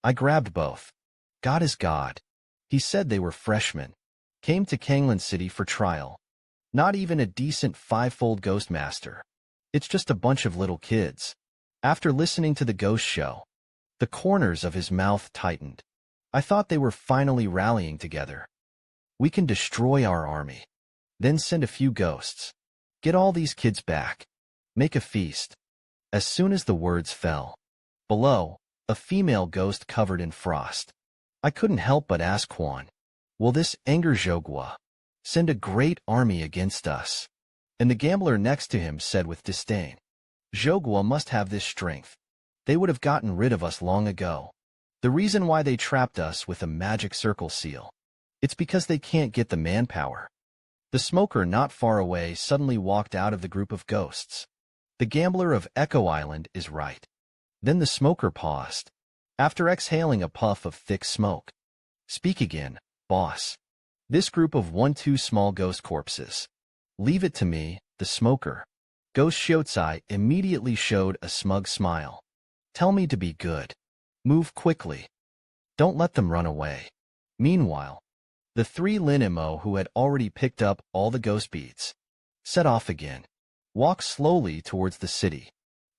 I grabbed both. God is God. He said they were freshmen. Came to Kanglan City for trial. Not even a decent five-fold ghost master. It's just a bunch of little kids. After listening to the ghost show, the corners of his mouth tightened. I thought they were finally rallying together. We can destroy our army. Then send a few ghosts. Get all these kids back. Make a feast. As soon as the words fell, below, a female ghost covered in frost. I couldn't help but ask Quan, will this anger Zhogua send a great army against us? And the gambler next to him said with disdain, Zhogua must have this strength. They would have gotten rid of us long ago. The reason why they trapped us with a magic circle seal. It's because they can't get the manpower. The smoker not far away suddenly walked out of the group of ghosts. The gambler of Echo Island is right. Then the smoker paused, after exhaling a puff of thick smoke. Speak again, boss. This group of 1-2 small ghost corpses. Leave it to me, the smoker. Ghost Shiotsai immediately showed a smug smile. Tell me to be good. Move quickly. Don't let them run away. Meanwhile, the three Lin Mo who had already picked up all the ghost beads set off again. Walked slowly towards the city.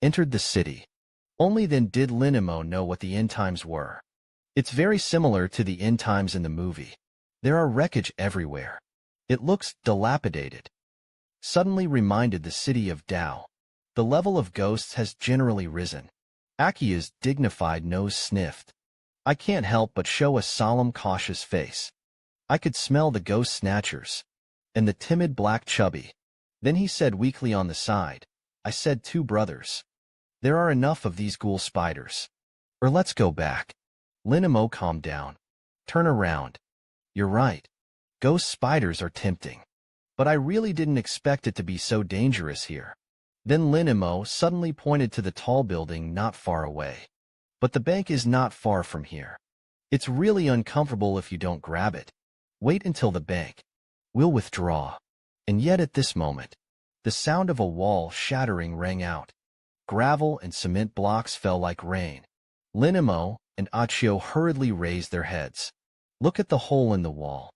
Entered the city. Only then did Lin Mo know what the end times were. It's very similar to the end times in the movie. There are wreckage everywhere. It looks dilapidated. Suddenly reminded the city of Dao. The level of ghosts has generally risen. Akia's dignified nose sniffed. I can't help but show a solemn, cautious face. I could smell the ghost snatchers. And the timid black chubby. Then he said weakly on the side, I said 2 brothers. There are enough of these ghoul spiders. Or let's go back. Lin Mo calmed down. Turn around. You're right. Ghost spiders are tempting. But I really didn't expect it to be so dangerous here. Then Lin Mo suddenly pointed to the tall building not far away. But the bank is not far from here. It's really uncomfortable if you don't grab it. Wait until the bank. We'll withdraw. And yet at this moment, the sound of a wall shattering rang out. Gravel and cement blocks fell like rain. Lin Mo and Achio hurriedly raised their heads. Look at the hole in the wall.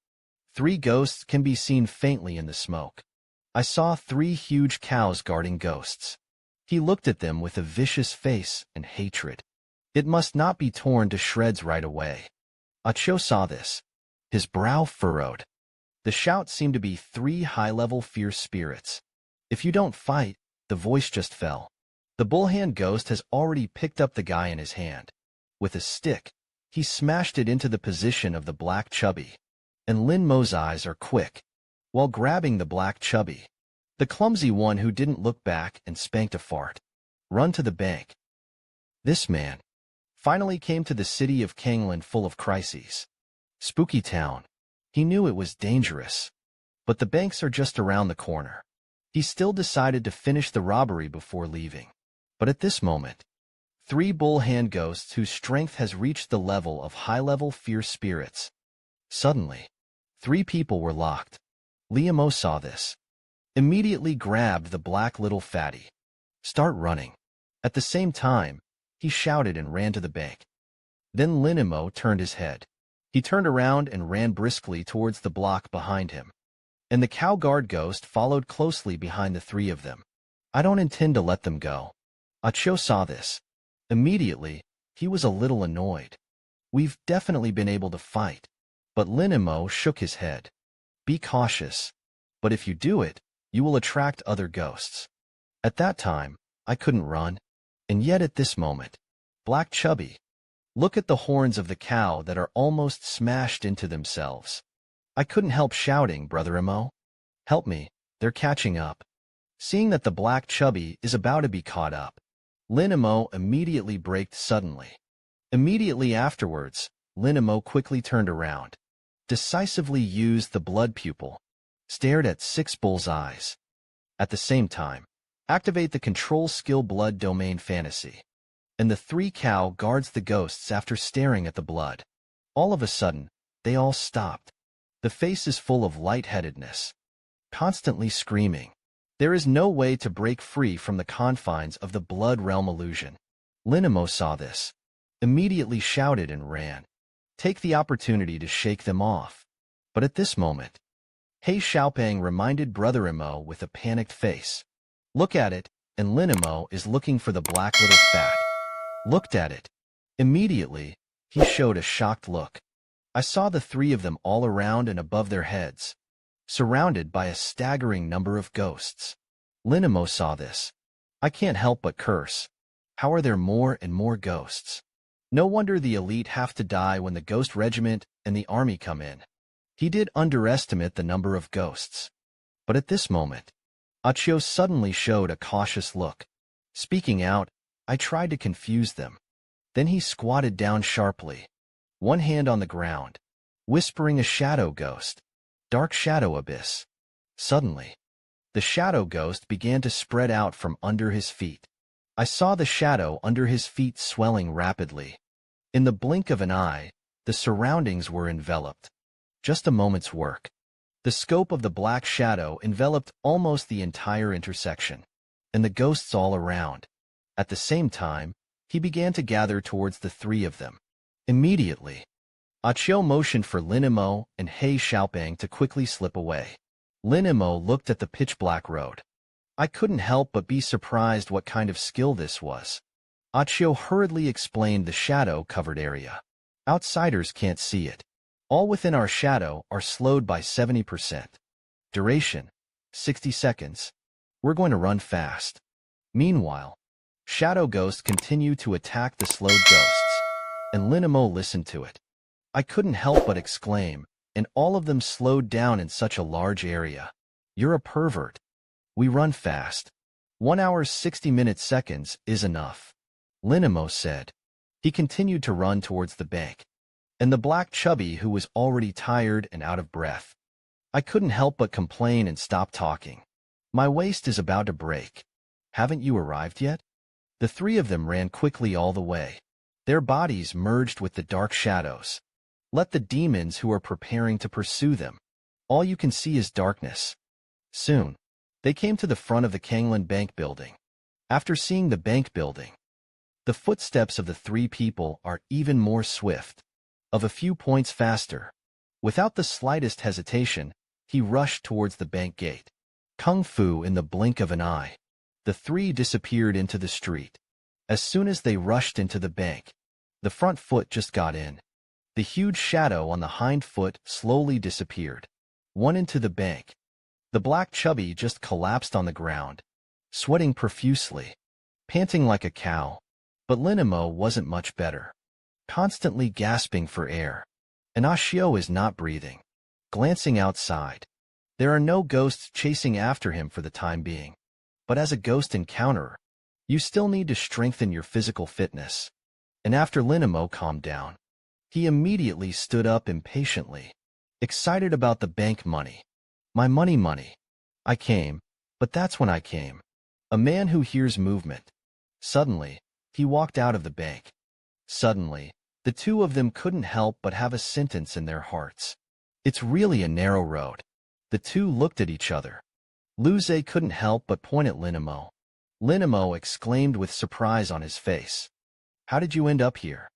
3 ghosts can be seen faintly in the smoke. I saw 3 huge cows guarding ghosts. He looked at them with a vicious face and hatred. It must not be torn to shreds right away. Achio saw this. His brow furrowed. The shout seemed to be 3 high-level fierce spirits. If you don't fight, the voice just fell. The bullhand ghost has already picked up the guy in his hand. With a stick, he smashed it into the position of the black chubby. And Lin Mo's eyes are quick. While grabbing the black chubby, the clumsy one who didn't look back and spanked a fart. Run to the bank. This man finally came to the city of Kanglan full of crises. Spooky town. He knew it was dangerous. But the banks are just around the corner. He still decided to finish the robbery before leaving. But at this moment, 3 bull-hand ghosts whose strength has reached the level of high-level fierce spirits. Suddenly, 3 people were locked. Lin Mo saw this. Immediately grabbed the black little fatty. Start running. At the same time, he shouted and ran to the bank. Then Lin Mo turned his head. He turned around and ran briskly towards the block behind him. And the cow guard ghost followed closely behind the 3 of them. I don't intend to let them go. Achio saw this. Immediately, he was a little annoyed. We've definitely been able to fight. But Lin Mo shook his head. Be cautious. But if you do it, you will attract other ghosts. At that time, I couldn't run. And yet at this moment, Black Chubby, look at the horns of the cow that are almost smashed into themselves. I couldn't help shouting, Brother Mo. Help me, they're catching up. Seeing that the Black Chubby is about to be caught up, Lin Mo immediately braked suddenly. Immediately afterwards, Lin Mo quickly turned around, decisively used the blood pupil, stared at 6 bull's eyes. At the same time, activate the control skill blood domain fantasy. And the 3 cow guards the ghosts after staring at the blood. All of a sudden, they all stopped. The face is full of lightheadedness, constantly screaming. There is no way to break free from the confines of the blood realm illusion. Lin Mo saw this. immediately shouted and ran. Take the opportunity to shake them off. But at this moment, He Xiaoping reminded Brother Imo with a panicked face. Look at it, and Lin Mo is looking for the black little fat. Looked at it. Immediately, he showed a shocked look. I saw the three of them all around and above their heads, surrounded by a staggering number of ghosts. Lin Mo saw this. I can't help but curse. How are there more and more ghosts? No wonder the elite have to die when the ghost regiment and the army come in. He did underestimate the number of ghosts. But at this moment, Achio suddenly showed a cautious look. Speaking out, I tried to confuse them. Then he squatted down sharply, one hand on the ground, whispering a shadow ghost. Dark shadow abyss. Suddenly, the shadow ghost began to spread out from under his feet. I saw the shadow under his feet swelling rapidly. In the blink of an eye, the surroundings were enveloped. Just a moment's work. The scope of the black shadow enveloped almost the entire intersection, and the ghosts all around. At the same time, he began to gather towards the three of them. Immediately, Achio motioned for Lin Mo and He Xiaoping to quickly slip away. Lin Mo looked at the pitch-black road. I couldn't help but be surprised what kind of skill this was. Achio hurriedly explained the shadow-covered area. Outsiders can't see it. All within our shadow are slowed by 70%. Duration, 60 seconds. We're going to run fast. Meanwhile, shadow ghosts continue to attack the slowed ghosts, and Lin Mo listened to it. I couldn't help but exclaim, and all of them slowed down in such a large area. You're a pervert. We run fast. 1 hour 60 minutes seconds is enough. Lin Mo said. He continued to run towards the bank, and the black chubby who was already tired and out of breath. I couldn't help but complain and stop talking. My waist is about to break. Haven't you arrived yet? The three of them ran quickly all the way. Their bodies merged with the dark shadows. Let the demons who are preparing to pursue them. All you can see is darkness. Soon, they came to the front of the Kanglan Bank building. After seeing the bank building, the footsteps of the three people are even more swift, of a few points faster. Without the slightest hesitation, he rushed towards the bank gate. Kung fu in the blink of an eye. The three disappeared into the street. As soon as they rushed into the bank, the front foot just got in. The huge shadow on the hind foot slowly disappeared. One into the bank. The black chubby just collapsed on the ground, sweating profusely, panting like a cow. But Lin Mo wasn't much better, constantly gasping for air. And Achio is not breathing. Glancing outside, there are no ghosts chasing after him for the time being. But as a ghost encounterer, you still need to strengthen your physical fitness. And after Lin Mo calmed down, he immediately stood up impatiently, excited about the bank money. My money. I came, but that's when I came. A man who hears movement. Suddenly, he walked out of the bank. Suddenly, the two of them couldn't help but have a sentence in their hearts. It's really a narrow road. The two looked at each other. Lu Zhe couldn't help but point at Lin Mo. Lin Mo exclaimed with surprise on his face. How did you end up here?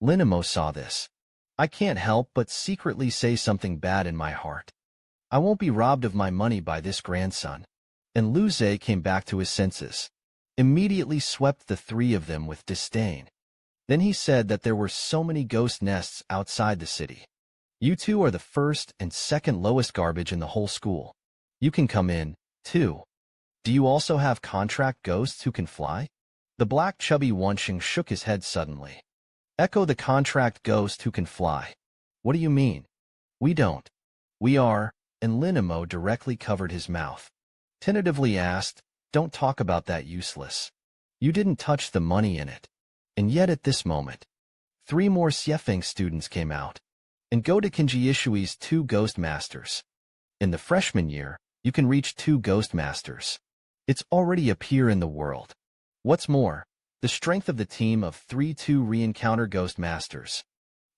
Lin Mo saw this. I can't help but secretly say something bad in my heart. I won't be robbed of my money by this grandson. And Lu Zhe came back to his senses. Immediately swept the three of them with disdain. Then he said that there were so many ghost nests outside the city. You two are the first and second lowest garbage in the whole school. You can come in, too. Do you also have contract ghosts who can fly? The black chubby Wansheng shook his head suddenly. Echo the contract ghost who can fly. What do you mean? We don't. We are, and Lin Mo directly covered his mouth. Tentatively asked, don't talk about that useless. You didn't touch the money in it. And yet at this moment, 3 more Xiefeng students came out, and go to Kinji Ishui's 2 ghost masters. In the freshman year, you can reach 2 ghost masters. It's already a peer in the world. What's more, the strength of the team of 3-2 re-encounter ghost masters.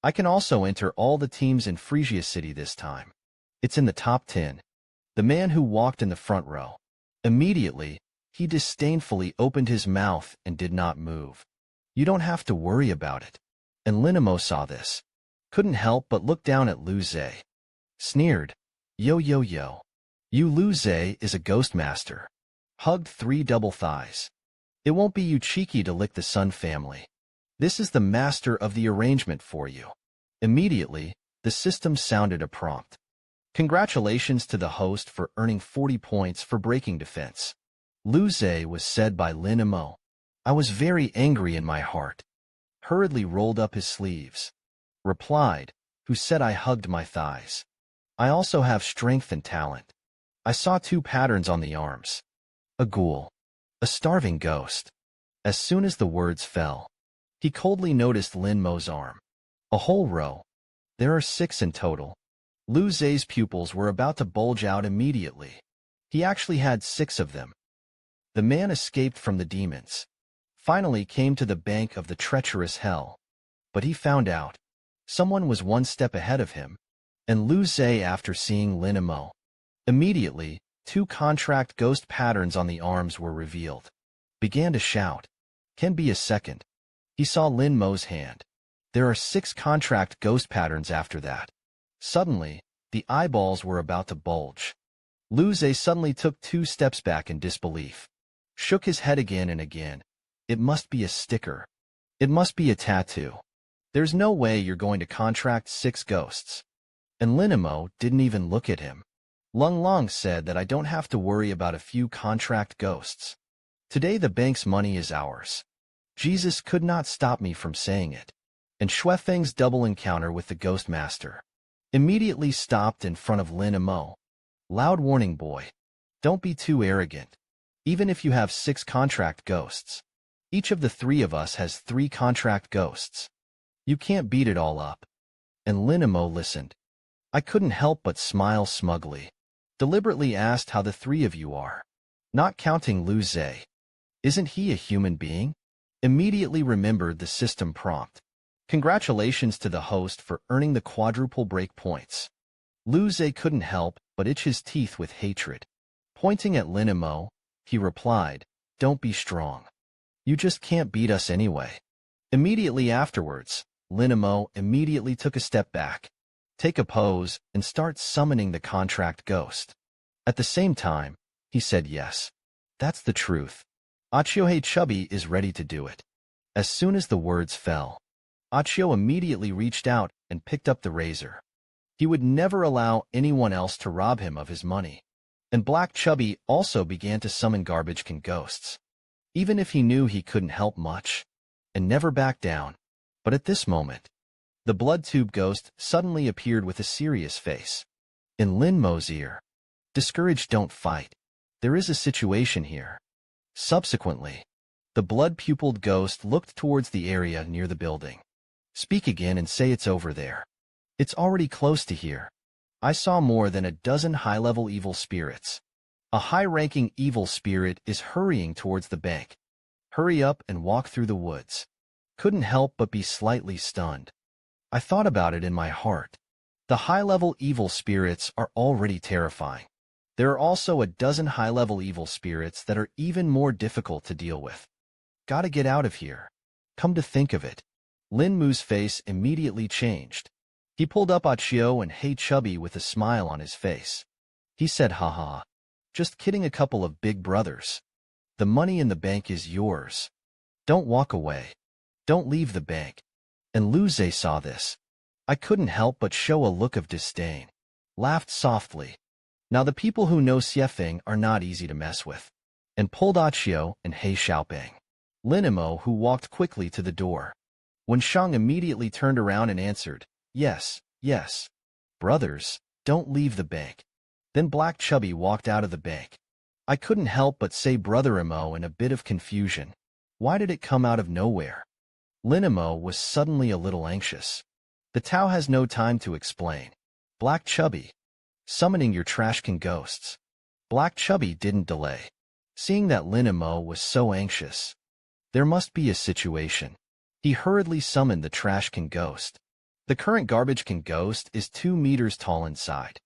I can also enter all the teams in Frisia City this time. It's in the top 10. The man who walked in the front row. Immediately, he disdainfully opened his mouth and did not move. You don't have to worry about it. And Lin Mo saw this. Couldn't help but look down at Lu Zhe. Sneered. Yo yo yo. You Lu Zhe is a ghost master. Hugged 3 double thighs. It won't be you cheeky to lick the Sun family. This is the master of the arrangement for you. Immediately, the system sounded a prompt. Congratulations to the host for earning 40 points for breaking defense. Lu Zhe was said by Lin Mo. I was very angry in my heart. Hurriedly rolled up his sleeves. Replied, who said I hugged my thighs. I also have strength and talent. I saw 2 patterns on the arms. A ghoul. A starving ghost. As soon as the words fell, he coldly noticed Lin Mo's arm. A whole row. There are 6 in total. Lu Zhe's pupils were about to bulge out immediately. He actually had 6 of them. The man escaped from the demons. Finally came to the bank of the treacherous hell. But he found out. Someone was 1 step ahead of him. And Lu Zhe, after seeing Lin Mo, immediately, 2 contract ghost patterns on the arms were revealed. Began to shout. Can be a second. He saw Lin Mo's hand. There are 6 contract ghost patterns after that. Suddenly, the eyeballs were about to bulge. Lu Zhe suddenly took 2 steps back in disbelief. Shook his head again and again. It must be a sticker. It must be a tattoo. There's no way you're going to contract 6 ghosts. And Lin Mo didn't even look at him. Lung Long said that I don't have to worry about a few contract ghosts. Today the bank's money is ours. Jesus could not stop me from saying it. And Xuefeng's double encounter with the Ghost Master immediately stopped in front of Lin Mo. Loud warning, boy. Don't be too arrogant. Even if you have 6 contract ghosts, each of the 3 of us has 3 contract ghosts. You can't beat it all up. And Lin Mo listened. I couldn't help but smile smugly. Deliberately asked how the 3 of you are. Not counting Lu Zhe. Isn't he a human being? Immediately remembered the system prompt. Congratulations to the host for earning the quadruple break points. Lu Zhe couldn't help but itch his teeth with hatred. Pointing at Lin Mo, he replied, Don't be strong. You just can't beat us anyway. Immediately afterwards, Lin Mo immediately took a step back, take a pose, and start summoning the contract ghost. At the same time, he said yes. That's the truth. Achiohe Chubby is ready to do it. As soon as the words fell, Achio immediately reached out and picked up the razor. He would never allow anyone else to rob him of his money. And Black Chubby also began to summon garbage can ghosts. Even if he knew he couldn't help much, and never back down. But at this moment, the blood tube ghost suddenly appeared with a serious face. In Lin Mo's ear, discouraged, don't fight. There is a situation here. Subsequently, the blood-pupiled ghost looked towards the area near the building. Speak again and say it's over there. It's already close to here. I saw more than a dozen high-level evil spirits. A high-ranking evil spirit is hurrying towards the bank. Hurry up and walk through the woods. Couldn't help but be slightly stunned. I thought about it in my heart. The high-level evil spirits are already terrifying. There are also a dozen high-level evil spirits that are even more difficult to deal with. Gotta get out of here. Come to think of it. Lin Mo's face immediately changed. He pulled up Achio and Hey Chubby with a smile on his face. He said, haha. Just kidding, a couple of big brothers. The money in the bank is yours. Don't walk away. Don't leave the bank. And Lu Zhe saw this. I couldn't help but show a look of disdain. Laughed softly. Now the people who know Xuefeng are not easy to mess with. And pulled Achio and He Xiaoping. Lin Mo, who walked quickly to the door. When Shang immediately turned around and answered, Yes, yes. Brothers, don't leave the bank. Then Black Chubby walked out of the bank. I couldn't help but say Brother Mo in a bit of confusion. Why did it come out of nowhere? Lin Mo was suddenly a little anxious. The Tao has no time to explain. Black Chubby. Summoning your trash can ghosts. Black Chubby didn't delay. Seeing that Lin Mo was so anxious. There must be a situation. He hurriedly summoned the trash can ghost. The current garbage can ghost is 2 meters tall inside.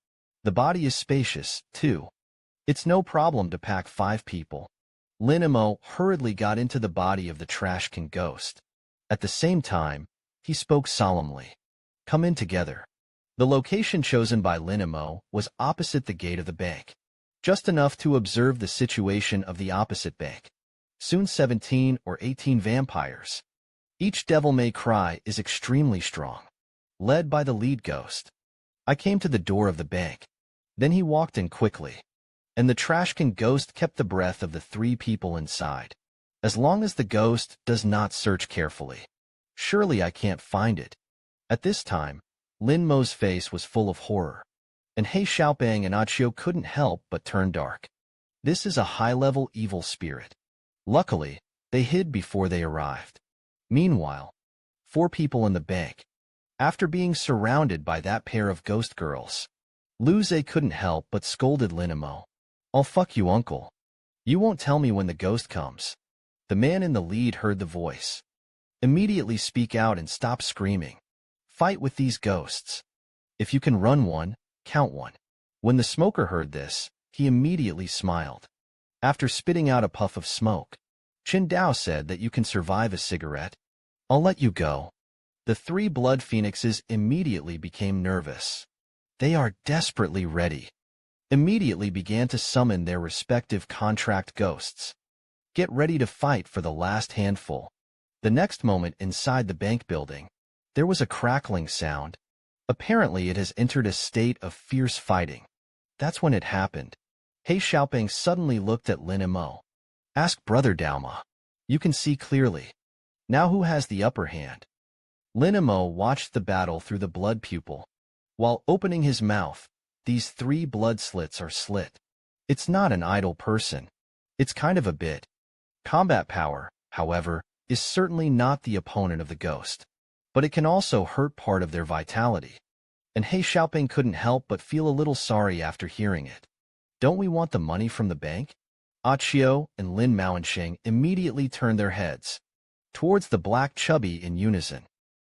The body is spacious, too. It's no problem to pack 5 people. Lin Mo hurriedly got into the body of the trash can ghost. At the same time, he spoke solemnly. Come in together. The location chosen by Lin Mo was opposite the gate of the bank, just enough to observe the situation of the opposite bank. Soon 17 or 18 vampires. Each devil may cry is extremely strong, led by the lead ghost. I came to the door of the bank. Then he walked in quickly, and the trashcan ghost kept the breath of the 3 people inside. As long as the ghost does not search carefully, surely I can't find it. At this time, Lin Mo's face was full of horror, and He Xiaoping and Achio couldn't help but turn dark. This is a high-level evil spirit. Luckily, they hid before they arrived. Meanwhile, 4 people in the bank. After being surrounded by that pair of ghost girls, Lu Zhe couldn't help but scolded Lin Mo. I'll fuck you, uncle. You won't tell me when the ghost comes. The man in the lead heard the voice. Immediately speak out and stop screaming. Fight with these ghosts. If you can run one, count one. When the smoker heard this, he immediately smiled. After spitting out a puff of smoke, Qin Dao said that you can survive a cigarette. I'll let you go. The 3 blood phoenixes immediately became nervous. They are desperately ready. Immediately began to summon their respective contract ghosts. Get ready to fight for the last handful. The next moment inside the bank building, there was a crackling sound. Apparently it has entered a state of fierce fighting. That's when it happened. He Xiaoping suddenly looked at Lin Mo. Ask Brother Daoma. You can see clearly. Now who has the upper hand? Lin Mo watched the battle through the blood pupil. While opening his mouth, these 3 blood slits are slit. It's not an idle person. It's kind of a bit. Combat power, however, is certainly not the opponent of the ghost. But it can also hurt part of their vitality. And He Xiaoping couldn't help but feel a little sorry after hearing it. Don't we want the money from the bank? Achio and Lin Maoensheng immediately turned their heads towards the black chubby in unison.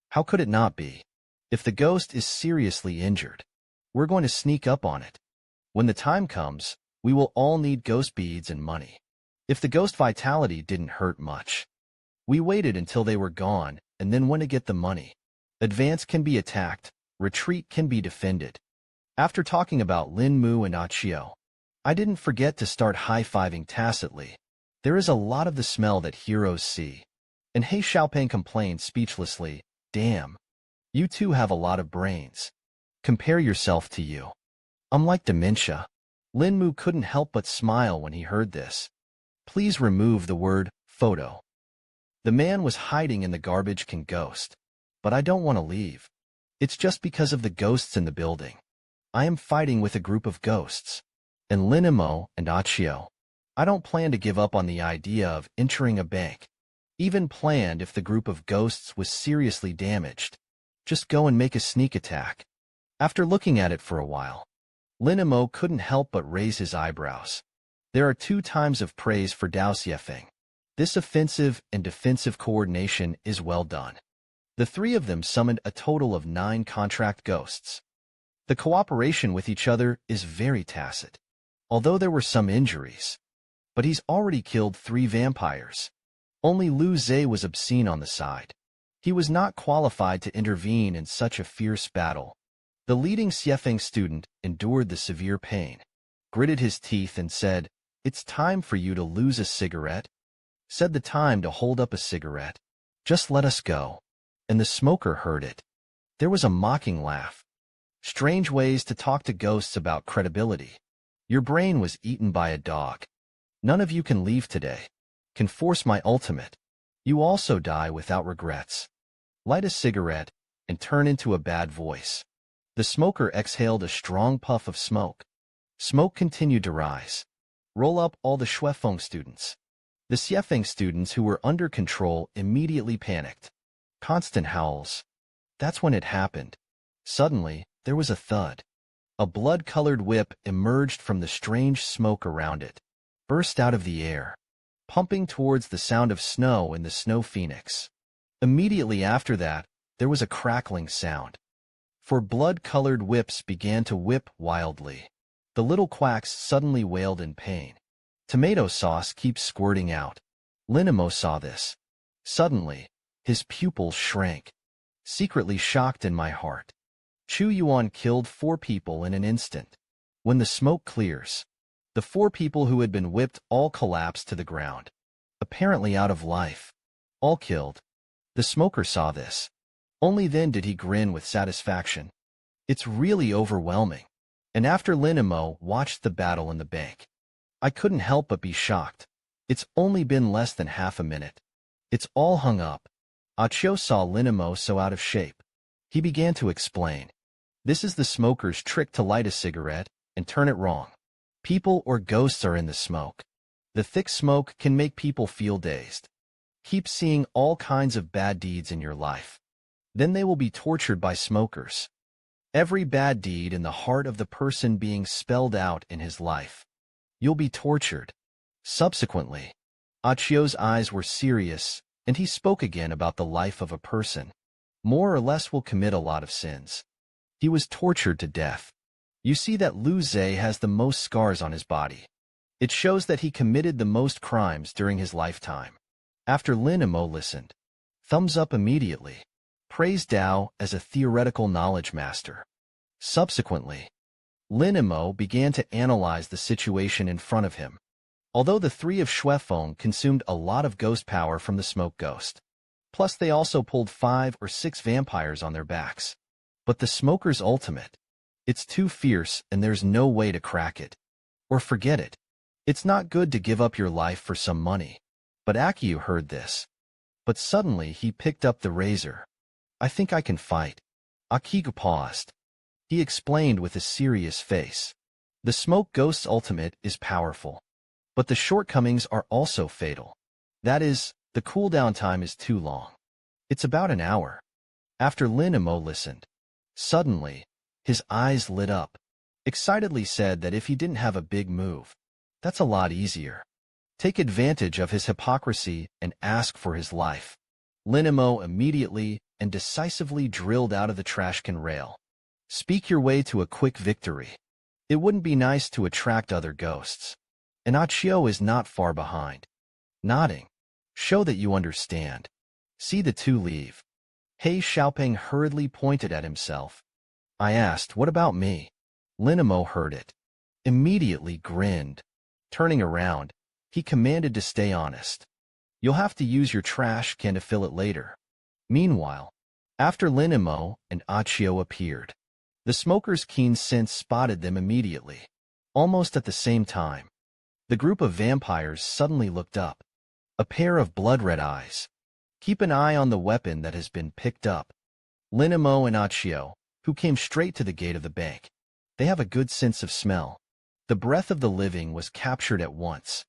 How could it not be? If the ghost is seriously injured, we're going to sneak up on it. When the time comes, we will all need ghost beads and money. If the ghost vitality didn't hurt much, we waited until they were gone and then went to get the money. Advance can be attacked, retreat can be defended. After talking about Lin Mo and Achio, I didn't forget to start high-fiving tacitly. There is a lot of the smell that heroes see. And He Xiaoping complained speechlessly, damn. You two have a lot of brains. Compare yourself to you. I'm like dementia. Lin Mo couldn't help but smile when he heard this. Please remove the word photo. The man was hiding in the garbage can ghost. But I don't want to leave. It's just because of the ghosts in the building. I am fighting with a group of ghosts. And Lin Mo and Achio. I don't plan to give up on the idea of entering a bank. Even planned if the group of ghosts was seriously damaged. Just go and make a sneak attack. After looking at it for a while, Lin Mo couldn't help but raise his eyebrows. There are 2 times of praise for Dao Xiefeng. This offensive and defensive coordination is well done. The 3 of them summoned a total of 9 contract ghosts. The cooperation with each other is very tacit, although there were some injuries. But he's already killed 3 vampires. Only Lu Zhe was obscene on the side. He was not qualified to intervene in such a fierce battle. The leading Xiefeng student endured the severe pain, gritted his teeth and said, "It's time for you to lose a cigarette." Said the time to hold up a cigarette. "Just let us go." And the smoker heard it. There was a mocking laugh. Strange ways to talk to ghosts about credibility. Your brain was eaten by a dog. None of you can leave today. Can force my ultimate. You also die without regrets. Light a cigarette and turn into a bad voice. The smoker exhaled a strong puff of smoke. Smoke continued to rise. Roll up all the Shuefeng students. The Xiefeng students who were under control immediately panicked. Constant howls. That's when it happened. Suddenly, there was a thud. A blood-colored whip emerged from the strange smoke around it, burst out of the air, pumping towards the sound of snow in the snow phoenix. Immediately after that, there was a crackling sound. For blood-colored whips began to whip wildly. The little quacks suddenly wailed in pain. Tomato sauce keeps squirting out. Lin Mo saw this. Suddenly, His pupils shrank, secretly shocked in my heart. Chu Yuan killed 4 people in an instant. When the smoke clears, the 4 people who had been whipped all collapsed to the ground, apparently out of life. All killed. The smoker saw this. Only then did he grin with satisfaction. It's really overwhelming. And after Lin Mo watched the battle in the bank, I couldn't help but be shocked. It's only been less than half a minute. It's all hung up. Achio saw Lin Mo so out of shape. He began to explain. This is the smoker's trick to light a cigarette and turn it wrong. People or ghosts are in the smoke. The thick smoke can make people feel dazed. Keep seeing all kinds of bad deeds in your life. Then they will be tortured by smokers. Every bad deed in the heart of the person being spelled out in his life. You'll be tortured. Subsequently, Achio's eyes were serious, and he spoke again about the life of a person. More or less will commit a lot of sins. He was tortured to death. You see that Lu Zhe has the most scars on his body. It shows that he committed the most crimes during his lifetime. After Lin Mo listened, thumbs up immediately, praised Dao as a theoretical knowledge master. Subsequently, Lin Mo began to analyze the situation in front of him. Although the 3 of Shuefeng consumed a lot of ghost power from the smoke ghost, plus they also pulled 5 or 6 vampires on their backs. But the smoker's ultimate, it's too fierce and there's no way to crack it. Or forget it. It's not good to give up your life for some money. But Akiu heard this. But suddenly he picked up the razor. I think I can fight. Akiu paused. He explained with a serious face. The smoke ghost's ultimate is powerful. But the shortcomings are also fatal. That is, the cooldown time is too long. It's about an hour. After Lin Mo listened, suddenly, his eyes lit up. Excitedly said that if he didn't have a big move, that's a lot easier. Take advantage of his hypocrisy and ask for his life. Lin Mo immediately and decisively drilled out of the trashcan rail. Speak your way to a quick victory. It wouldn't be nice to attract other ghosts. And Achio is not far behind. Nodding. Show that you understand. See the 2 leave. He Xiaopeng hurriedly pointed at himself. I asked, what about me? Lin Mo heard it. Immediately grinned. Turning around, he commanded to stay honest. You'll have to use your trash can to fill it later. Meanwhile, after Lin Mo and Achio appeared, the smoker's keen sense spotted them immediately. Almost at the same time, the group of vampires suddenly looked up. A pair of blood-red eyes. Keep an eye on the weapon that has been picked up. Lin Mo and Achio, who came straight to the gate of the bank. They have a good sense of smell. The breath of the living was captured at once.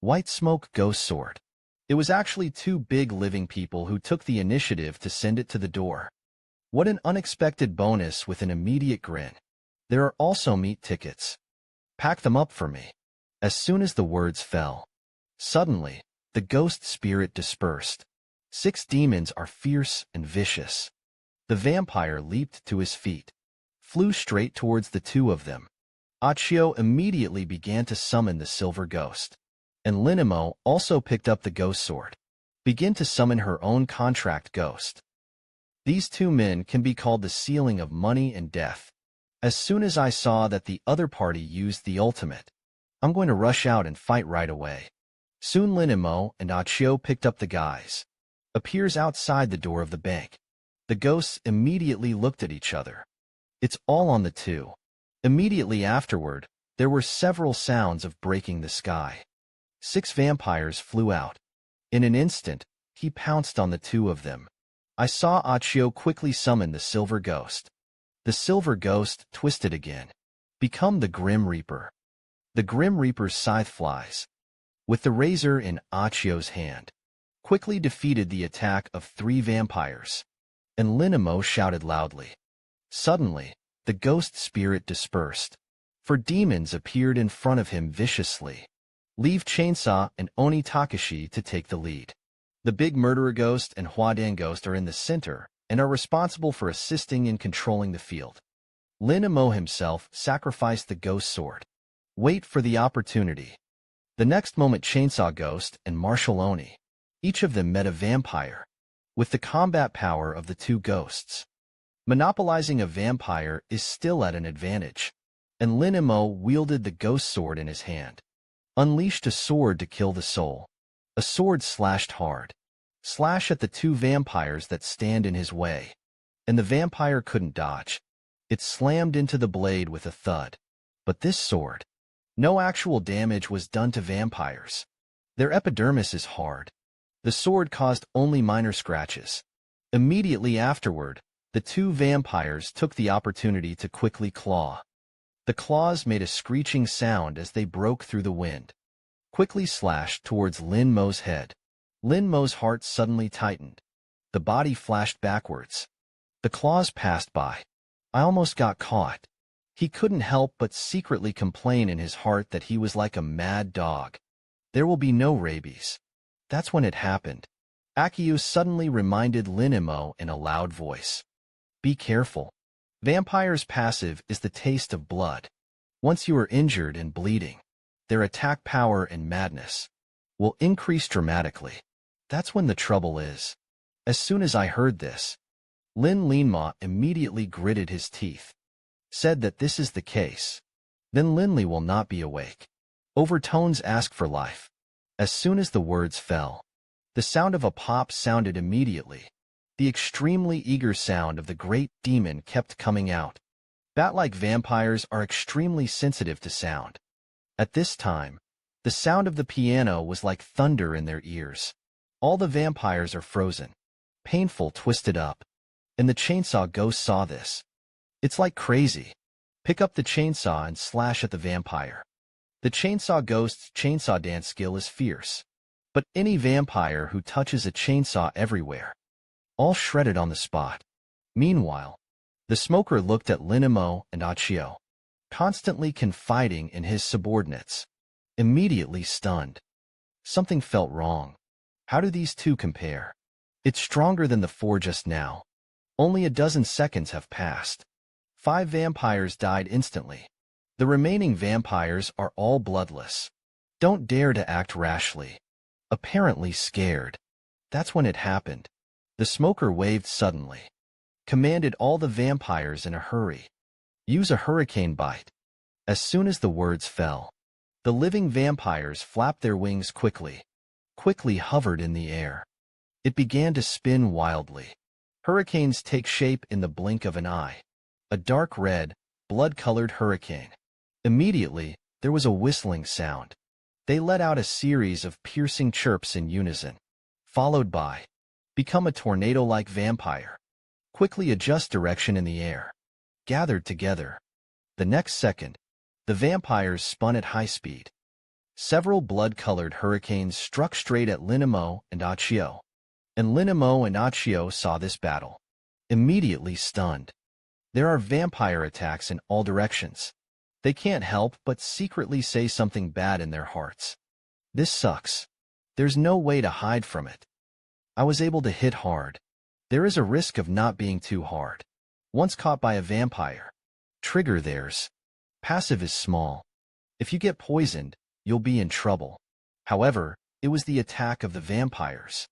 White smoke ghost sword. It was actually 2 big living people who took the initiative to send it to the door. What an unexpected bonus with an immediate grin. There are also meat tickets. Pack them up for me. As soon as the words fell, suddenly, the ghost spirit dispersed. 6 demons are fierce and vicious. The vampire leaped to his feet, flew straight towards the 2 of them. Achio immediately began to summon the silver ghost. And Lin Mo also picked up the ghost sword. Begin to summon her own contract ghost. These 2 men can be called the ceiling of money and death. As soon as I saw that the other party used the ultimate, I'm going to rush out and fight right away. Soon Lin Mo and Achio picked up the guys. Appears outside the door of the bank. The ghosts immediately looked at each other. It's all on the 2. Immediately afterward, there were several sounds of breaking the sky. 6 vampires flew out. In an instant, he pounced on the 2 of them. I saw Achio quickly summon the silver ghost. The silver ghost twisted again. Become the Grim Reaper. The Grim Reaper's scythe flies. With the razor in Achio's hand, quickly defeated the attack of 3 vampires. And Lin Mo shouted loudly. Suddenly, the ghost spirit dispersed. 4 demons appeared in front of him viciously. Leave Chainsaw and Oni Takashi to take the lead. The big murderer ghost and Huadan ghost are in the center and are responsible for assisting in controlling the field. Lin Mo himself sacrificed the ghost sword. Wait for the opportunity. The next moment Chainsaw Ghost and Martial Oni, each of them met a vampire. with the combat power of the two ghosts. Monopolizing a vampire is still at an advantage, and Lin Mo wielded the ghost sword in his hand. Unleashed a sword to kill the soul. A sword slashed hard. Slash at the two vampires that stand in his way. And the vampire couldn't dodge. It slammed into the blade with a thud. But this sword. No actual damage was done to vampires. Their epidermis is hard. The sword caused only minor scratches. Immediately afterward, the two vampires took the opportunity to quickly claw. The claws made a screeching sound as they broke through the wind. Quickly slashed towards Lin Mo's head. Lin Mo's heart suddenly tightened. The body flashed backwards. The claws passed by. I almost got caught. He couldn't help but secretly complain in his heart that he was like a mad dog. There will be no rabies. That's when it happened. Akiyu suddenly reminded Lin Mo in a loud voice. Be careful. Vampires' passive is the taste of blood. Once you are injured and bleeding, their attack power and madness will increase dramatically. That's when the trouble is. As soon as I heard this, Lin Mo immediately gritted his teeth. Said that this is the case. Then Linley will not be awake. Overtones ask for life. As soon as the words fell, the sound of a pop sounded immediately. The extremely eager sound of the great demon kept coming out. Bat-like vampires are extremely sensitive to sound. At this time, the sound of the piano was like thunder in their ears. All the vampires are frozen, painful, twisted up. And the chainsaw ghost saw this. It's like crazy. Pick up the chainsaw and slash at the vampire. The chainsaw ghost's chainsaw dance skill is fierce. But any vampire who touches a chainsaw everywhere, all shredded on the spot. Meanwhile, the smoker looked at Lin Mo and Achio, constantly confiding in his subordinates. Immediately stunned. Something felt wrong. How do these two compare? It's stronger than the four just now. Only a dozen seconds have passed. 5 vampires died instantly. The remaining vampires are all bloodless. Don't dare to act rashly. Apparently scared. That's when it happened. The smoker waved suddenly. Commanded all the vampires in a hurry. Use a hurricane bite. As soon as the words fell, the living vampires flapped their wings quickly hovered in the air. It began to spin wildly. Hurricanes take shape in the blink of an eye. A dark red, blood-colored hurricane. Immediately, there was a whistling sound. They let out a series of piercing chirps in unison, followed by, become a tornado-like vampire. Quickly adjust direction in the air. Gathered together. The next second, the vampires spun at high speed. Several blood-colored hurricanes struck straight at Lin Mo and Achio. And Lin Mo and Achio saw this battle. Immediately stunned. There are vampire attacks in all directions. They can't help but secretly say something bad in their hearts. This sucks. There's no way to hide from it. I was able to hit hard. There is a risk of not being too hard. Once caught by a vampire, trigger theirs. Passive is small. If you get poisoned, you'll be in trouble. However, it was the attack of the vampires.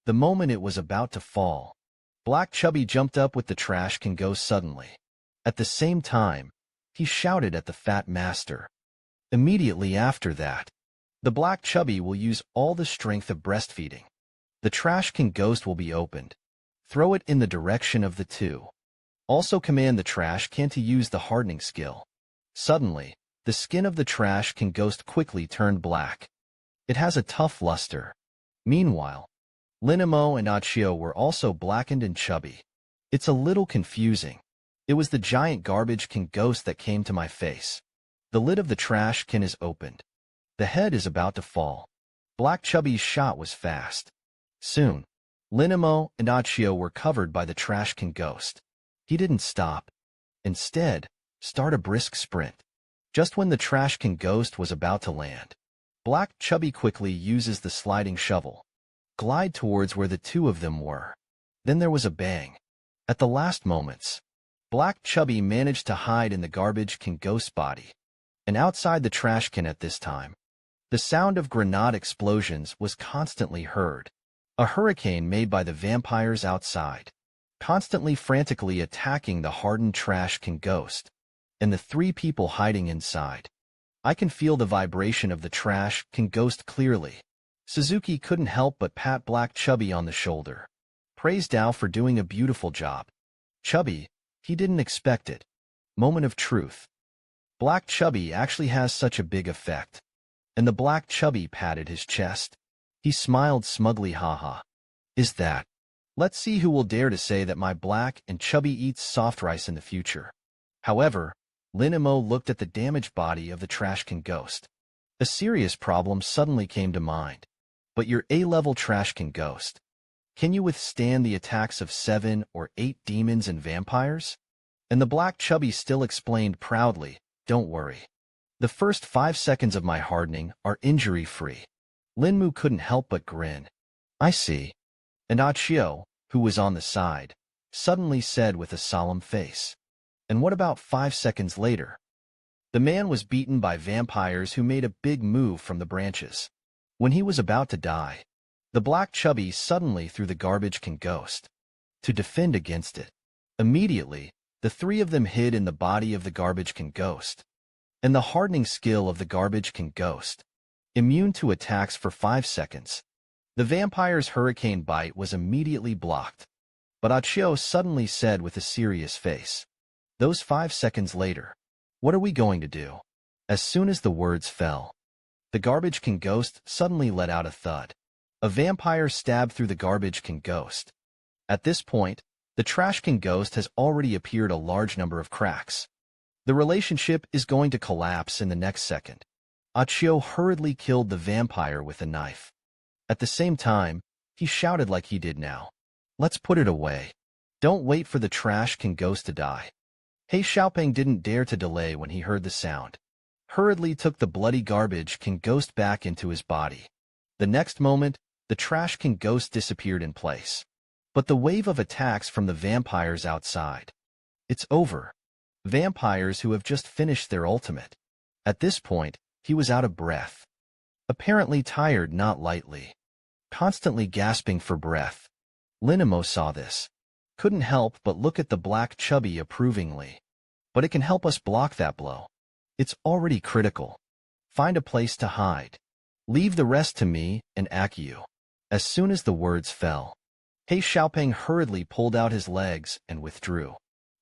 The moment it was about to fall, Black Chubby jumped up with the trash can go suddenly. At the same time, he shouted at the fat master. Immediately after that, the Black Chubby will use all the strength of breastfeeding. The trash can ghost will be opened. Throw it in the direction of the two. Also command the trash can to use the hardening skill. Suddenly, the skin of the trash can ghost quickly turned black. It has a tough luster. Meanwhile, Lin Mo and Achio were also blackened and chubby. It's a little confusing. It was the giant garbage can ghost that came to my face. The lid of the trash can is opened. The head is about to fall. Black Chubby's shot was fast. Soon, Lin Mo and Achio were covered by the trash can ghost. He didn't stop. Instead, start a brisk sprint. Just when the trash can ghost was about to land, Black Chubby quickly uses the sliding shovel. Glide towards where the two of them were. Then there was a bang. At the last moments, Black Chubby managed to hide in the garbage can ghost body. And outside the trash can at this time, the sound of grenade explosions was constantly heard. A hurricane made by the vampires outside, constantly frantically attacking the hardened trash can ghost, and the three people hiding inside. I can feel the vibration of the trash can ghost clearly. Suzuki couldn't help but pat Black Chubby on the shoulder. Praise Dao for doing a beautiful job. Chubby, he didn't expect it. Moment of truth. Black Chubby actually has such a big effect. And the Black Chubby patted his chest. He smiled smugly, haha. Is that? Let's see who will dare to say that my Black and Chubby eats soft rice in the future. However, Lin Mo looked at the damaged body of the trash can ghost. A serious problem suddenly came to mind. But your A-level trash can ghost. Can you withstand the attacks of 7 or 8 demons and vampires? And the Black Chubby still explained proudly, don't worry. The first 5 seconds of my hardening are injury-free. Lin Mo couldn't help but grin. I see. And Achio, who was on the side, suddenly said with a solemn face. And what about 5 seconds later? The man was beaten by vampires who made a big move from the branches. When he was about to die, the Black Chubby suddenly threw the garbage can ghost to defend against it. Immediately, the three of them hid in the body of the garbage can ghost. And the hardening skill of the garbage can ghost, immune to attacks for 5 seconds. The vampire's hurricane bite was immediately blocked. But Achio suddenly said with a serious face, those 5 seconds later, what are we going to do? As soon as the words fell, the garbage can ghost suddenly let out a thud. A vampire stabbed through the garbage can ghost. At this point, the trash can ghost has already appeared a large number of cracks. The relationship is going to collapse in the next second. Achio hurriedly killed the vampire with a knife. At the same time, he shouted like he did now. Let's put it away. Don't wait for the trash can ghost to die. He Xiaoping didn't dare to delay when he heard the sound. Hurriedly took the bloody garbage can ghost back into his body. The next moment, the trash can ghost disappeared in place. But the wave of attacks from the vampires outside. It's over. Vampires who have just finished their ultimate. At this point, he was out of breath. Apparently tired not lightly. Constantly gasping for breath. Lin Mo saw this. Couldn't help but look at the Black Chubby approvingly. But it can help us block that blow. It's already critical. Find a place to hide. Leave the rest to me and Akio. As soon as the words fell, He Xiaoping hurriedly pulled out his legs and withdrew.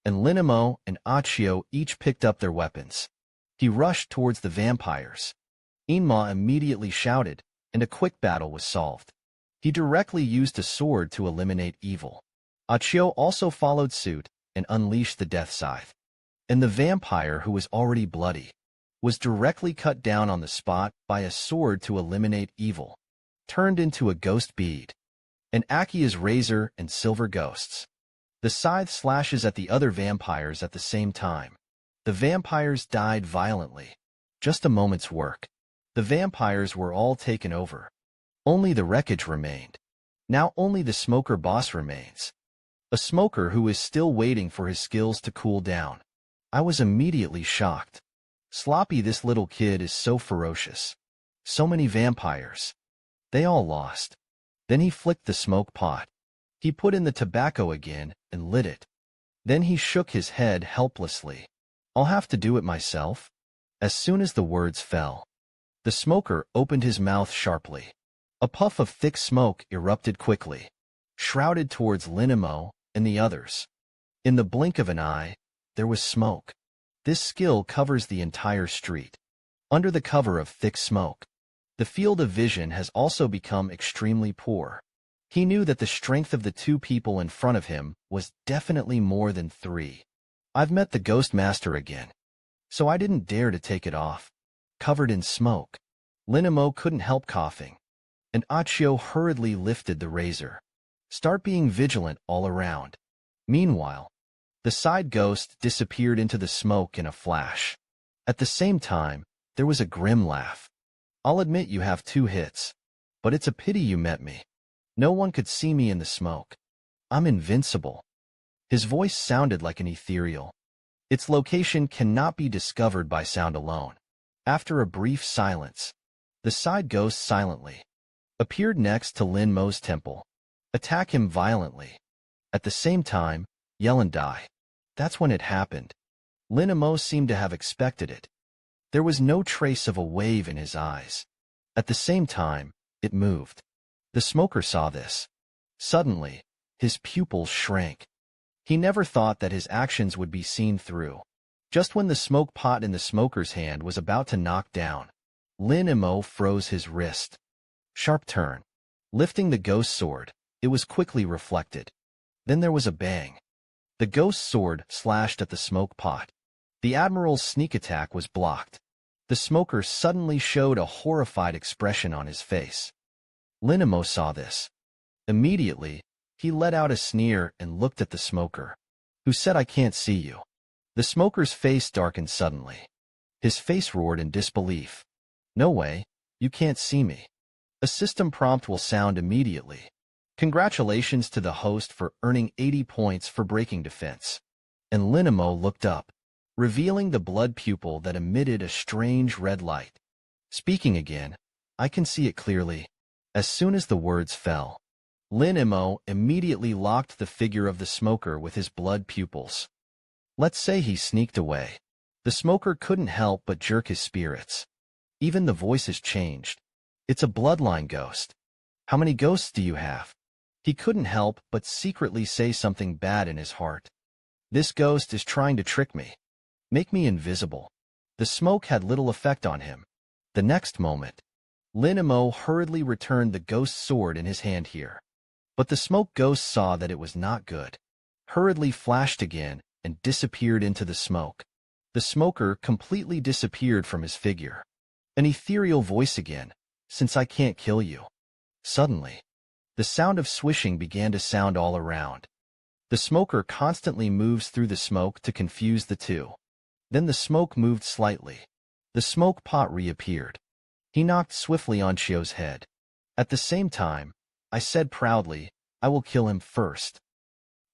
And Lin Mo and Achio each picked up their weapons. He rushed towards the vampires. Inma immediately shouted, and a quick battle was solved. He directly used a sword to eliminate evil. Achio also followed suit and unleashed the death scythe. And the vampire, who was already bloody, was directly cut down on the spot by a sword to eliminate evil, turned into a ghost bead. And Akia's razor and silver ghosts. The scythe slashes at the other vampires at the same time. The vampires died violently. Just a moment's work. The vampires were all taken over. Only the wreckage remained. Now only the smoker boss remains. A smoker who is still waiting for his skills to cool down. I was immediately shocked. Sloppy, this little kid is so ferocious. So many vampires. They all lost. Then he flicked the smoke pot. He put in the tobacco again and lit it. Then he shook his head helplessly. I'll have to do it myself. As soon as the words fell, the smoker opened his mouth sharply. A puff of thick smoke erupted quickly, shrouded towards Lin Mo and the others. In the blink of an eye, there was smoke. This skill covers the entire street. Under the cover of thick smoke, the field of vision has also become extremely poor. He knew that the strength of the two people in front of him was definitely more than 3. I've met the Ghost Master again, so I didn't dare to take it off. Covered in smoke, Lin Mo couldn't help coughing, and Achio hurriedly lifted the razor. Start being vigilant all around. Meanwhile, the side ghost disappeared into the smoke in a flash. At the same time, there was a grim laugh. I'll admit you have 2 hits, but it's a pity you met me. No one could see me in the smoke. I'm invincible. His voice sounded like an ethereal. Its location cannot be discovered by sound alone. After a brief silence, the side ghost silently appeared next to Lin Mo's temple. Attack him violently. At the same time, yell and die. That's when it happened. Lin Mo seemed to have expected it. There was no trace of a wave in his eyes. At the same time, it moved. The smoker saw this. Suddenly, his pupils shrank. He never thought that his actions would be seen through. Just when the smoke pot in the smoker's hand was about to knock down, Lin Mo froze his wrist. Sharp turn. Lifting the ghost sword, it was quickly reflected. Then there was a bang. The ghost sword slashed at the smoke pot. The Admiral's sneak attack was blocked. The smoker suddenly showed a horrified expression on his face. Lin Mo saw this. Immediately, he let out a sneer and looked at the smoker, who said, "I can't see you." The smoker's face darkened suddenly. His face roared in disbelief. "No way, you can't see me." A system prompt will sound immediately. Congratulations to the host for earning 80 points for breaking defense. And Lin Mo looked up, revealing the blood pupil that emitted a strange red light. Speaking again, "I can see it clearly." As soon as the words fell, Lin Mo immediately locked the figure of the smoker with his blood pupils. Let's say he sneaked away. The smoker couldn't help but jerk his spirits. Even the voices changed. "It's a bloodline ghost. How many ghosts do you have?" He couldn't help but secretly say something bad in his heart. "This ghost is trying to trick me. Make me invisible." The smoke had little effect on him. The next moment, Lin Mo hurriedly returned the ghost sword in his hand here. But the smoke ghost saw that it was not good, hurriedly flashed again, and disappeared into the smoke. The smoker completely disappeared from his figure. An ethereal voice again, "Since I can't kill you." Suddenly, the sound of swishing began to sound all around. The smoker constantly moves through the smoke to confuse the two. Then the smoke moved slightly. The smoke pot reappeared. He knocked swiftly on Chio's head. At the same time, I said proudly, "I will kill him first."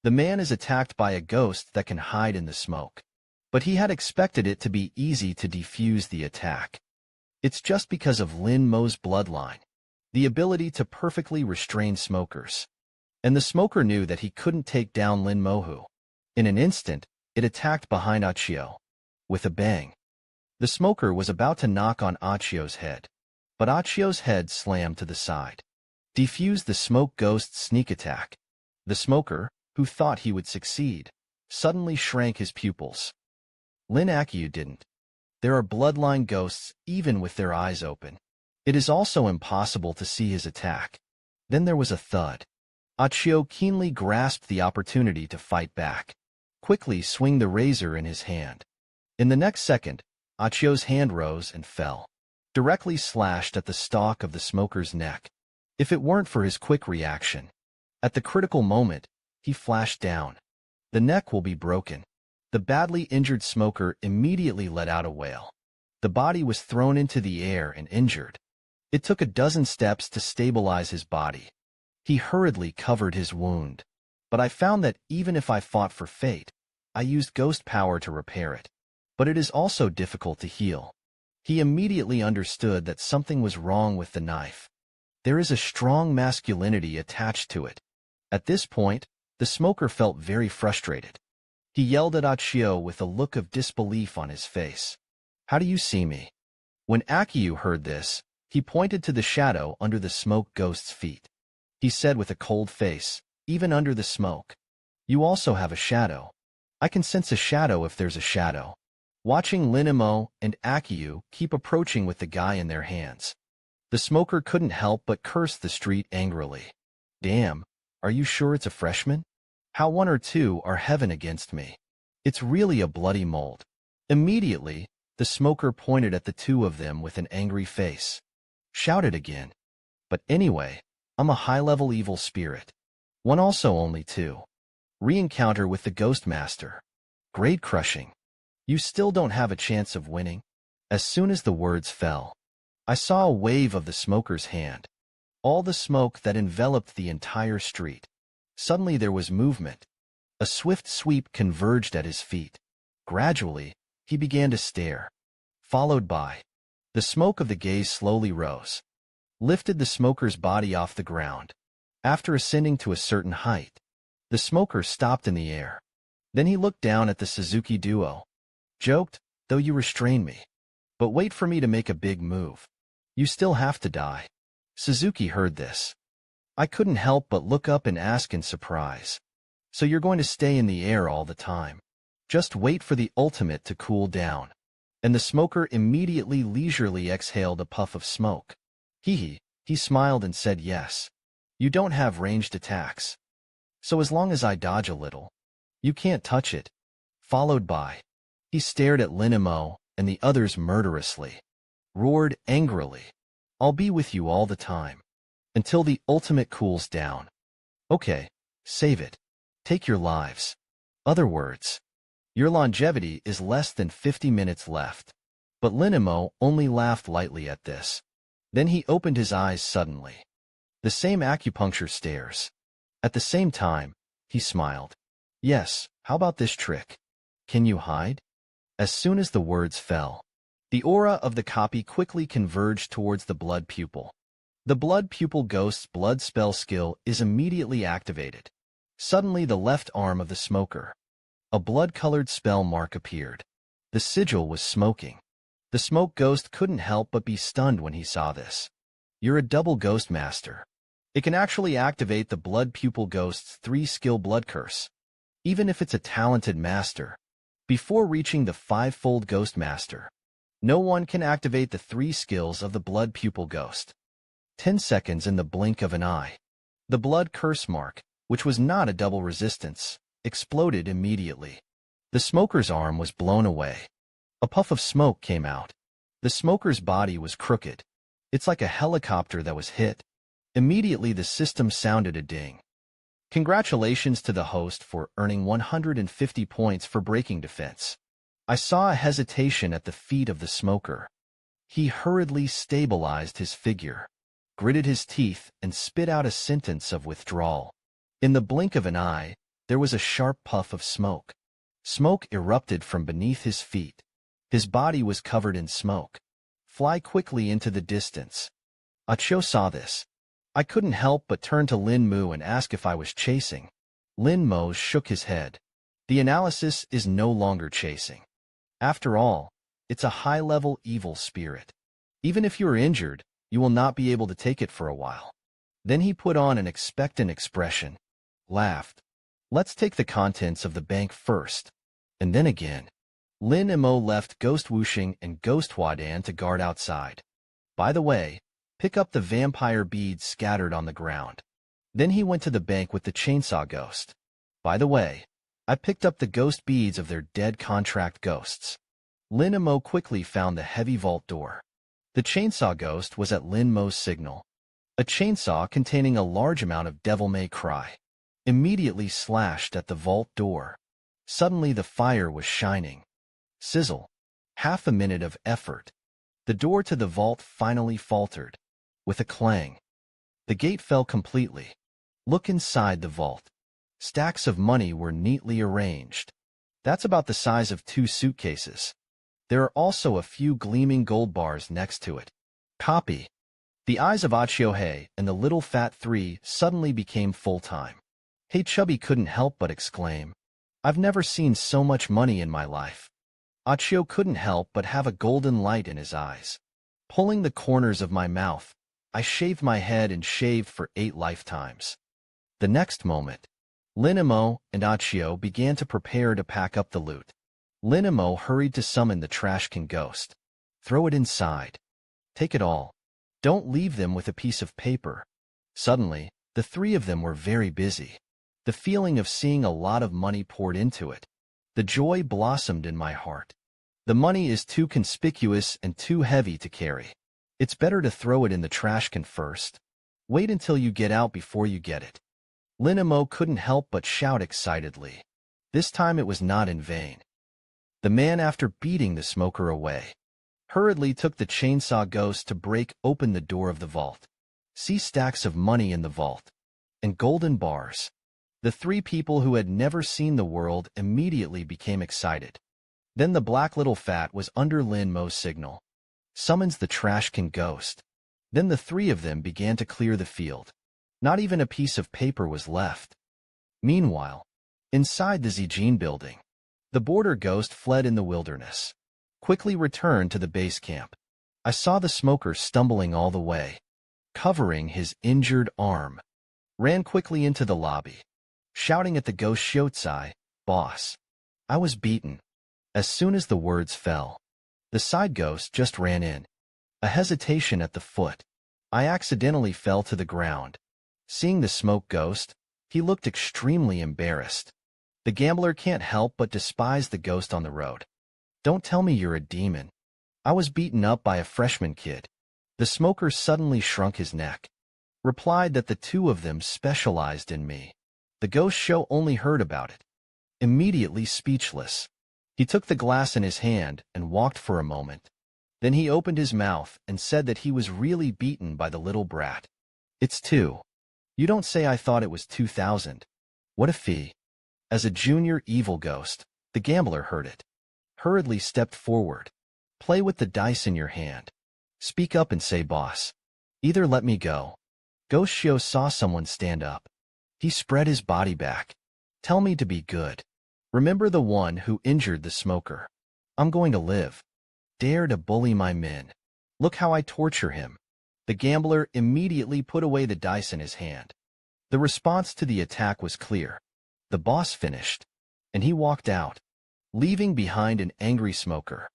The man is attacked by a ghost that can hide in the smoke. But he had expected it to be easy to defuse the attack. It's just because of Lin Mo's bloodline, the ability to perfectly restrain smokers. And the smoker knew that he couldn't take down Lin Mo. In an instant, it attacked behind Achio. With a bang, the smoker was about to knock on Achio's head. But Achio's head slammed to the side. Defused the smoke ghost's sneak attack. The smoker, who thought he would succeed, suddenly shrank his pupils. Lin Akiu didn't. There are bloodline ghosts even with their eyes open. It is also impossible to see his attack. Then there was a thud. Achio keenly grasped the opportunity to fight back. Quickly swing the razor in his hand. In the next second, Achio's hand rose and fell, directly slashed at the stalk of the smoker's neck. If it weren't for his quick reaction, at the critical moment, he flashed down. The neck will be broken. The badly injured smoker immediately let out a wail. The body was thrown into the air and injured. It took a dozen steps to stabilize his body. He hurriedly covered his wound. But I found that even if I fought for fate, I used ghost power to repair it. But it is also difficult to heal. He immediately understood that something was wrong with the knife. There is a strong masculinity attached to it. At this point, the smoker felt very frustrated. He yelled at Achio with a look of disbelief on his face. "How do you see me?" When Akiu heard this, he pointed to the shadow under the smoke ghost's feet. He said with a cold face, "Even under the smoke, you also have a shadow. I can sense a shadow if there's a shadow." Watching Lin Mo and Akiu keep approaching with the guy in their hands, the smoker couldn't help but curse the street angrily. "Damn, are you sure it's a freshman? How one or two are heaven against me? It's really a bloody mold." Immediately, the smoker pointed at the two of them with an angry face. Shouted again. "But anyway, I'm a high-level evil spirit. One also only two. Re-encounter with the Ghost Master. Grade crushing. You still don't have a chance of winning." As soon as the words fell, I saw a wave of the smoker's hand. All the smoke that enveloped the entire street. Suddenly there was movement. A swift sweep converged at his feet. Gradually, he began to stare. Followed by, the smoke of the gaze slowly rose. lifted the smoker's body off the ground. After ascending to a certain height, the smoker stopped in the air. Then he looked down at the Suzuki duo. Joked, though you restrain me. But wait for me to make a big move. You still have to die. Suzuki heard this. I couldn't help but look up and ask in surprise. So you're going to stay in the air all the time? Just wait for the ultimate to cool down. And the smoker immediately leisurely exhaled a puff of smoke. He smiled and said yes. You don't have ranged attacks. So as long as I dodge a little, you can't touch it. Followed by. He stared at Lin Mo and the others murderously. Roared angrily. I'll be with you all the time. Until the ultimate cools down. Okay, save it. Take your lives. Other words. Your longevity is less than 50 minutes left. But Lin Mo only laughed lightly at this. Then he opened his eyes suddenly. The same acupuncture stares. At the same time, he smiled. Yes, how about this trick? Can you hide? As soon as the words fell, the aura of the copy quickly converged towards the blood pupil. The blood pupil ghost's blood spell skill is immediately activated. Suddenly the left arm of the smoker. A blood-colored spell mark appeared. The sigil was smoking. The smoke ghost couldn't help but be stunned when he saw this. You're a double ghost master. It can actually activate the blood pupil ghost's 3-skill blood curse, even if it's a talented master. Before reaching the 5-fold ghost master, no one can activate the 3 skills of the blood pupil ghost. 10 seconds in the blink of an eye. The blood curse mark, which was not a double resistance, exploded immediately. The smoker's arm was blown away. A puff of smoke came out. The smoker's body was crooked. It's like a helicopter that was hit. Immediately the system sounded a ding. Congratulations to the host for earning 150 points for breaking defense. I saw a hesitation at the feet of the smoker. He hurriedly stabilized his figure, gritted his teeth, and spit out a sentence of withdrawal. In the blink of an eye, there was a sharp puff of smoke. Smoke erupted from beneath his feet. His body was covered in smoke. Fly quickly into the distance. Achio saw this. I couldn't help but turn to Lin Mo and ask if I was chasing. Lin Mo shook his head. The analysis is no longer chasing. After all, it's a high-level evil spirit. Even if you are injured, you will not be able to take it for a while. Then he put on an expectant expression, laughed. Let's take the contents of the bank first. And then again. Lin Mo left Ghost Wuxing and Ghost Huadan to guard outside. By the way, pick up the vampire beads scattered on the ground. Then he went to the bank with the chainsaw ghost. By the way, I picked up the ghost beads of their dead contract ghosts. Lin Mo quickly found the heavy vault door. The chainsaw ghost was at Lin Mo's signal. A chainsaw containing a large amount of Devil May Cry immediately slashed at the vault door. Suddenly the fire was shining. Sizzle. Half a minute of effort. The door to the vault finally faltered. With a clang. The gate fell completely. Look inside the vault. Stacks of money were neatly arranged. That's about the size of 2 suitcases. There are also a few gleaming gold bars next to it. Copy. The eyes of Achiohei and the little fat 3 suddenly became full-time. Hey Chubby couldn't help but exclaim. I've never seen so much money in my life. Achio couldn't help but have a golden light in his eyes. Pulling the corners of my mouth, I shaved my head and shaved for 8 lifetimes. The next moment, Lin Mo and Achio began to prepare to pack up the loot. Lin Mo hurried to summon the trash can ghost. Throw it inside. Take it all. Don't leave them with a piece of paper. Suddenly, the 3 of them were very busy. The feeling of seeing a lot of money poured into it. The joy blossomed in my heart. The money is too conspicuous and too heavy to carry. It's better to throw it in the trash can first. Wait until you get out before you get it. Lin Mo couldn't help but shout excitedly. This time it was not in vain. The man, after beating the smoker away, hurriedly took the chainsaw ghost to break open the door of the vault. See stacks of money in the vault. And golden bars. The 3 people who had never seen the world immediately became excited. Then the black little fat was under Lin Mo's signal. Summons the trash can ghost. Then the three of them began to clear the field. Not even a piece of paper was left. Meanwhile, inside the Zijin building, the border ghost fled in the wilderness. Quickly returned to the base camp. I saw the smoker stumbling all the way, covering his injured arm. Ran quickly into the lobby, shouting at the ghost Shiotsai, "Boss, I was beaten." As soon as the words fell, the side ghost just ran in. A hesitation at the foot. I accidentally fell to the ground. Seeing the smoke ghost, he looked extremely embarrassed. The gambler can't help but despise the ghost on the road. "Don't tell me you're a demon. I was beaten up by a freshman kid." The smoker suddenly shrunk his neck. Replied that the two of them specialized in me. The ghost show only heard about it. Immediately speechless, he took the glass in his hand and walked for a moment. Then he opened his mouth and said that he was really beaten by the little brat. "It's 2. You don't say. I thought it was 2,000. What a fee." As a junior evil ghost, the gambler heard it. Hurriedly stepped forward. "Play with the dice in your hand. Speak up and say, 'Boss.' Either let me go." Ghost Shio saw someone stand up. He spread his body back. "Tell me to be good. Remember the one who injured the smoker. I'm going to live. Dare to bully my men. Look how I torture him." The gambler immediately put away the dice in his hand. The response to the attack was clear. The boss finished, and he walked out, leaving behind an angry smoker.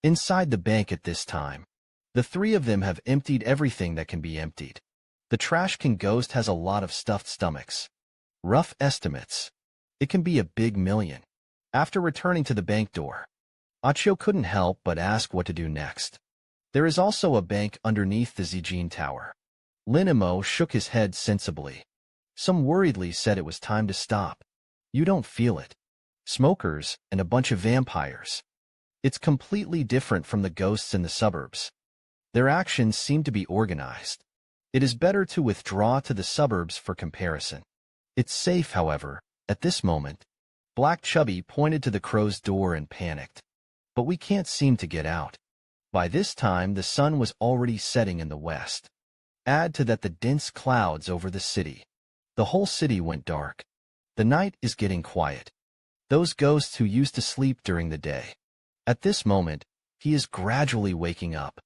Inside the bank at this time, the three of them have emptied everything that can be emptied. The trash can ghost has a lot of stuffed stomachs. Rough estimates. It can be a big million. After returning to the bank door, Achio couldn't help but ask what to do next. There is also a bank underneath the Zijin Tower. Lin Mo shook his head sensibly. Some worriedly said it was time to stop. "You don't feel it. Smokers and a bunch of vampires. It's completely different from the ghosts in the suburbs. Their actions seem to be organized. It is better to withdraw to the suburbs for comparison. It's safe, however, at this moment." Black Chubby pointed to the crow's door and panicked. "But we can't seem to get out." By this time, the sun was already setting in the west. Add to that the dense clouds over the city. The whole city went dark. The night is getting quiet. Those ghosts who used to sleep during the day. At this moment, he is gradually waking up.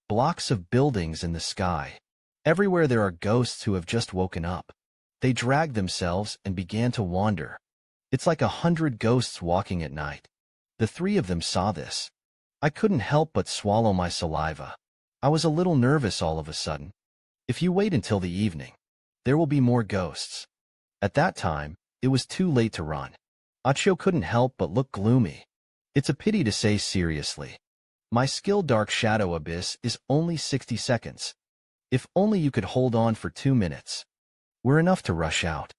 Blocks of buildings in the sky. Everywhere there are ghosts who have just woken up. They dragged themselves and began to wander. It's like 100 ghosts walking at night. The three of them saw this. I couldn't help but swallow my saliva. I was a little nervous all of a sudden. If you wait until the evening, there will be more ghosts. At that time, it was too late to run. Achio couldn't help but look gloomy. It's a pity to say seriously. My skill Dark Shadow Abyss is only 60 seconds. If only you could hold on for 2 minutes. We're enough to rush out.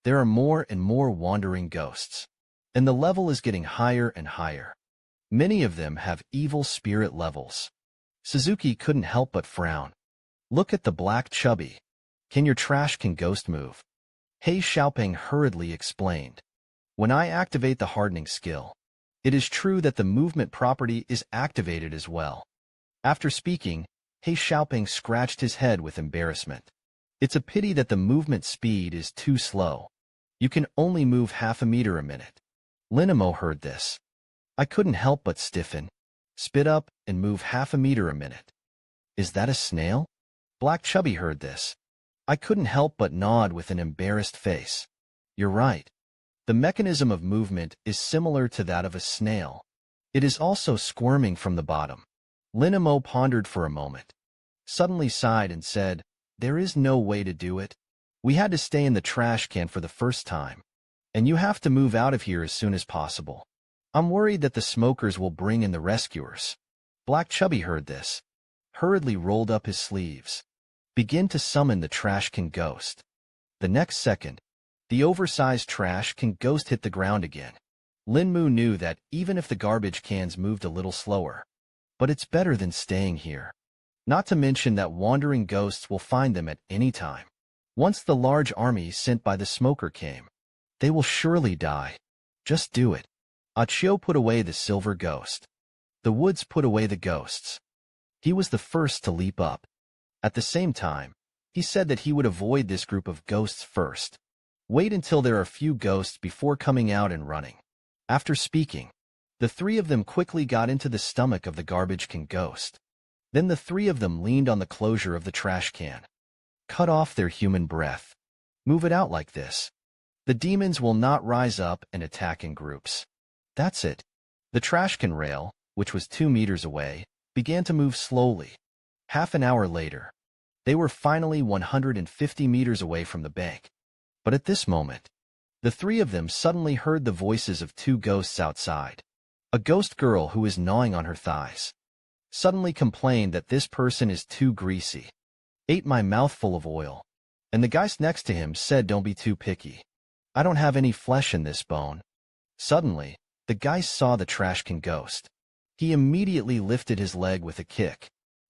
There are more and more wandering ghosts. And the level is getting higher and higher. Many of them have evil spirit levels. Suzuki couldn't help but frown. Look at the Black Chubby. Can your trash can ghost move? Hei Xiaoping hurriedly explained. When I activate the hardening skill, it is true that the movement property is activated as well. After speaking, Hei Xiaoping scratched his head with embarrassment. It's a pity that the movement speed is too slow. You can only move half a meter a minute. Lin Mo heard this. I couldn't help but stiffen, spit up, and move half a meter a minute. Is that a snail? Black Chubby heard this. I couldn't help but nod with an embarrassed face. You're right. The mechanism of movement is similar to that of a snail. It is also squirming from the bottom. Lin Mo pondered for a moment, suddenly sighed and said, there is no way to do it. We had to stay in the trash can for the first time, and you have to move out of here as soon as possible. I'm worried that the smokers will bring in the rescuers. Black Chubby heard this, hurriedly rolled up his sleeves, begin to summon the trash can ghost. The next second, the oversized trash can ghost hit the ground again. Lin Mo knew that even if the garbage cans moved a little slower, but it's better than staying here. Not to mention that wandering ghosts will find them at any time. Once the large army sent by the smoker came, they will surely die. Just do it. Achio put away the silver ghost. The woods put away the ghosts. He was the first to leap up. At the same time, he said that he would avoid this group of ghosts first. Wait until there are few ghosts before coming out and running. After speaking, the three of them quickly got into the stomach of the garbage can ghost. Then the three of them leaned on the closure of the trash can. Cut off their human breath. Move it out like this. The demons will not rise up and attack in groups. That's it. The trash can rail, which was 2 meters away, began to move slowly. Half an hour later, they were finally 150 meters away from the bank. But at this moment, the three of them suddenly heard the voices of 2 ghosts outside. A ghost girl who is gnawing on her thighs suddenly complained that this person is too greasy. Ate my mouth full of oil. And the geist next to him said, don't be too picky. I don't have any flesh in this bone. Suddenly, the geist saw the trash can ghost. He immediately lifted his leg with a kick.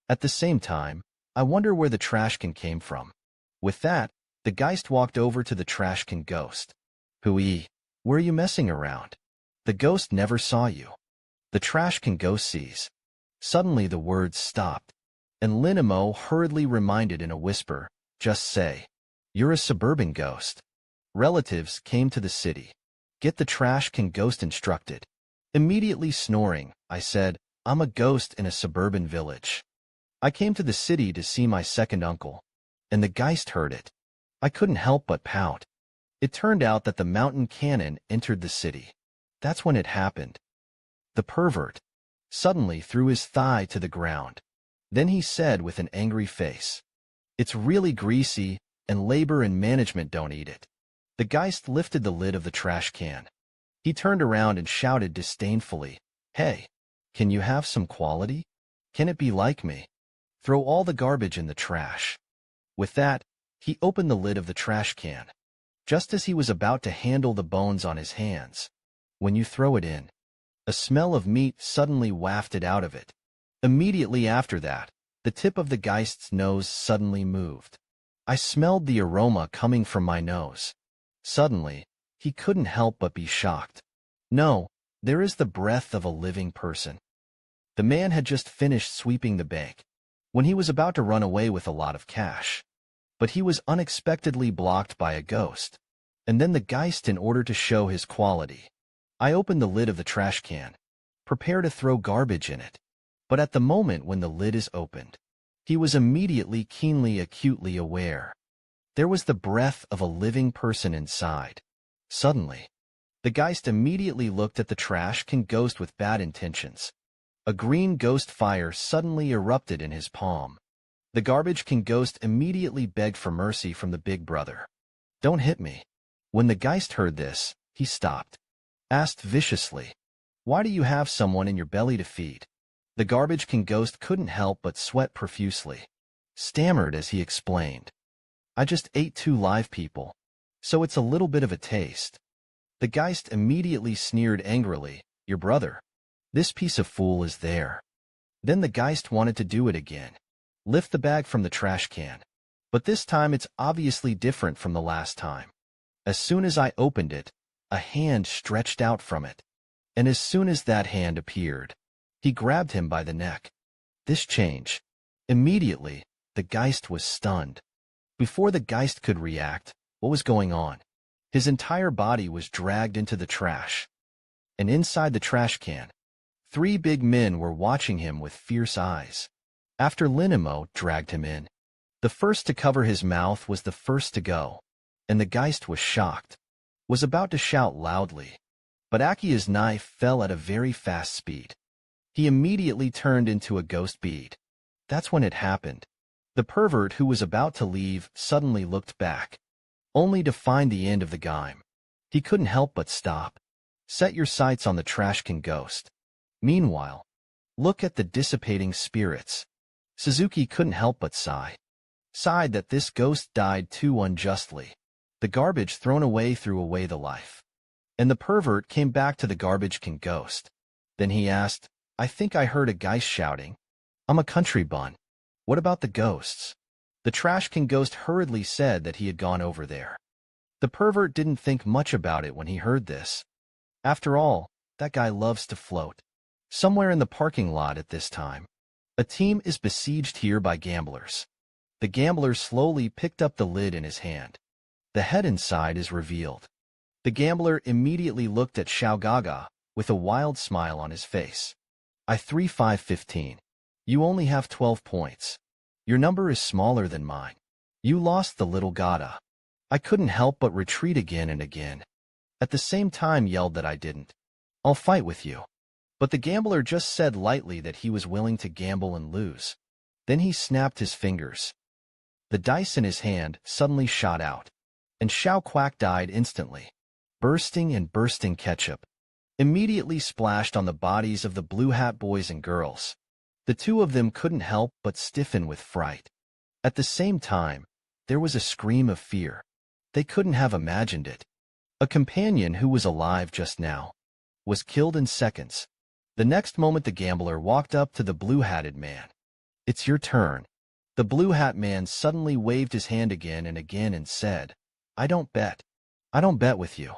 At the same time, I wonder where the trash can came from. With that, the geist walked over to the trash can ghost. Hui, where are you messing around? The ghost never saw you. The trash can ghost sees. Suddenly the words stopped, and Lin Mo hurriedly reminded in a whisper, just say, you're a suburban ghost. Relatives came to the city. Get the trash can ghost instructed. Immediately snoring, I said, I'm a ghost in a suburban village. I came to the city to see my second uncle, and the geist heard it. I couldn't help but pout. It turned out that the mountain cannon entered the city. That's when it happened. The pervert suddenly threw his thigh to the ground. Then he said with an angry face, it's really greasy, and labor and management don't eat it. The geist lifted the lid of the trash can. He turned around and shouted disdainfully, hey, can you have some quality? Can it be like me? Throw all the garbage in the trash. With that, he opened the lid of the trash can. Just as he was about to handle the bones on his hands, when you throw it in, a smell of meat suddenly wafted out of it. Immediately after that, the tip of the geist's nose suddenly moved. I smelled the aroma coming from my nose. Suddenly, he couldn't help but be shocked. No, there is the breath of a living person. The man had just finished sweeping the bank, when he was about to run away with a lot of cash. But he was unexpectedly blocked by a ghost, and then the geist in order to show his quality. I opened the lid of the trash can, prepare to throw garbage in it. But at the moment when the lid is opened, he was immediately acutely aware. There was the breath of a living person inside. Suddenly, the geist immediately looked at the trash can ghost with bad intentions. A green ghost fire suddenly erupted in his palm. The garbage can ghost immediately begged for mercy from the big brother. Don't hit me. When the geist heard this, he stopped. Asked viciously, why do you have someone in your belly to feed? The garbage can ghost couldn't help but sweat profusely. Stammered as he explained. I just ate 2 live people, so it's a little bit of a taste. The geist immediately sneered angrily, your brother. This piece of fool is there. Then the geist wanted to do it again. Lift the bag from the trash can. But this time it's obviously different from the last time. As soon as I opened it, a hand stretched out from it. And as soon as that hand appeared, he grabbed him by the neck. This change. Immediately, the geist was stunned. Before the geist could react, what was going on? His entire body was dragged into the trash. And inside the trash can, 3 big men were watching him with fierce eyes. After Lin Mo dragged him in, the first to cover his mouth was the first to go, and the geist was shocked, was about to shout loudly. But Akia's knife fell at a very fast speed. He immediately turned into a ghost bead. That's when it happened. The pervert who was about to leave suddenly looked back, only to find the end of the game. He couldn't help but stop. Set your sights on the trash can ghost. Meanwhile, look at the dissipating spirits. Suzuki couldn't help but sigh. Sighed that this ghost died too unjustly. The garbage thrown away threw away the life. And the pervert came back to the garbage can ghost. Then he asked, I think I heard a geist shouting. I'm a country bun. What about the ghosts? The trash can ghost hurriedly said that he had gone over there. The pervert didn't think much about it when he heard this. After all, that guy loves to float. Somewhere in the parking lot at this time, a team is besieged here by gamblers. The gambler slowly picked up the lid in his hand. The head inside is revealed. The gambler immediately looked at Xiao Gaga with a wild smile on his face. I 3-5-15. You only have 12 points. Your number is smaller than mine. You lost the little Gada. I couldn't help but retreat again and again. At the same time yelled that I didn't. I'll fight with you. But the gambler just said lightly that he was willing to gamble and lose. Then he snapped his fingers. The dice in his hand suddenly shot out, and Xiao Quack died instantly. Bursting and bursting ketchup immediately splashed on the bodies of the Blue Hat boys and girls. The two of them couldn't help but stiffen with fright. At the same time, there was a scream of fear. They couldn't have imagined it. A companion who was alive just now was killed in seconds. The next moment the gambler walked up to the blue-hatted man. It's your turn. The blue hat man suddenly waved his hand again and said, I don't bet. I don't bet with you.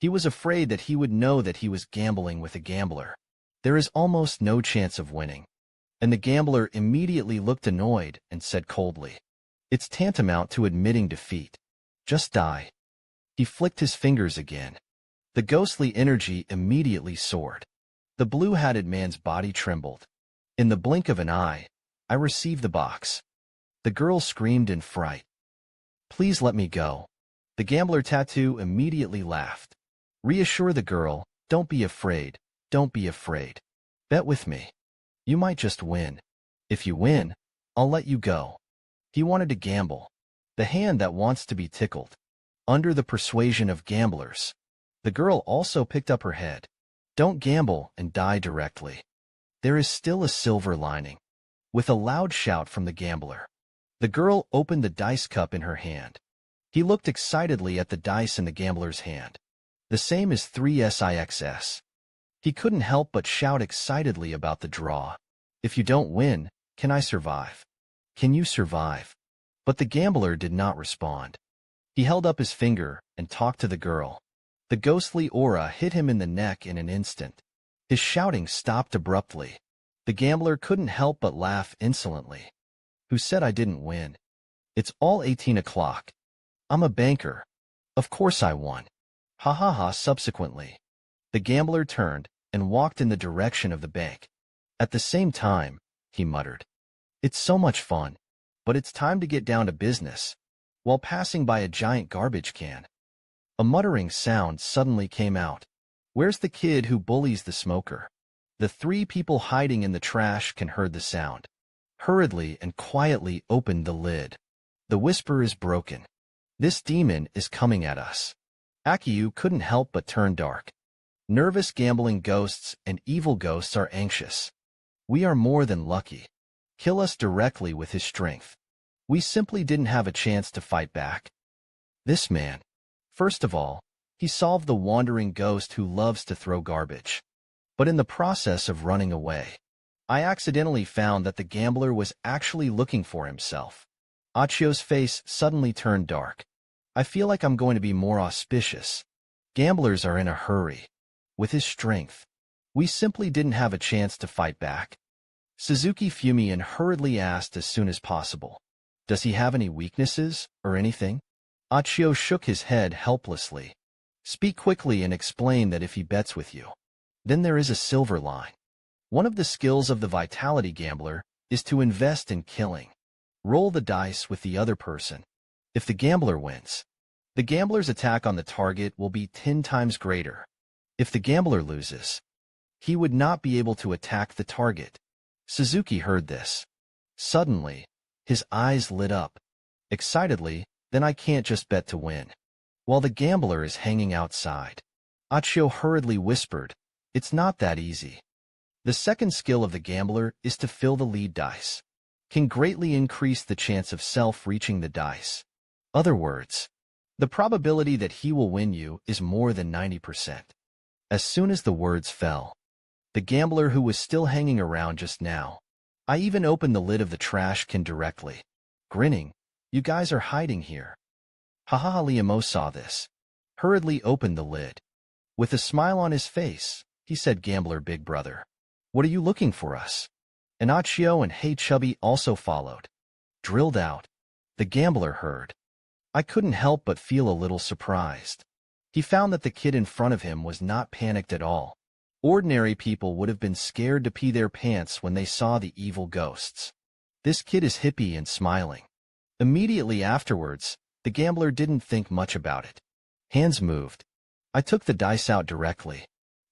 He was afraid that he would know that he was gambling with a gambler. There is almost no chance of winning. And the gambler immediately looked annoyed and said coldly, it's tantamount to admitting defeat. Just die. He flicked his fingers again. The ghostly energy immediately soared. The blue-hatted man's body trembled. In the blink of an eye, I received the box. The girl screamed in fright. Please let me go. The gambler tattoo immediately laughed. Reassure the girl, don't be afraid, don't be afraid. Bet with me. You might just win. If you win, I'll let you go. He wanted to gamble. The hand that wants to be tickled. Under the persuasion of gamblers. The girl also picked up her head. Don't gamble and die directly. There is still a silver lining. With a loud shout from the gambler, the girl opened the dice cup in her hand. He looked excitedly at the dice in the gambler's hand. The same as 3-6. He couldn't help but shout excitedly about the draw. If you don't win, can I survive? Can you survive? But the gambler did not respond. He held up his finger and talked to the girl. The ghostly aura hit him in the neck in an instant. His shouting stopped abruptly. The gambler couldn't help but laugh insolently. Who said I didn't win? It's all 18 o'clock. I'm a banker. Of course I won. Ha ha ha. Subsequently, the gambler turned and walked in the direction of the bank. At the same time, he muttered, it's so much fun, but it's time to get down to business, while passing by a giant garbage can. A muttering sound suddenly came out. Where's the kid who bullies the smoker? The three people hiding in the trash can heard the sound. Hurriedly and quietly opened the lid. The whisper is broken. This demon is coming at us. Akiyu couldn't help but turn dark. Nervous gambling ghosts and evil ghosts are anxious. We are more than lucky. Kill us directly with his strength. We simply didn't have a chance to fight back. This man. First of all, he solved the wandering ghost who loves to throw garbage. But in the process of running away, I accidentally found that the gambler was actually looking for himself. Achio's face suddenly turned dark. I feel like I'm going to be more auspicious. Gamblers are in a hurry. With his strength, we simply didn't have a chance to fight back. Suzuki Fumian hurriedly asked as soon as possible, does he have any weaknesses or anything? Achio shook his head helplessly. Speak quickly and explain that if he bets with you, then there is a silver line. One of the skills of the Vitality Gambler is to invest in killing. Roll the dice with the other person. If the gambler wins, the gambler's attack on the target will be 10 times greater. If the gambler loses, he would not be able to attack the target. Suzuki heard this. Suddenly, his eyes lit up. Excitedly, then I can't just bet to win. While the gambler is hanging outside, Achio hurriedly whispered, it's not that easy. The second skill of the gambler is to fill the lead dice. Can greatly increase the chance of self reaching the dice. Other words, the probability that he will win you is more than 90%. As soon as the words fell, the gambler who was still hanging around just now, I even opened the lid of the trash can directly. Grinning, you guys are hiding here. Haha. Lin Mo saw this. Hurriedly opened the lid. With a smile on his face, he said, Gambler big brother, what are you looking for us? And Achio and Hey Chubby also followed. Drilled out, The gambler heard. I couldn't help but feel a little surprised. He found that the kid in front of him was not panicked at all. Ordinary people would have been scared to pee their pants when they saw the evil ghosts. This kid is hippie and smiling. Immediately afterwards, the gambler didn't think much about it. Hands moved. I took the dice out directly.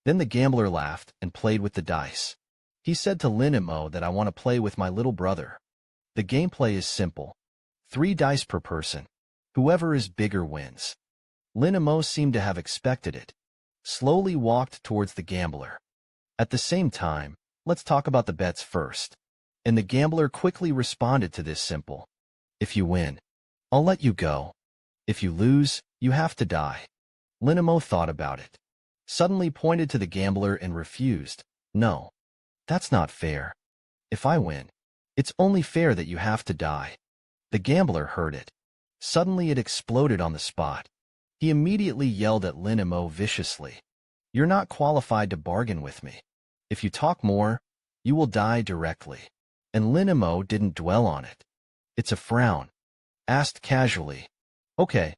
Then the gambler laughed and played with the dice. He said to Lin Mo that I want to play with my little brother. The gameplay is simple. 3 dice per person. Whoever is bigger wins. Lin Mo seemed to have expected it. Slowly walked towards the gambler. At the same time, let's talk about the bets first. And the gambler quickly responded to this simple. If you win, I'll let you go. If you lose, you have to die. Lin Mo thought about it. Suddenly pointed to the gambler and refused. No. That's not fair. If I win, it's only fair that you have to die. The gambler heard it. Suddenly it exploded on the spot. He immediately yelled at Lin Mo viciously. You're not qualified to bargain with me. If you talk more, you will die directly. And Lin Mo didn't dwell on it. It's a frown. Asked casually. Okay,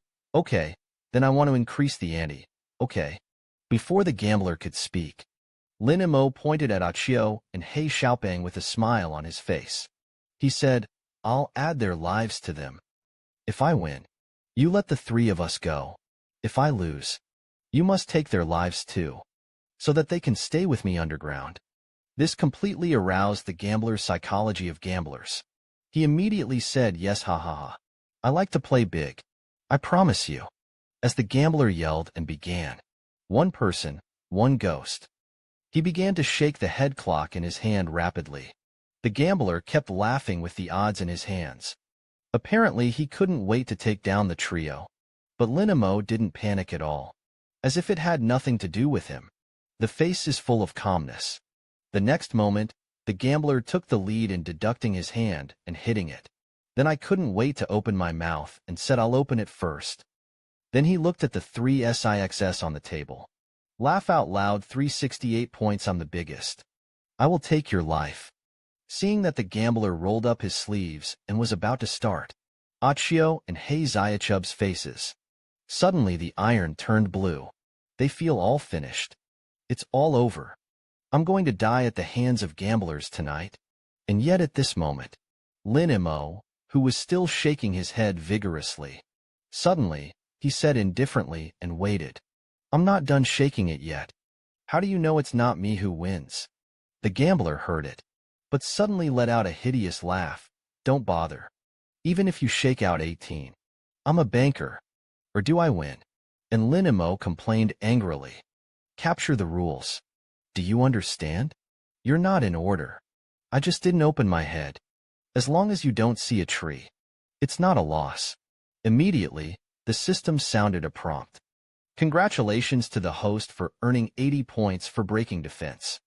then I want to increase the ante, okay. Before the gambler could speak, Lin Mo pointed at Achio and He Xiaoping with a smile on his face. He said, I'll add their lives to them. If I win, you let the 3 of us go. If I lose, you must take their lives too, so that they can stay with me underground. This completely aroused the gambler's psychology of gamblers. He immediately said, yes, ha ha ha. I like to play big. I promise you. As the gambler yelled and began. 1 person, 1 ghost. He began to shake the head clock in his hand rapidly. The gambler kept laughing with the odds in his hands. Apparently he couldn't wait to take down the trio. But Lin Mo didn't panic at all. As if it had nothing to do with him. The face is full of calmness. The next moment, the gambler took the lead in deducting his hand and hitting it. Then I couldn't wait to open my mouth and said I'll open it first. Then he looked at the 3 sixs on the table. Laugh out loud, 368 points, I'm the biggest. I will take your life. Seeing that the gambler rolled up his sleeves and was about to start, Achio and He Xiaochub's faces. Suddenly the iron turned blue. They feel all finished. It's all over. I'm going to die at the hands of gamblers tonight. And yet at this moment, Lin Mo, who was still shaking his head vigorously, suddenly, he said indifferently and waited. I'm not done shaking it yet. How do you know it's not me who wins? The gambler heard it, but suddenly let out a hideous laugh. Don't bother. Even if you shake out 18. I'm a banker. Or do I win? And Lin Mo complained angrily. Capture the rules. Do you understand? You're not in order. I just didn't open my head. As long as you don't see a tree, it's not a loss. Immediately, the system sounded a prompt. Congratulations to the host for earning 80 points for breaking defense.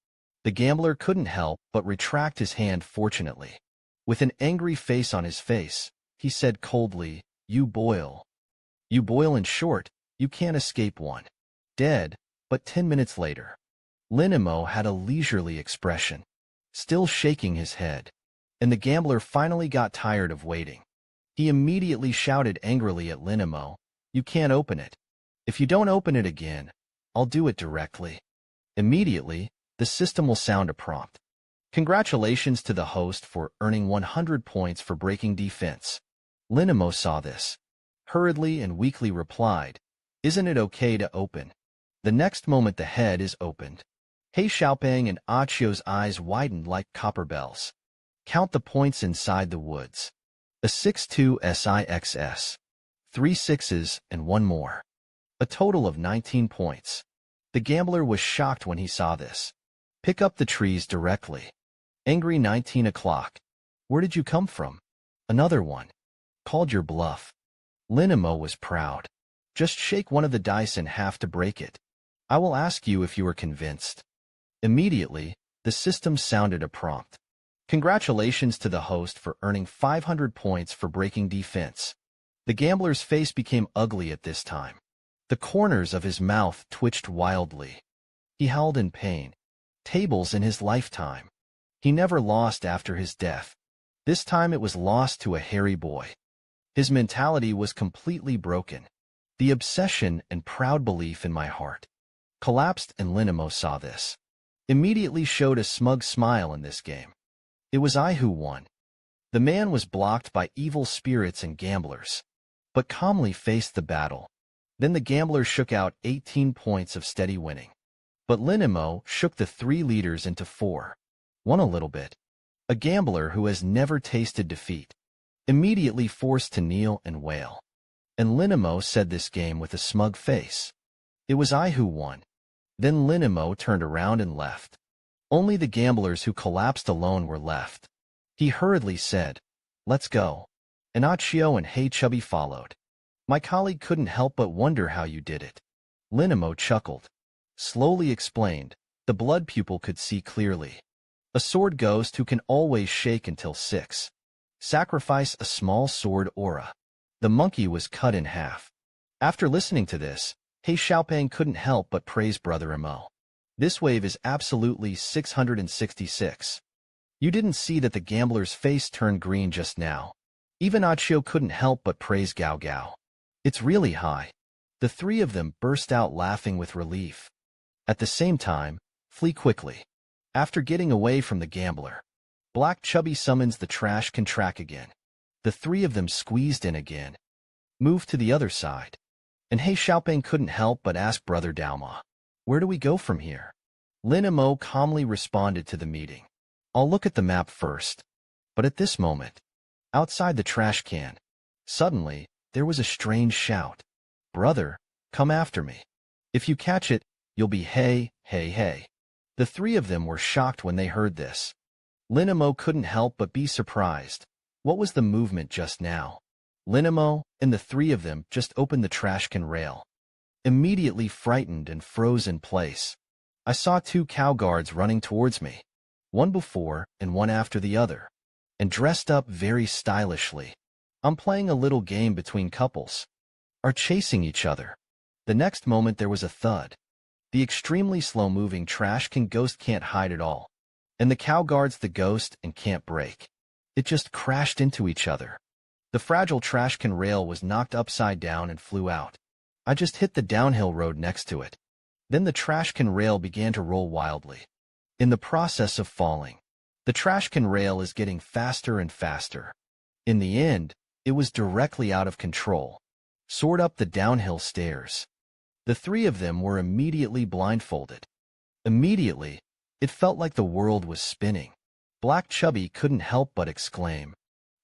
The gambler couldn't help but retract his hand fortunately. With an angry face on his face, he said coldly, You boil. In short, you can't escape one. Dead, but 10 minutes later. Lin Mo had a leisurely expression, still shaking his head. And the gambler finally got tired of waiting. He immediately shouted angrily at Lin Mo, You can't open it. If you don't open it again, I'll do it directly. Immediately, the system will sound a prompt. Congratulations to the host for earning 100 points for breaking defense. Lin Mo saw this. Hurriedly and weakly replied, Isn't it okay to open? The next moment the head is opened. He Xiaoping and Achio's eyes widened like copper bells. Count the points inside the woods. A 6-2 sixs. 3 sixes and 1 more. A total of 19 points. The gambler was shocked when he saw this. Pick up the trees directly. Angry 19 o'clock. Where did you come from? Another one. Called your bluff. Lin Mo was proud. Just shake one of the dice in half to break it. I will ask you if you are convinced. Immediately, the system sounded a prompt. Congratulations to the host for earning 500 points for breaking defense. The gambler's face became ugly at this time. The corners of his mouth twitched wildly. He howled in pain. Tables in his lifetime. He never lost after his death. This time it was lost to a hairy boy. His mentality was completely broken. The obsession and proud belief in my heart collapsed, and Lin Mo saw this. Immediately showed a smug smile in this game. It was I who won. The man was blocked by evil spirits and gamblers, but calmly faced the battle. Then the gamblers shook out 18 points of steady winning. But Lin Mo shook the 3 leaders into 4. Won a little bit. A gambler who has never tasted defeat, immediately forced to kneel and wail. And Lin Mo said this game with a smug face. It was I who won. Then Lin Mo turned around and left. Only the gamblers who collapsed alone were left. He hurriedly said, "Let's go." Inachio and Hey Chubby followed. My colleague couldn't help but wonder how you did it. Lin Mo chuckled. Slowly explained, the blood pupil could see clearly. A sword ghost who can always shake until 6. Sacrifice a small sword aura. The monkey was cut in half. After listening to this, He Xiaopeng couldn't help but praise Brother Mo. This wave is absolutely 666. You didn't see that the gambler's face turned green just now. Even Achio couldn't help but praise Gao Gao. It's really high. The 3 of them burst out laughing with relief. At the same time, flee quickly. After getting away from the gambler, Black Chubby summons the trash can track again. The 3 of them squeezed in again. Moved to the other side. And He Xiaopeng couldn't help but ask Brother Daoma, "Where do we go from here?" Lin Mo calmly responded to the meeting. "I'll look at the map first." But at this moment, outside the trash can, suddenly, there was a strange shout. "Brother, come after me. If you catch it, you'll be hey, hey, hey." The 3 of them were shocked when they heard this. Lin Mo couldn't help but be surprised. What was the movement just now? Lin Mo and the 3 of them just opened the trash can rail. Immediately frightened and froze in place. I saw 2 cow guards running towards me, one before and one after the other, and dressed up very stylishly. I'm playing a little game between couples. Are chasing each other. The next moment there was a thud. The extremely slow-moving trash can ghost can't hide at all. And the cow guards the ghost and can't break. It just crashed into each other. The fragile trash can rail was knocked upside down and flew out. I just hit the downhill road next to it. Then the trash can rail began to roll wildly. In the process of falling, the trash can rail is getting faster and faster. In the end, it was directly out of control. Soared up the downhill stairs. The 3 of them were immediately blindfolded. Immediately, it felt like the world was spinning. Black Chubby couldn't help but exclaim,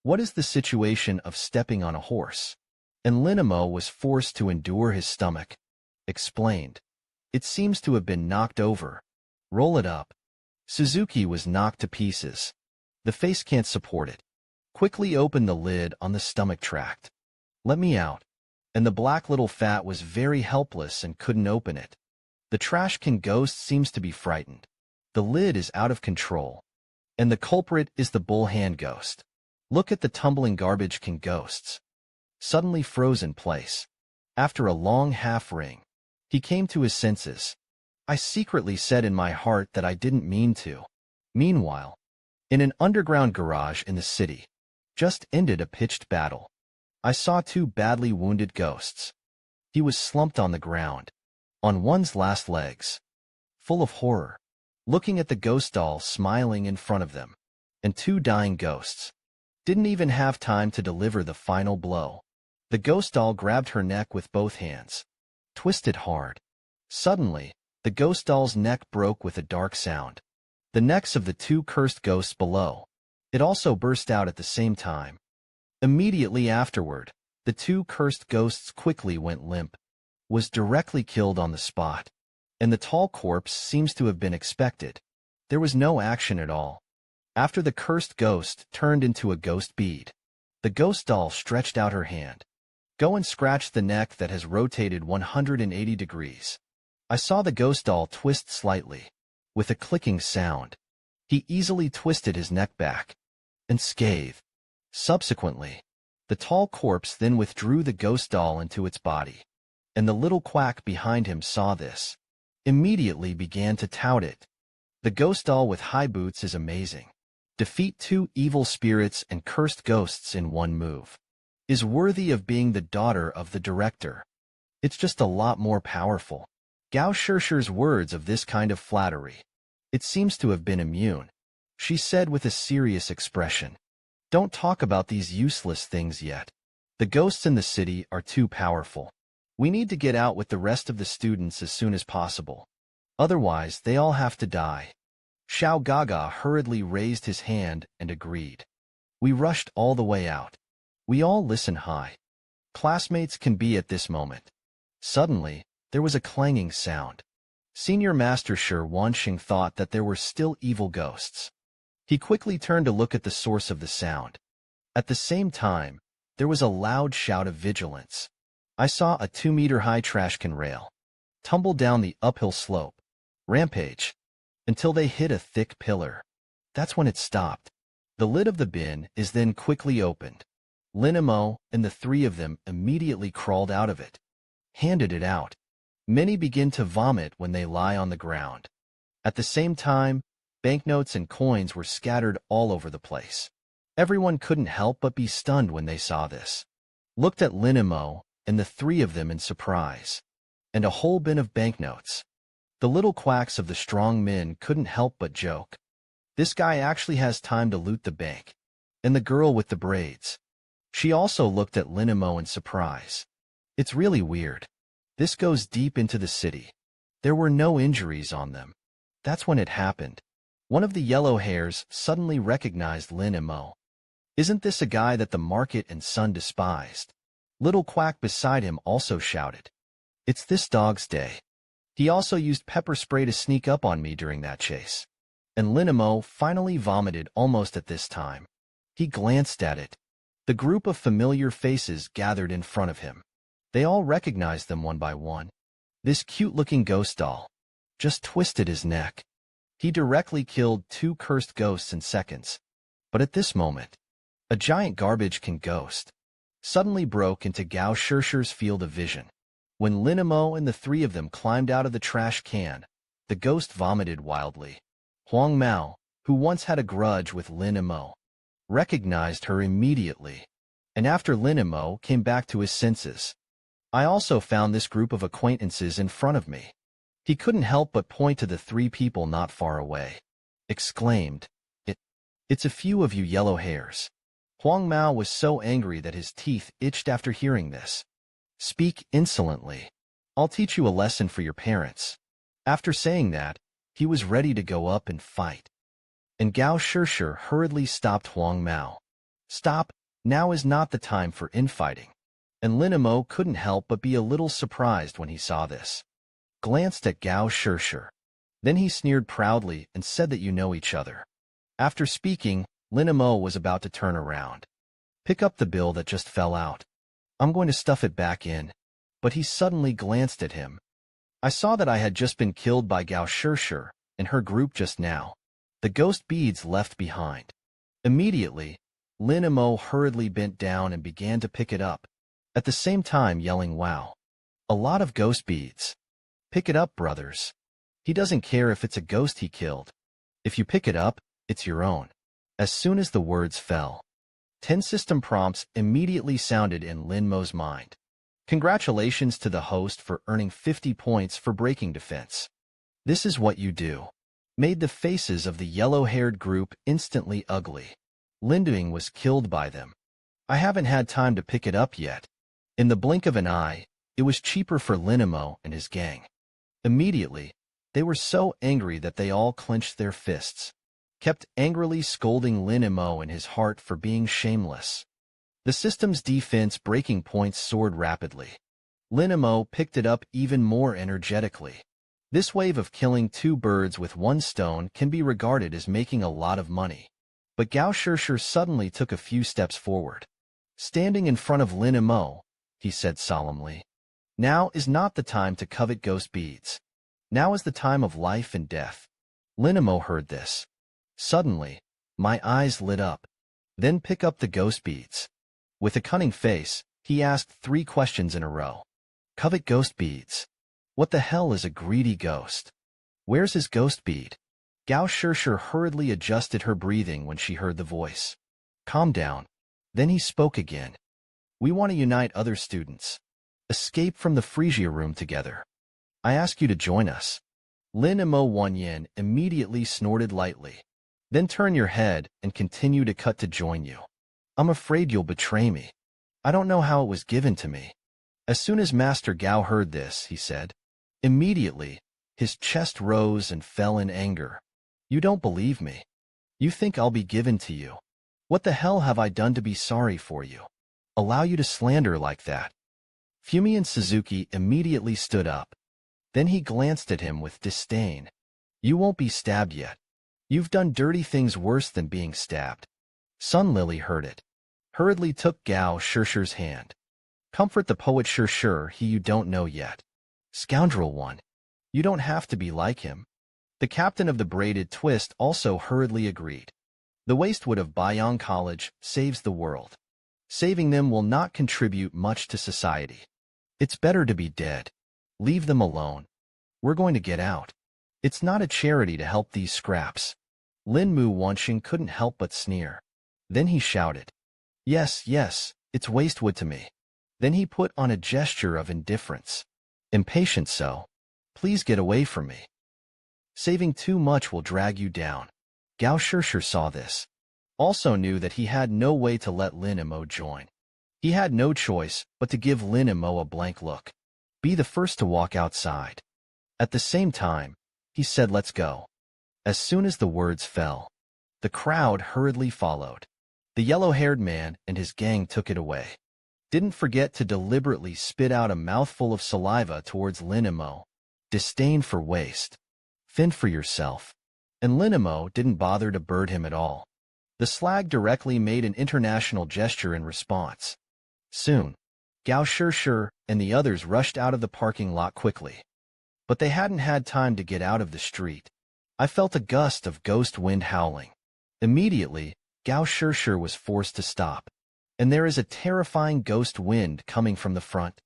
"What is the situation of stepping on a horse?" And Lin Mo was forced to endure his stomach. Explained, "It seems to have been knocked over. Roll it up." Suzuki was knocked to pieces. The face can't support it. Quickly opened the lid on the stomach tract. "Let me out." And the black little fat was very helpless and couldn't open it. The trash can ghost seems to be frightened. The lid is out of control. And the culprit is the bull hand ghost. Look at the tumbling garbage can ghosts. Suddenly froze in place. After a long half ring, he came to his senses. I secretly said in my heart that I didn't mean to. Meanwhile, in an underground garage in the city, just ended a pitched battle. I saw 2 badly wounded ghosts. He was slumped on the ground, on one's last legs, full of horror, looking at the ghost doll smiling in front of them, and 2 dying ghosts. Didn't even have time to deliver the final blow. The ghost doll grabbed her neck with both hands, twisted hard. Suddenly, the ghost doll's neck broke with a dark sound. The necks of the 2 cursed ghosts below. It also burst out at the same time. Immediately afterward, the 2 cursed ghosts quickly went limp. Was directly killed on the spot. And the tall corpse seems to have been expected. There was no action at all. After the cursed ghost turned into a ghost bead, the ghost doll stretched out her hand. Go and scratch the neck that has rotated 180 degrees. I saw the ghost doll twist slightly. With a clicking sound, he easily twisted his neck back and scathed. Subsequently, the tall corpse then withdrew the ghost doll into its body, and the little quack behind him saw this. Immediately began to tout it. The ghost doll with high boots is amazing. Defeat 2 evil spirits and cursed ghosts in one move. is worthy of being the daughter of the director. It's just a lot more powerful. Gao Shishir's words of this kind of flattery. It seems to have been immune. She said with a serious expression. Don't talk about these useless things yet. The ghosts in the city are too powerful. We need to get out with the rest of the students as soon as possible. Otherwise, they all have to die. Xiao Gaga hurriedly raised his hand and agreed. We rushed all the way out. We all listen high. Classmates can be at this moment. Suddenly, there was a clanging sound. Senior Master Shi Wanxing thought that there were still evil ghosts. He quickly turned to look at the source of the sound. At the same time, there was a loud shout of vigilance. I saw a 2-meter-high trash can rail tumble down the uphill slope, rampage, until they hit a thick pillar. That's when it stopped. The lid of the bin is then quickly opened. Lin Mo and the 3 of them immediately crawled out of it, handed it out. Many begin to vomit when they lie on the ground. At the same time, banknotes and coins were scattered all over the place. Everyone couldn't help but be stunned when they saw this. Looked at Lin Mo and the 3 of them in surprise. And a whole bin of banknotes. The little quacks of the strong men couldn't help but joke. This guy actually has time to loot the bank. And the girl with the braids. She also looked at Lin Mo in surprise. It's really weird. This goes deep into the city. There were no injuries on them. That's when it happened. One of the yellow hairs suddenly recognized Lin Mo. Isn't this a guy that the market and Sun despised? Little quack beside him also shouted. It's this dog's day. He also used pepper spray to sneak up on me during that chase. And Lin Mo finally vomited almost at this time. He glanced at it. The group of familiar faces gathered in front of him. They all recognized them one by one. This cute-looking ghost doll just twisted his neck. He directly killed 2 cursed ghosts in seconds. But at this moment, a giant garbage can ghost suddenly broke into Gao Shishir's field of vision. When Lin Mo and the 3 of them climbed out of the trash can, the ghost vomited wildly. Huang Mao, who once had a grudge with Lin Mo, recognized her immediately. And after Lin Mo came back to his senses, I also found this group of acquaintances in front of me. He couldn't help but point to the 3 people not far away. Exclaimed, It's a few of you yellow hairs. Huang Mao was so angry that his teeth itched after hearing this. Speak insolently. I'll teach you a lesson for your parents. After saying that, he was ready to go up and fight. And Gao Shishir hurriedly stopped Huang Mao. Stop, now is not the time for infighting. And Lin Mo couldn't help but be a little surprised when he saw this. Glanced at Gao Shishir. Then he sneered proudly and said that you know each other. After speaking, Lin Mo was about to turn around. Pick up the bill that just fell out. I'm going to stuff it back in. But he suddenly glanced at him. I saw that I had just been killed by Gao Shishir and her group just now. The ghost beads left behind. Immediately, Lin Mo hurriedly bent down and began to pick it up, at the same time yelling, "Wow! A lot of ghost beads. Pick it up, brothers. He doesn't care if it's a ghost he killed. If you pick it up, it's your own." As soon as the words fell, 10 system prompts immediately sounded in Lin Mo's mind. Congratulations to the host for earning 50 points for breaking defense. This is what you do. Made the faces of the yellow-haired group instantly ugly. Lindoing was killed by them. I haven't had time to pick it up yet. In the blink of an eye, it was cheaper for Lin Mo and his gang. Immediately, they were so angry that they all clenched their fists, kept angrily scolding Lin Mo in his heart for being shameless. The system's defense breaking points soared rapidly. Lin Mo picked it up even more energetically. This wave of killing 2 birds with 1 stone can be regarded as making a lot of money. But Gao Shishir suddenly took a few steps forward. Standing in front of Lin Mo, he said solemnly, "Now is not the time to covet ghost beads. Now is the time of life and death." Lin Mo heard this. Suddenly, my eyes lit up. Then pick up the ghost beads. With a cunning face, he asked 3 questions in a row. Covet ghost beads. What the hell is a greedy ghost? Where's his ghost bead? Gao Shishir hurriedly adjusted her breathing when she heard the voice. Calm down. Then he spoke again. We want to unite other students. Escape from the Frisia room together. I ask you to join us. Lin Mo Wanyan immediately snorted lightly. Then turn your head and continue to cut to join you. I'm afraid you'll betray me. I don't know how it was given to me. As soon as Master Gao heard this, he said. Immediately, his chest rose and fell in anger. You don't believe me. You think I'll be given to you. What the hell have I done to be sorry for you? Allow you to slander like that? Fumian Suzuki immediately stood up. Then he glanced at him with disdain. You won't be stabbed yet. You've done dirty things worse than being stabbed. Sun Lily heard it. Hurriedly took Gao Shirshir's hand. Comfort the poet Shirshir, he you don't know yet. Scoundrel one. You don't have to be like him. The captain of the braided twist also hurriedly agreed. The wastewood of Bayong College saves the world. Saving them will not contribute much to society. It's better to be dead. Leave them alone. We're going to get out. It's not a charity to help these scraps. Lin Mo Wanxing couldn't help but sneer. Then he shouted. Yes, yes, it's wastewood to me. Then he put on a gesture of indifference. Impatient so. Please get away from me. Saving too much will drag you down. Gao Shirshir saw this. Also knew that he had no way to let Lin Mo join. He had no choice but to give Lin Mo a blank look. Be the first to walk outside. At the same time, he said let's go. As soon as the words fell, the crowd hurriedly followed. The yellow-haired man and his gang took it away. Didn't forget to deliberately spit out a mouthful of saliva towards Lin Mo. Disdain for waste. Fend for yourself. And Lin Mo didn't bother to bird him at all. The slag directly made an international gesture in response. Soon, Gao Shirshir and the others rushed out of the parking lot quickly. But they hadn't had time to get out of the street. I felt a gust of ghost wind howling. Immediately, Gao Shirshir was forced to stop. And there is a terrifying ghost wind coming from the front.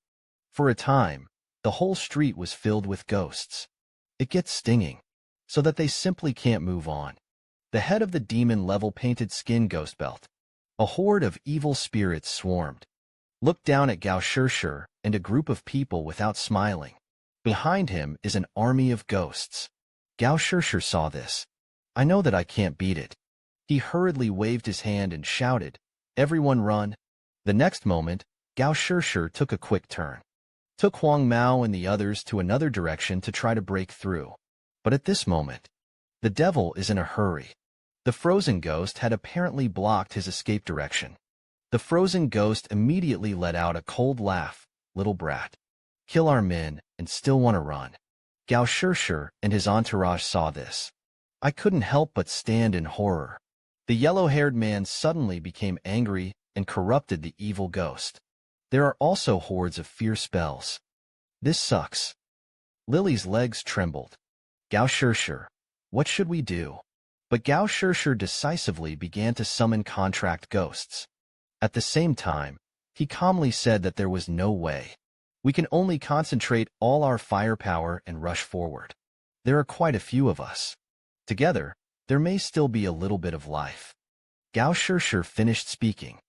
For a time, the whole street was filled with ghosts. It gets stinging, so that they simply can't move on. The head of the demon level-painted skin ghost belt. A horde of evil spirits swarmed. Looked down at Gao Shirshir and a group of people without smiling. Behind him is an army of ghosts. Gao Shirshir saw this. I know that I can't beat it. He hurriedly waved his hand and shouted, Everyone run. The next moment, Gao Shirshir took a quick turn. Took Huang Mao and the others to another direction to try to break through. But at this moment, the devil is in a hurry. The frozen ghost had apparently blocked his escape direction. The frozen ghost immediately let out a cold laugh. Little brat. Kill our men and still want to run. Gao Shirshir and his entourage saw this. I couldn't help but stand in horror. The yellow-haired man suddenly became angry and corrupted the evil ghost. There are also hordes of fear spells. This sucks. Lily's legs trembled. Gao Shirshir, what should we do? But Gao Shirshir decisively began to summon contract ghosts. At the same time, he calmly said that there was no way. We can only concentrate all our firepower and rush forward. There are quite a few of us. Together, there may still be a little bit of life. Gao Shirshir finished speaking,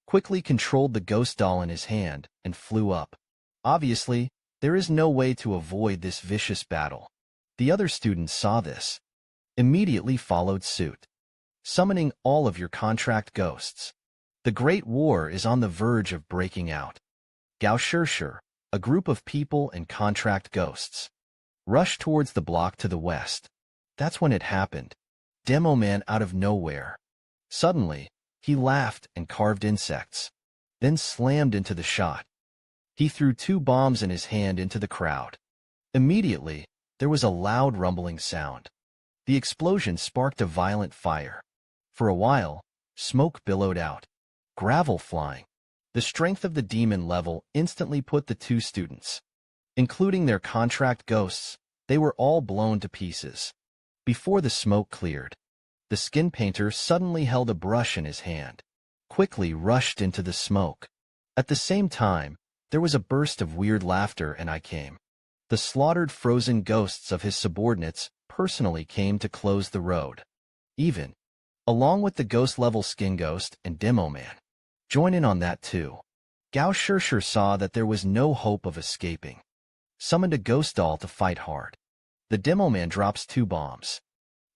quickly controlled the ghost doll in his hand, and flew up. Obviously, there is no way to avoid this vicious battle. The other students saw this. Immediately followed suit. Summoning all of your contract ghosts. The Great War is on the verge of breaking out. Gao Shirshir, a group of people and contract ghosts, rushed towards the block to the west. That's when it happened. Demo Man out of nowhere. Suddenly, he laughed and carved insects, then slammed into the shot. He threw 2 bombs in his hand into the crowd. Immediately, there was a loud rumbling sound. The explosion sparked a violent fire. For a while, smoke billowed out. Gravel flying. The strength of the demon level instantly put the 2 students, including their contract ghosts, they were all blown to pieces. Before the smoke cleared, the skin painter suddenly held a brush in his hand, quickly rushed into the smoke. At the same time, there was a burst of weird laughter and I came. The slaughtered frozen ghosts of his subordinates personally came to close the road. Even, along with the ghost-level skin ghost and demo man. Join in on that too. Gao Shishir saw that there was no hope of escaping. Summoned a ghost doll to fight hard. The demo man drops 2 bombs.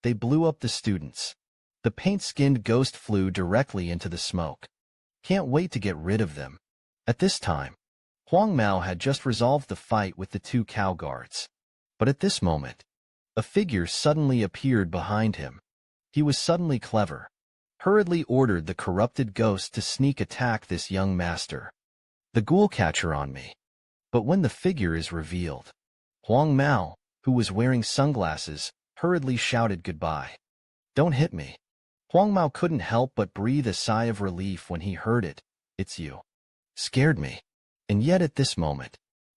They blew up the students. The paint-skinned ghost flew directly into the smoke. Can't wait to get rid of them. At this time, Huang Mao had just resolved the fight with the 2 cow guards. But at this moment, a figure suddenly appeared behind him. He was suddenly clever. Hurriedly ordered the corrupted ghost to sneak attack this young master. The ghoul catcher on me. But when the figure is revealed, Huang Mao, who was wearing sunglasses, hurriedly shouted goodbye. Don't hit me. Huang Mao couldn't help but breathe a sigh of relief when he heard it. It's you. Scared me. And yet at this moment,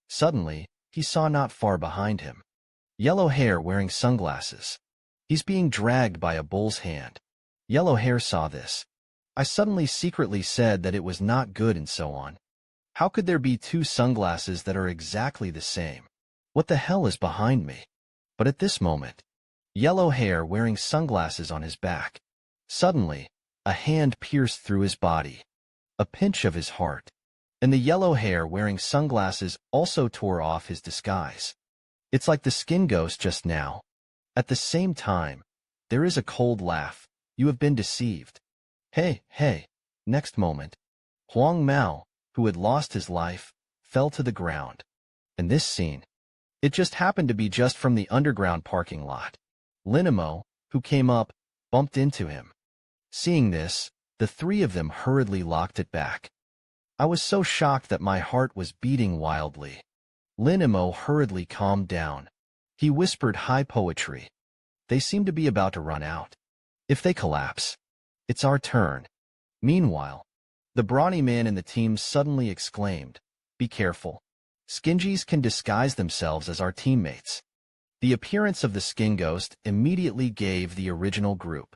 suddenly, he saw not far behind him. Yellow hair wearing sunglasses. He's being dragged by a bull's hand. Yellow hair saw this. I suddenly secretly said that it was not good and so on. How could there be 2 sunglasses that are exactly the same? What the hell is behind me? But at this moment, yellow hair wearing sunglasses on his back. Suddenly, a hand pierced through his body. A pinch of his heart. And the yellow hair wearing sunglasses also tore off his disguise. It's like the skin ghost just now. At the same time, there is a cold laugh. You have been deceived. Hey, hey. Next moment, Huang Mao, who had lost his life, fell to the ground. And this scene, it just happened to be just from the underground parking lot. Lin Mo, who came up, bumped into him. Seeing this, the 3 of them hurriedly locked it back. I was so shocked that my heart was beating wildly. Lin Mo hurriedly calmed down. He whispered high poetry. They seem to be about to run out. If they collapse, it's our turn. Meanwhile, the brawny man in the team suddenly exclaimed, Be careful. Skingies can disguise themselves as our teammates. The appearance of the skin ghost immediately gave the original group.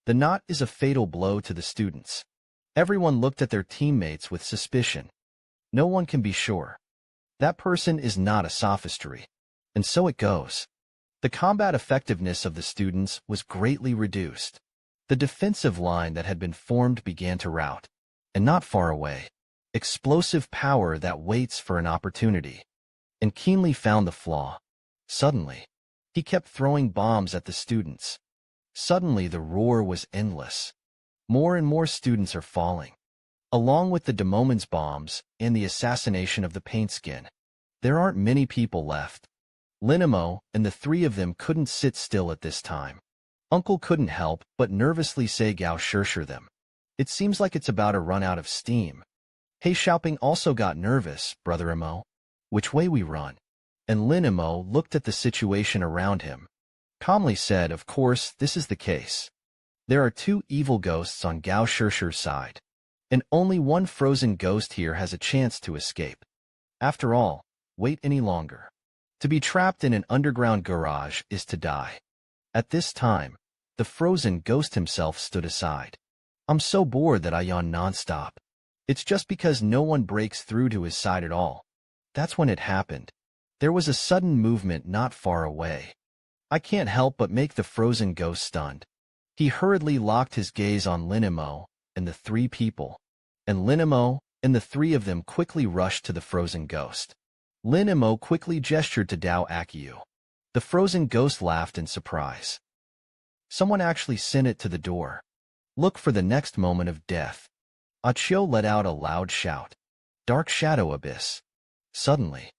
The knot is a fatal blow to the students. Everyone looked at their teammates with suspicion. No one can be sure. That person is not a sophistry. And so it goes. The combat effectiveness of the students was greatly reduced. The defensive line that had been formed began to rout. And not far away, explosive power that waits for an opportunity. And keenly found the flaw. Suddenly, he kept throwing bombs at the students. Suddenly the roar was endless. More and more students are falling. Along with the Demoman's bombs and the assassination of the Paintskin, there aren't many people left. Lin Mo and the 3 of them couldn't sit still at this time. Uncle couldn't help but nervously say Gao Shishir them. It seems like it's about to run out of steam. Hey Xiaoping also got nervous, Brother Mo. Which way we run? And Lin Mo looked at the situation around him. Calmly said, Of course, this is the case. There are 2 evil ghosts on Gao Shishir's side. And only 1 frozen ghost here has a chance to escape. After all, wait any longer. To be trapped in an underground garage is to die. At this time, the frozen ghost himself stood aside. I'm so bored that I yawn nonstop. It's just because no one breaks through to his side at all. That's when it happened. There was a sudden movement not far away. I can't help but make the frozen ghost stunned. He hurriedly locked his gaze on Lin Mo and the 3 people. And Lin Mo and the 3 of them quickly rushed to the frozen ghost. Lin Mo quickly gestured to Dao Akiu. The frozen ghost laughed in surprise. Someone actually sent it to the door. Look for the next moment of death. Achio let out a loud shout. Dark shadow abyss. Suddenly,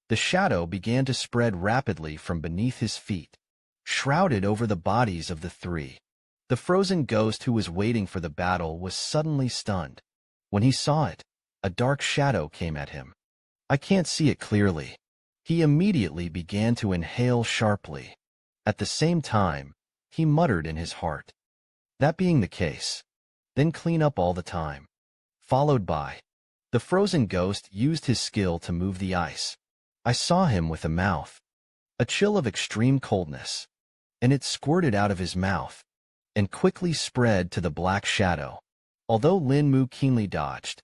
the shadow began to spread rapidly from beneath his feet, shrouded over the bodies of the 3. The frozen ghost who was waiting for the battle was suddenly stunned. When he saw it, a dark shadow came at him. I can't see it clearly. He immediately began to inhale sharply. At the same time, he muttered in his heart. That being the case, then clean up all the time. Followed by, the frozen ghost used his skill to move the ice. I saw him with a mouth. A chill of extreme coldness. And it squirted out of his mouth, and quickly spread to the black shadow. Although Lin Mo keenly dodged,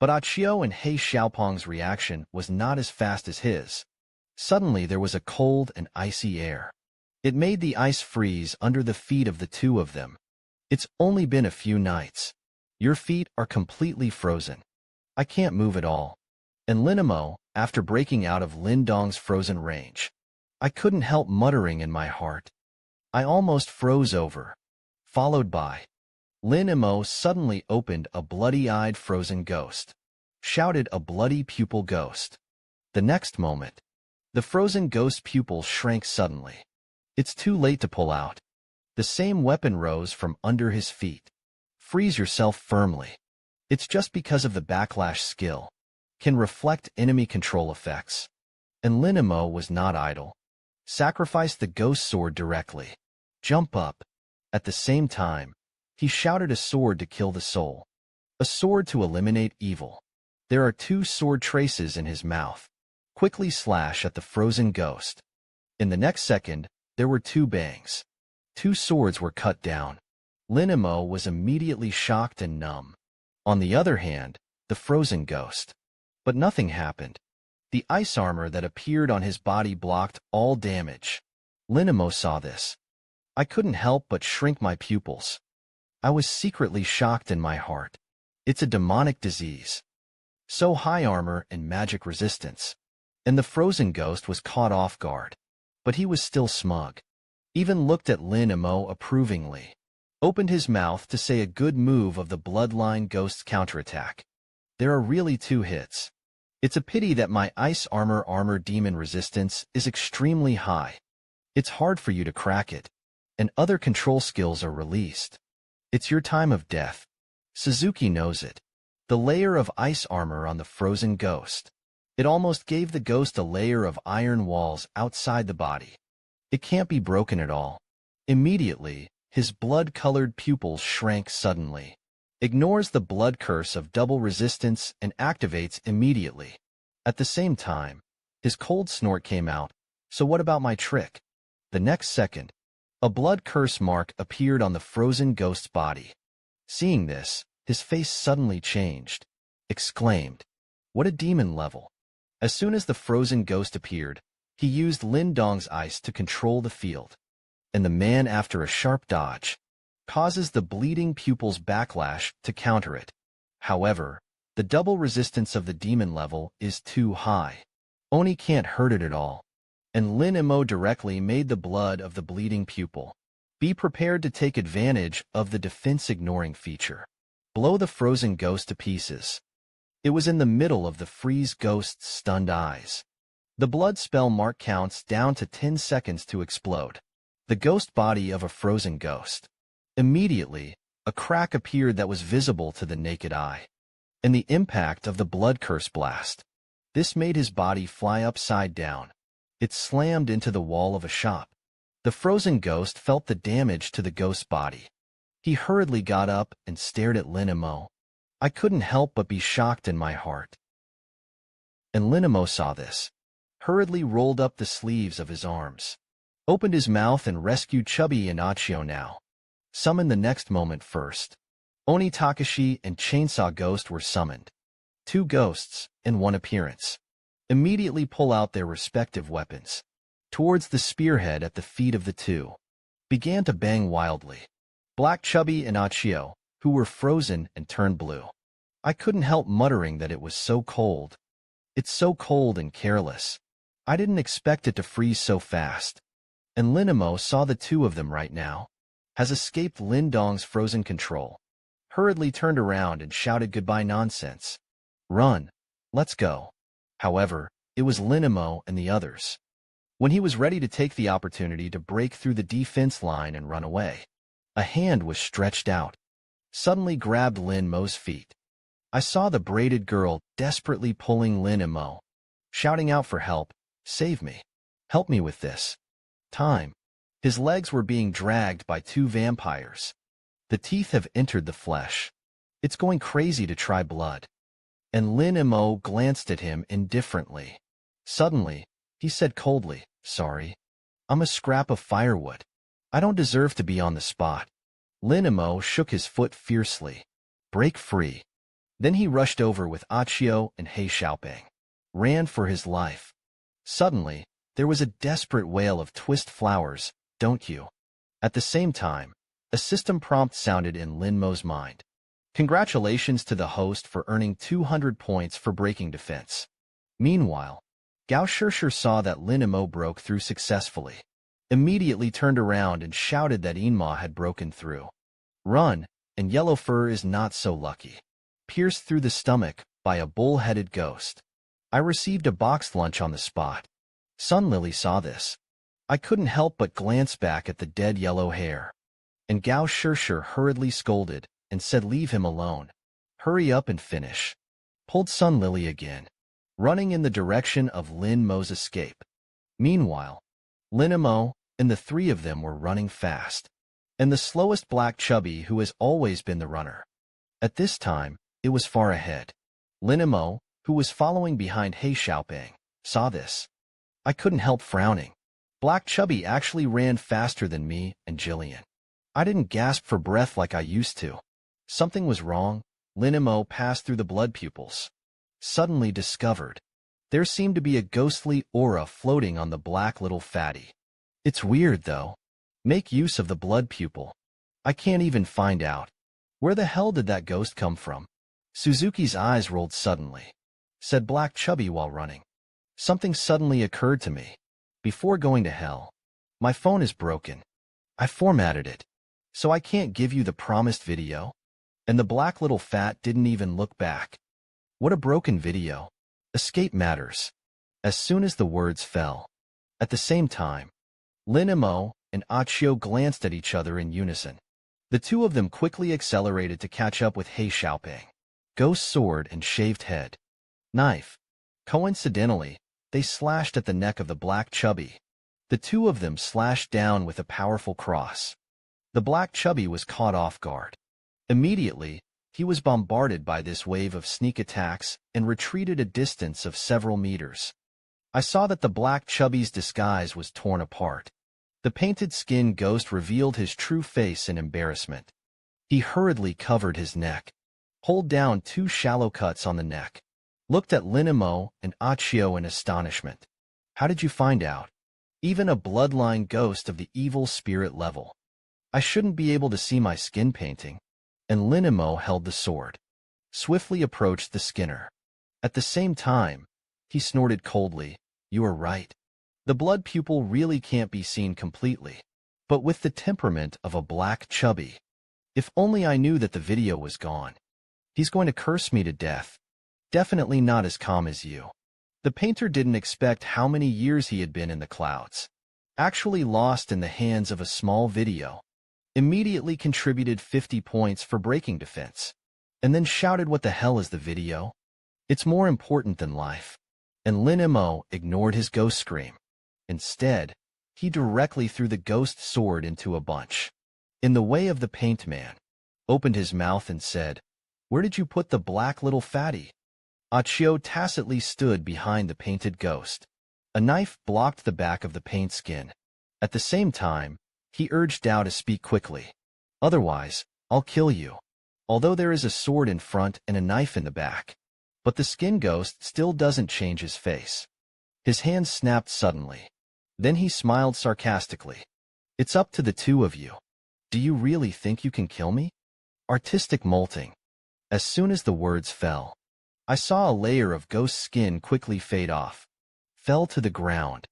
but Achio and He Xiaopong's reaction was not as fast as his. Suddenly there was a cold and icy air. It made the ice freeze under the feet of the 2 of them. It's only been a few nights. Your feet are completely frozen. I can't move at all. And Lin Mo, after breaking out of Lin Dong's frozen range, I couldn't help muttering in my heart. I almost froze over. Followed by Lin Mo suddenly opened a bloody-eyed frozen ghost. Shouted a bloody pupil ghost. The next moment, the frozen ghost pupil shrank suddenly. It's too late to pull out. The same weapon rose from under his feet. Freeze yourself firmly. It's just because of the backlash skill. Can reflect enemy control effects. And Lin Mo was not idle. Sacrifice the ghost sword directly. Jump up. At the same time, he shouted a sword to kill the soul. A sword to eliminate evil. There are 2 sword traces in his mouth. Quickly slash at the frozen ghost. In the next second, there were 2 bangs. 2 swords were cut down. Lin Mo was immediately shocked and numb. On the other hand, the frozen ghost. But nothing happened. The ice armor that appeared on his body blocked all damage. Lin Mo saw this. I couldn't help but shrink my pupils. I was secretly shocked in my heart. It's a demonic disease. So high armor and magic resistance. And the frozen ghost was caught off guard. But he was still smug. Even looked at Lin Mo approvingly. Opened his mouth to say a good move of the bloodline ghost's counterattack. There are really 2 hits. It's a pity that my ice armor demon resistance is extremely high. It's hard for you to crack it. And other control skills are released. It's your time of death. Suzuki knows it. The layer of ice armor on the frozen ghost. It almost gave the ghost a layer of iron walls outside the body. It can't be broken at all. Immediately, his blood-colored pupils shrank suddenly. Ignores the blood curse of double resistance and activates immediately. At the same time, his cold snort came out. So what about my trick? The next second, a blood curse mark appeared on the frozen ghost's body. Seeing this, his face suddenly changed. Exclaimed, "What a demon level!" As soon as the frozen ghost appeared, he used Lin Dong's ice to control the field. And the man, after a sharp dodge, causes the bleeding pupil's backlash to counter it. However, the double resistance of the demon level is too high. Oni can't hurt it at all. And Lin Mo directly made the blood of the bleeding pupil. Be prepared to take advantage of the defense-ignoring feature. Blow the frozen ghost to pieces. It was in the middle of the freeze ghost's stunned eyes. The blood spell mark counts down to 10 seconds to explode. The ghost body of a frozen ghost. Immediately, a crack appeared that was visible to the naked eye. And the impact of the blood curse blast. This made his body fly upside down. It slammed into the wall of a shop. The frozen ghost felt the damage to the ghost's body. He hurriedly got up and stared at Lin Mo. I couldn't help but be shocked in my heart. And Lin Mo saw this. Hurriedly rolled up the sleeves of his arms. Opened his mouth and rescued Chubby Inachio now. Summoned the next moment first. Oni Takashi and Chainsaw Ghost were summoned. 2 ghosts, in one appearance. Immediately pull out their respective weapons. Towards the spearhead at the feet of the 2. Began to bang wildly. Black Chubby Inachio, who were frozen and turned blue. I couldn't help muttering that it was so cold. It's so cold and careless. I didn't expect it to freeze so fast. And Lin Mo saw the 2 of them right now. Has escaped Lin Dong's frozen control. Hurriedly turned around and shouted goodbye nonsense. Run. Let's go. However, it was Lin Mo and the others. When he was ready to take the opportunity to break through the defense line and run away, a hand was stretched out. Suddenly grabbed Lin Mo's feet. I saw the braided girl desperately pulling Lin Mo, shouting out for help. Save me. Help me with this. Time. His legs were being dragged by 2 vampires. The teeth have entered the flesh. It's going crazy to try blood. And Lin Mo glanced at him indifferently. Suddenly, he said coldly, sorry. I'm a scrap of firewood. I don't deserve to be on the spot. Lin Mo shook his foot fiercely. Break free. Then he rushed over with Achio and Hei Xiaoping. Ran for his life. Suddenly, there was a desperate wail of twist flowers, don't you? At the same time, a system prompt sounded in Lin Mo's mind. Congratulations to the host for earning 200 points for breaking defense. Meanwhile, Gao Shishir saw that Lin Mo broke through successfully, immediately turned around and shouted that Mo had broken through. Run, and Yellow Fur is not so lucky. Pierced through the stomach by a bull-headed ghost. I received a boxed lunch on the spot. Sun Lily saw this. I couldn't help but glance back at the dead yellow hair. And Gao Shishir hurriedly scolded and said, "Leave him alone. Hurry up and finish." Pulled Sun Lily again, running in the direction of Lin Mo's escape. Meanwhile, Lin Mo and the three of them were running fast, and the slowest black chubby who has always been the runner. At this time, it was far ahead. Lin Mo, who was following behind He Xiaoping, saw this. I couldn't help frowning. Black Chubby actually ran faster than me and Jillian. I didn't gasp for breath like I used to. Something was wrong. Lin Mo passed through the blood pupils. Suddenly discovered. There seemed to be a ghostly aura floating on the black little fatty. It's weird, though. Make use of the blood pupil. I can't even find out. Where the hell did that ghost come from? Suzuki's eyes rolled suddenly. Said Black Chubby while running. Something suddenly occurred to me. Before going to hell, my phone is broken. I formatted it, so I can't give you the promised video. And the black little fat didn't even look back. What a broken video. Escape matters. As soon as the words fell. At the same time, Lin Mo and Achio glanced at each other in unison. The two of them quickly accelerated to catch up with He Xiaoping. Ghost sword and shaved head. Knife. Coincidentally, they slashed at the neck of the black chubby. The two of them slashed down with a powerful cross. The black chubby was caught off guard. Immediately, he was bombarded by this wave of sneak attacks and retreated a distance of several meters. I saw that the black chubby's disguise was torn apart. The painted skin ghost revealed his true face in embarrassment. He hurriedly covered his neck, pulled down 2 shallow cuts on the neck, looked at Lin Mo and Achio in astonishment. How did you find out? Even a bloodline ghost of the evil spirit level. I shouldn't be able to see my skin painting. And Lin Mo held the sword, swiftly approached the Skinner. At the same time, he snorted coldly, "You are right. The blood pupil really can't be seen completely, but with the temperament of a black chubby. If only I knew that the video was gone. He's going to curse me to death. Definitely not as calm as you." The painter didn't expect how many years he had been in the clouds. Actually lost in the hands of a small video. Immediately contributed 50 points for breaking defense. And then shouted, "What the hell is the video? It's more important than life." And Lin Mo ignored his ghost scream. Instead, he directly threw the ghost sword into a bunch. In the way of the paint man. Opened his mouth and said, "Where did you put the black little fatty?" Achio tacitly stood behind the painted ghost. A knife blocked the back of the paint skin. At the same time, he urged Dao to speak quickly. "Otherwise, I'll kill you." Although there is a sword in front and a knife in the back. But the skin ghost still doesn't change his face. His hand snapped suddenly. Then he smiled sarcastically. "It's up to the two of you. Do you really think you can kill me?" Artistic molting. As soon as the words fell, I saw a layer of ghost skin quickly fade off. Fell to the ground.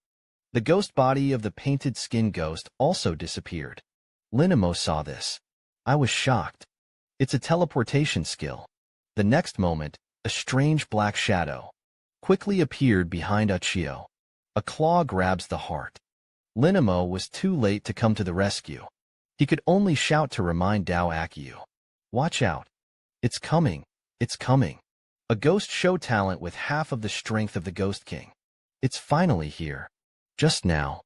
The ghost body of the painted skin ghost also disappeared. Lin Mo saw this. I was shocked. It's a teleportation skill. The next moment, a strange black shadow quickly appeared behind Achio. A claw grabs the heart. Lin Mo was too late to come to the rescue. He could only shout to remind Dao Akiu. "Watch out. It's coming. It's coming." A ghost show talent with half of the strength of the Ghost King. It's finally here. Just now,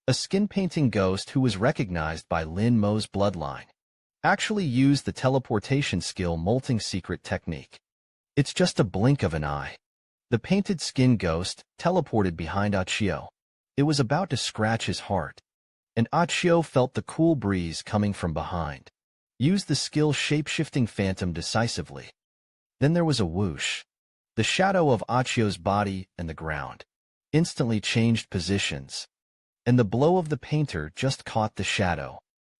a skin-painting ghost who was recognized by Lin Mo's bloodline actually used the teleportation skill molting secret technique. It's just a blink of an eye. The painted skin ghost teleported behind Achio. It was about to scratch his heart, and Achio felt the cool breeze coming from behind. Used the skill shape-shifting phantom decisively. Then there was a whoosh. The shadow of Achio's body and the ground instantly changed positions, and the blow of the painter just caught the shadow.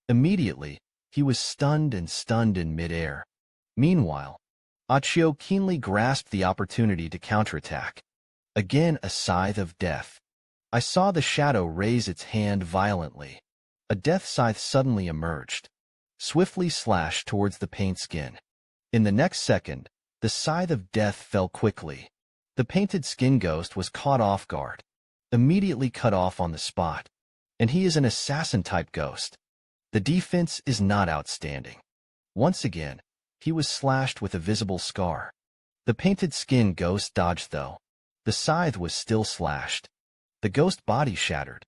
Immediately, he was stunned in midair. Meanwhile, Achio keenly grasped the opportunity to counterattack. Again a scythe of death. I saw the shadow raise its hand violently. A death scythe suddenly emerged, swiftly slashed towards the paint skin. In the next second, the scythe of death fell quickly. The painted skin ghost was caught off guard, immediately cut off on the spot. And he is an assassin-type ghost. The defense is not outstanding. Once again, he was slashed with a visible scar. The painted skin ghost dodged though. The scythe was still slashed. The ghost body shattered.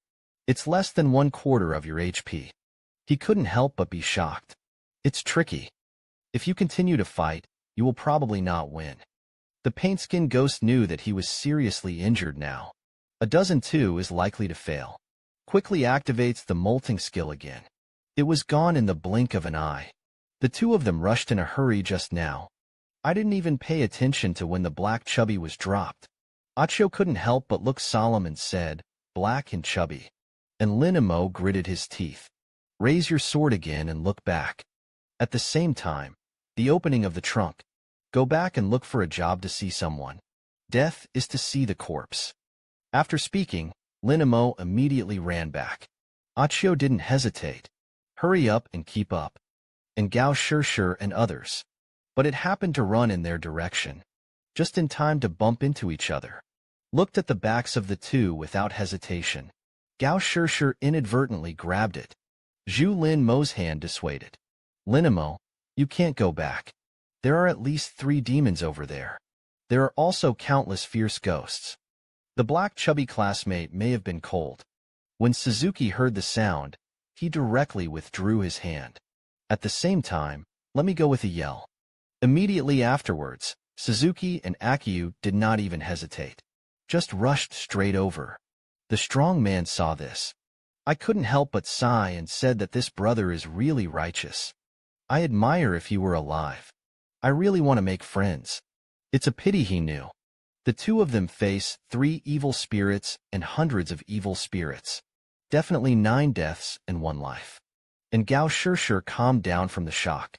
It's less than 1/4 of your HP. He couldn't help but be shocked. It's tricky. If you continue to fight, you will probably not win. The paint skin ghost knew that he was seriously injured now. A dozen too is likely to fail. Quickly activates the molting skill again. It was gone in the blink of an eye. The two of them rushed in a hurry just now. I didn't even pay attention to when the black chubby was dropped. Achio couldn't help but look solemn and said, "Black and chubby." And Lin Mo gritted his teeth. "Raise your sword again and look back." At the same time, the opening of the trunk. Go back and look for a job to see someone. Death is to see the corpse. After speaking, Lin Mo immediately ran back. Achio didn't hesitate. Hurry up and keep up. And Gao Shirshir and others. But it happened to run in their direction, just in time to bump into each other. Looked at the backs of the two without hesitation. Gao Shirshir inadvertently grabbed it. Zhu Lin Mo's hand dissuaded. "Lin Mo, you can't go back. There are at least 3 demons over there. There are also countless fierce ghosts." The black chubby classmate may have been cold. When Suzuki heard the sound, he directly withdrew his hand. At the same time, "Let me go," with a yell. Immediately afterwards, Suzuki and Akiu did not even hesitate. Just rushed straight over. The strong man saw this. I couldn't help but sigh and said that this brother is really righteous. I admire if he were alive. I really want to make friends. It's a pity he knew. The two of them face 3 evil spirits and hundreds of evil spirits. Definitely 9 deaths and 1 life. And Gao Shirshir calmed down from the shock.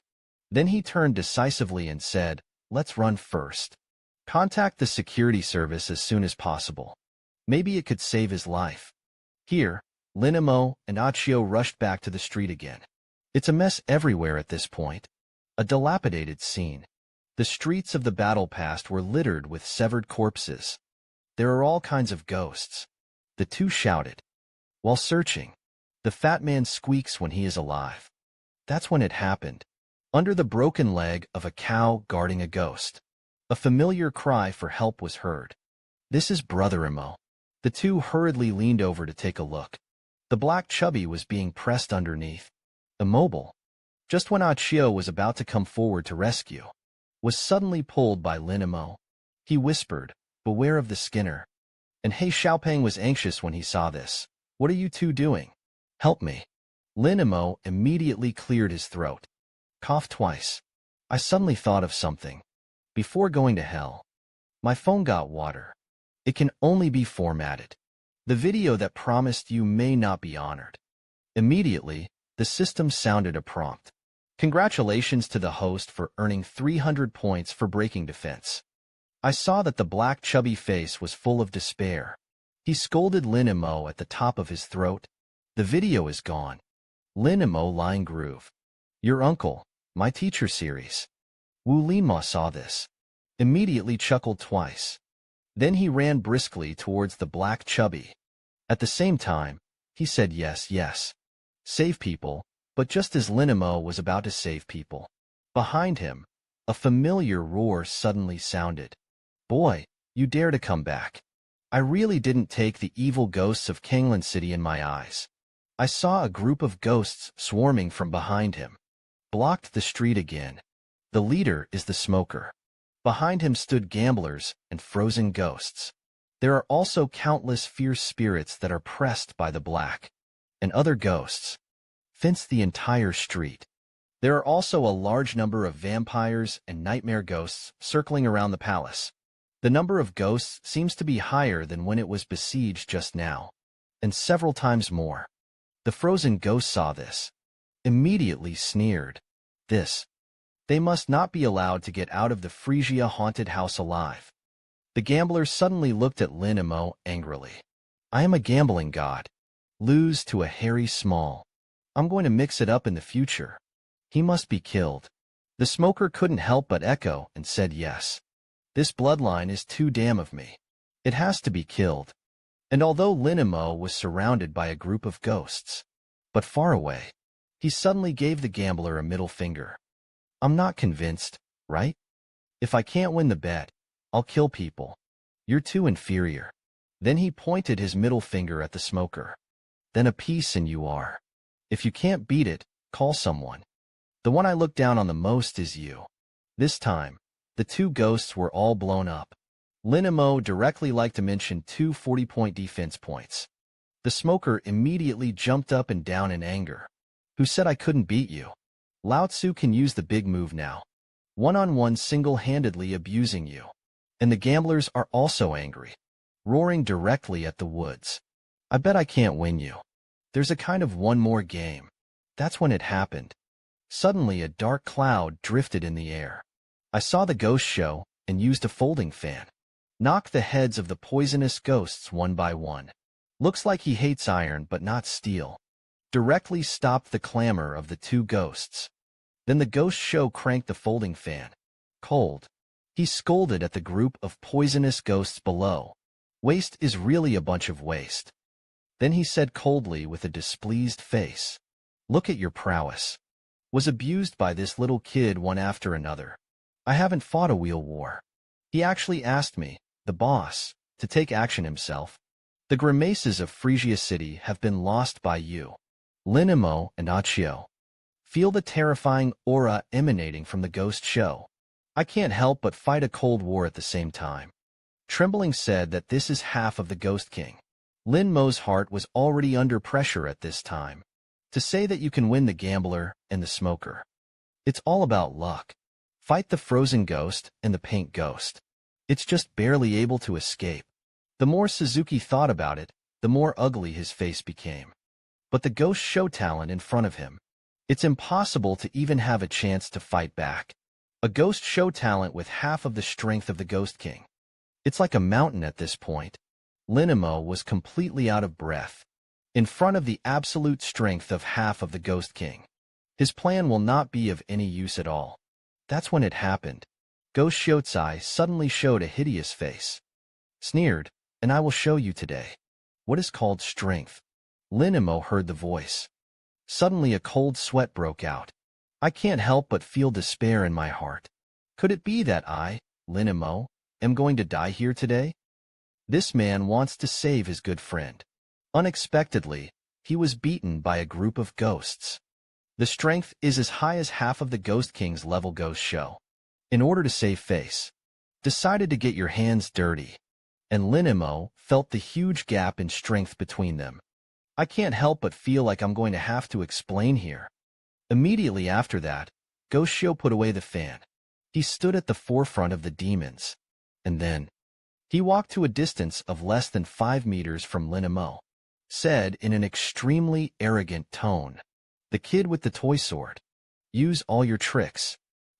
Then he turned decisively and said, "Let's run first. Contact the security service as soon as possible. Maybe it could save his life." Here, Lin Mo and Achio rushed back to the street again. It's a mess everywhere at this point. A dilapidated scene. The streets of the battle past were littered with severed corpses. There are all kinds of ghosts. The two shouted. While searching, the fat man squeaks when he is alive. That's when it happened. Under the broken leg of a cow guarding a ghost, a familiar cry for help was heard. "This is Brother Imo." The two hurriedly leaned over to take a look. The black chubby was being pressed underneath, immobile. Just when Achio was about to come forward to rescue, was suddenly pulled by Lin Mo. He whispered, "Beware of the Skinner." And He Xiaopeng was anxious when he saw this. "What are you two doing? Help me." Lin Mo immediately cleared his throat. Coughed twice. "I suddenly thought of something. Before going to hell, my phone got water. It can only be formatted. The video that promised you may not be honored." Immediately, the system sounded a prompt. "Congratulations to the host for earning 300 points for breaking defense." I saw that the black chubby face was full of despair. He scolded Lin Mo at the top of his throat. The video is gone. Lin Mo line groove. "Your uncle, my teacher series." Wu Linma saw this. Immediately chuckled twice. Then he ran briskly towards the black chubby. At the same time, he said yes, yes. Save people, but just as Lin Mo was about to save people, behind him, a familiar roar suddenly sounded. "Boy, you dare to come back." I really didn't take the evil ghosts of Kanglan City in my eyes. I saw a group of ghosts swarming from behind him. Blocked the street again. The leader is the smoker. Behind him stood gamblers and frozen ghosts. There are also countless fierce spirits that are pressed by the black. And other ghosts fence the entire street. There are also a large number of vampires and nightmare ghosts circling around the palace. The number of ghosts seems to be higher than when it was besieged just now, and several times more. The frozen ghost saw this. Immediately sneered. "This They must not be allowed to get out of the Phrygia haunted house alive. The gambler suddenly looked at Lin Mo angrily. I am a gambling god. Lose to a hairy small. I'm going to mix it up in the future. He must be killed. The smoker couldn't help but echo and said yes. This bloodline is too damn of me. It has to be killed. And although Lin Mo was surrounded by a group of ghosts, but far away, he suddenly gave the gambler a middle finger. I'm not convinced, right? If I can't win the bet, I'll kill people. You're too inferior. Then he pointed his middle finger at the smoker. Then a piece and you are. If you can't beat it, call someone. The one I look down on the most is you. This time, the two ghosts were all blown up. Lin Mo directly liked to mention 2 40-point defense points. The smoker immediately jumped up and down in anger. Who said I couldn't beat you? Lao Tzu can use the big move now. One-on-one single-handedly abusing you. And the gamblers are also angry, roaring directly at the woods. I bet I can't win you. There's a kind of one more game. That's when it happened. Suddenly a dark cloud drifted in the air. I saw the ghost show and used a folding fan. Knock the heads of the poisonous ghosts one by one. Looks like he hates iron but not steel. Directly stopped the clamor of the two ghosts. Then the ghost show cranked the folding fan. Cold. He scolded at the group of poisonous ghosts below. Waste is really a bunch of waste. Then he said coldly with a displeased face. Look at your prowess. Was abused by this little kid one after another. I haven't fought a wheel war. He actually asked me, the boss, to take action himself. The grimaces of Phrygia City have been lost by you. Lin Mo and Achio. Feel the terrifying aura emanating from the ghost show. I can't help but fight a cold war at the same time. Trembling said that this is half of the Ghost King. Lin Mo's heart was already under pressure at this time. To say that you can win the gambler and the smoker. It's all about luck. Fight the frozen ghost and the paint ghost. It's just barely able to escape. The more Suzuki thought about it, the more ugly his face became. But the ghost show talent in front of him. It's impossible to even have a chance to fight back. A ghost show talent with half of the strength of the Ghost King. It's like a mountain at this point. Lin Mo was completely out of breath. In front of the absolute strength of half of the Ghost King. His plan will not be of any use at all. That's when it happened. Ghost Shotsai suddenly showed a hideous face. Sneered, and I will show you today. What is called strength? Lin Mo heard the voice. Suddenly a cold sweat broke out. I can't help but feel despair in my heart. Could it be that I, Lin Mo, am going to die here today? This man wants to save his good friend. Unexpectedly, he was beaten by a group of ghosts. The strength is as high as half of the Ghost King's level ghost show. In order to save face, decided to get your hands dirty. And Lin Mo felt the huge gap in strength between them. I can't help but feel like I'm going to have to explain here. Immediately after that, Ghost Show put away the fan. He stood at the forefront of the demons. And then, he walked to a distance of less than 5 meters from Lin Mo. Said in an extremely arrogant tone, the kid with the toy sword. Use all your tricks.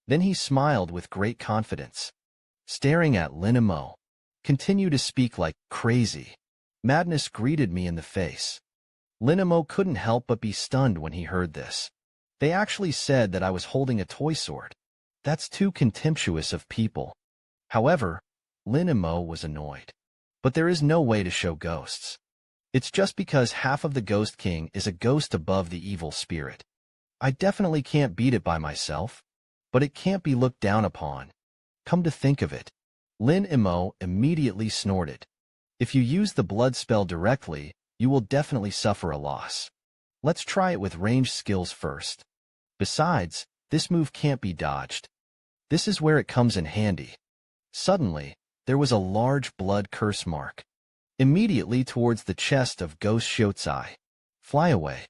Then he smiled with great confidence. Staring at Lin Mo. Continue to speak like crazy. Madness greeted me in the face. Lin Mo couldn't help but be stunned when he heard this. They actually said that I was holding a toy sword. That's too contemptuous of people. However, Lin Mo was annoyed. But there is no way to show ghosts. It's just because half of the Ghost King is a ghost above the evil spirit. I definitely can't beat it by myself. But it can't be looked down upon. Come to think of it. Lin Mo immediately snorted. If you use the blood spell directly, you will definitely suffer a loss. Let's try it with ranged skills first. Besides, this move can't be dodged. This is where it comes in handy. Suddenly, there was a large blood curse mark. Immediately towards the chest of Ghost Shotsai. Fly away.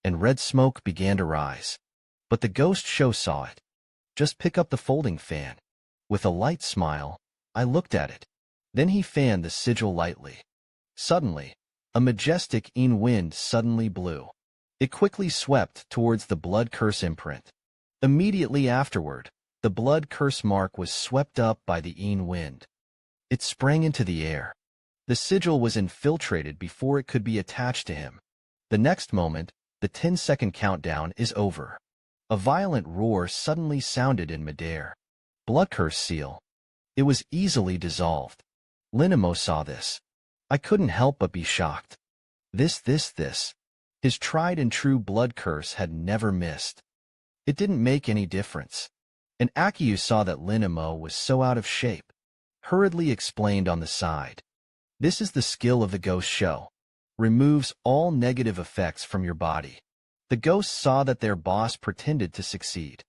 And red smoke began to rise. But the Ghost Show saw it. Just pick up the folding fan. With a light smile, I looked at it. Then he fanned the sigil lightly. Suddenly, a majestic wind suddenly blew. It quickly swept towards the blood curse imprint. Immediately afterward, the blood curse mark was swept up by the wind. It sprang into the air. The sigil was infiltrated before it could be attached to him. The next moment, the 10-second countdown is over. A violent roar suddenly sounded in midair. Blood curse seal. It was easily dissolved. Lin Mo saw this. I couldn't help but be shocked. This. His tried and true blood curse had never missed. It didn't make any difference. And Akiyu saw that Lin Mo was so out of shape. Hurriedly explained on the side. This is the skill of the ghost show. Removes all negative effects from your body. The ghosts saw that their boss pretended to succeed.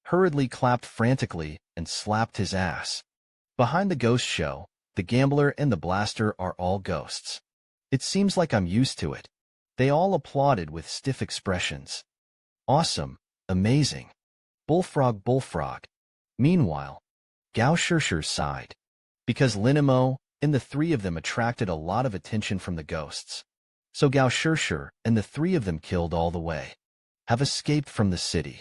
Hurriedly clapped frantically and slapped his ass. Behind the ghost show, the gambler and the blaster are all ghosts. It seems like I'm used to it. They all applauded with stiff expressions. Awesome, amazing. Bullfrog. Meanwhile, Gao Shishir sighed. Because Lin Mo and the three of them attracted a lot of attention from the ghosts. So Gao Shishir and the three of them killed all the way. Have escaped from the city.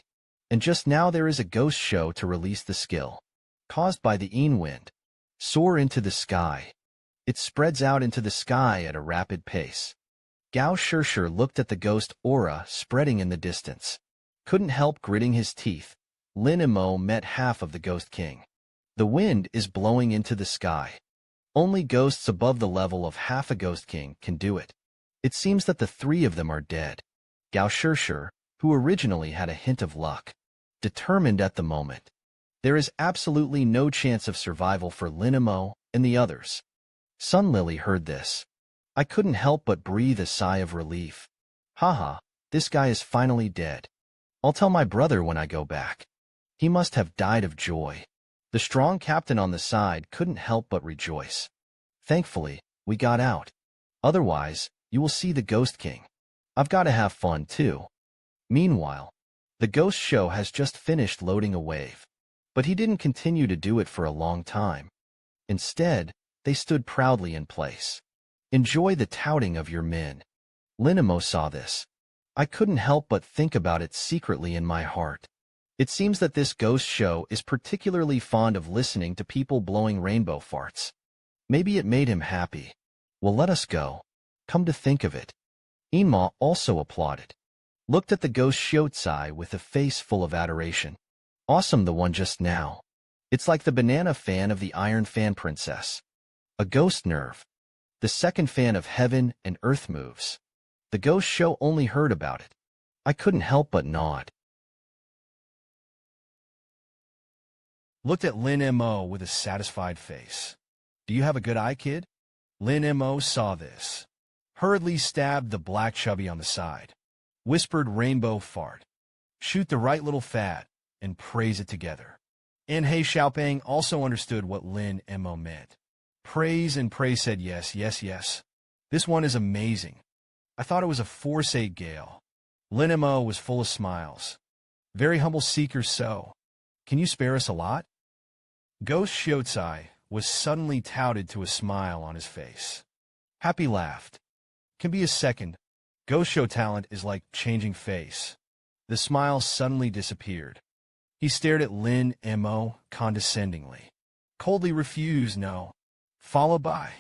And just now there is a ghost show to release the skill. Caused by the wind. Soar into the sky. It spreads out into the sky at a rapid pace. Gao Shishir looked at the ghost aura spreading in the distance. Couldn't help gritting his teeth. Lin Mo met half of the Ghost King. The wind is blowing into the sky. Only ghosts above the level of half a Ghost King can do it. It seems that the three of them are dead. Gao Shishir, who originally had a hint of luck, determined at the moment. There is absolutely no chance of survival for Lin Mo and the others. Sun Lily heard this. I couldn't help but breathe a sigh of relief. Haha, this guy is finally dead. I'll tell my brother when I go back. He must have died of joy. The strong captain on the side couldn't help but rejoice. Thankfully, we got out. Otherwise, you will see the Ghost King. I've got to have fun too. Meanwhile, the ghost show has just finished loading a wave. But he didn't continue to do it for a long time. Instead, they stood proudly in place. Enjoy the touting of your men. Lin Mo saw this. I couldn't help but think about it secretly in my heart. It seems that this ghost show is particularly fond of listening to people blowing rainbow farts. Maybe it made him happy. Well, let us go. Come to think of it. Enma also applauded. Looked at the ghost Shiotsai with a face full of adoration. Awesome, the one just now. It's like the banana fan of the Iron Fan Princess. A ghost nerve. The second fan of heaven and earth moves. The ghost show only heard about it. I couldn't help but nod. Looked at Lin Mo with a satisfied face. Do you have a good eye, kid? Lin Mo saw this. Hurriedly stabbed the black chubby on the side. Whispered rainbow fart. Shoot the right little fat and praise it together. And He Xiaoping also understood what Lin Mo meant. Praise and praise said yes. This one is amazing. I thought it was a force gale. Lin Mo was full of smiles. Very humble seeker, so. Can you spare us a lot? Ghost Shiotsai was suddenly touted to a smile on his face. Happy laughed. Can be a second. Ghost show talent is like changing face. The smile suddenly disappeared. He stared at Lin Mo condescendingly. Coldly refused no. Followed by.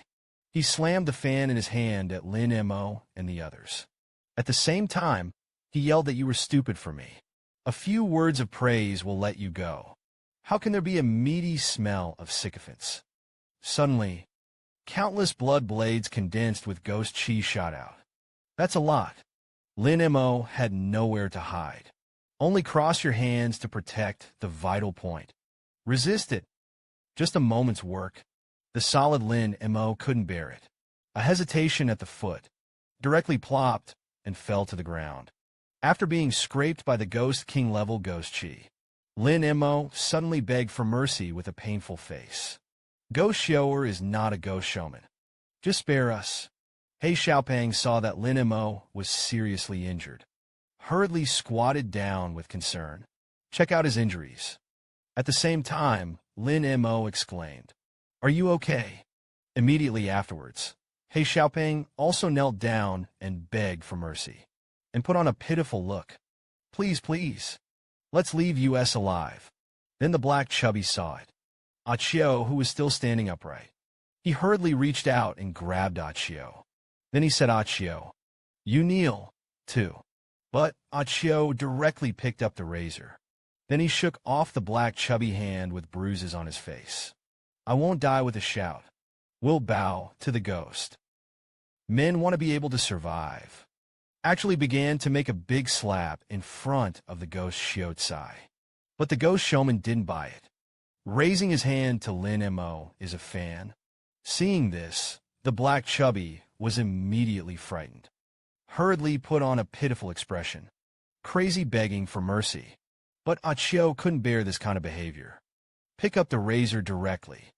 He slammed the fan in his hand at Lin Mo and the others. At the same time, he yelled that you were stupid for me. A few words of praise will let you go. How can there be a meaty smell of sycophants? Suddenly, countless blood blades condensed with ghost chi shot out. That's a lot. Lin Mo had nowhere to hide. Only cross your hands to protect the vital point. Resist it. Just a moment's work. The solid Lin Mo couldn't bear it. A hesitation at the foot. Directly plopped and fell to the ground. After being scraped by the Ghost King level Ghost Chi, Lin Mo suddenly begged for mercy with a painful face. Ghost Shower is not a ghost showman. Just spare us. He Xiaoping saw that Lin Mo was seriously injured. Hurriedly squatted down with concern. Check out his injuries. At the same time, Lin Mo exclaimed, "Are you okay?" Immediately afterwards, He Xiaoping also knelt down and begged for mercy, and put on a pitiful look. Please. Let's leave us alive. Then the black chubby saw it. Achio, who was still standing upright. He hurriedly reached out and grabbed Achio. Then he said, Achio, you kneel, too. But Achio directly picked up the razor. Then he shook off the black chubby hand with bruises on his face. I won't die with a shout. We'll bow to the ghost. Men want to be able to survive. Actually began to make a big slap in front of the ghost Shiotsi. But the ghost showman didn't buy it. Raising his hand to Lin Mo is a fan. Seeing this, the black chubby was immediately frightened. Hurriedly put on a pitiful expression, crazy begging for mercy. But Achio couldn't bear this kind of behavior. Pick up the razor directly.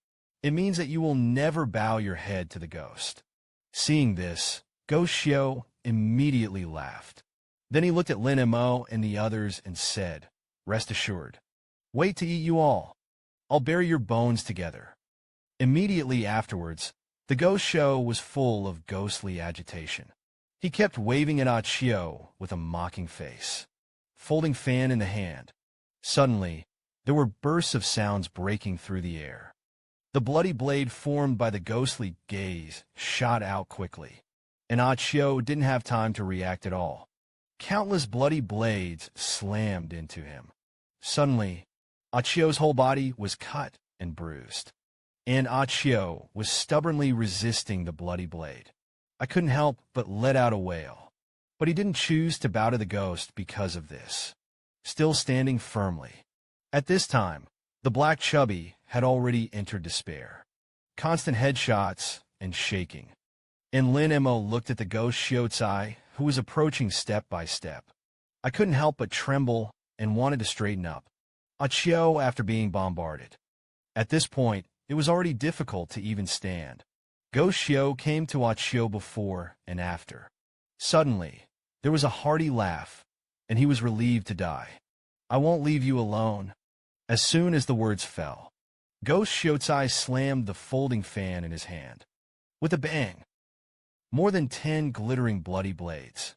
It means that you will never bow your head to the ghost. Seeing this, Ghost Shio immediately laughed. Then he looked at Lin Mo and the others and said, Rest assured. Wait to eat you all. I'll bury your bones together. Immediately afterwards, the ghost show was full of ghostly agitation. He kept waving at Achio with a mocking face, folding fan in the hand. Suddenly, there were bursts of sounds breaking through the air. The bloody blade formed by the ghostly gaze shot out quickly, and Achio didn't have time to react at all. Countless bloody blades slammed into him. Suddenly, Achio's whole body was cut and bruised, and Achio was stubbornly resisting the bloody blade. I couldn't help but let out a wail, but he didn't choose to bow to the ghost because of this, still standing firmly. At this time, the black chubby had already entered despair. Constant headshots and shaking. And Lin Mo looked at the ghost Shiotsi, who was approaching step by step. I couldn't help but tremble and wanted to straighten up. Achio after being bombarded. At this point, it was already difficult to even stand. Ghost Shio came to Achio before and after. Suddenly, there was a hearty laugh, and he was relieved to die. I won't leave you alone. As soon as the words fell, Ghost Shiotsi slammed the folding fan in his hand. With a bang, more than 10 glittering bloody blades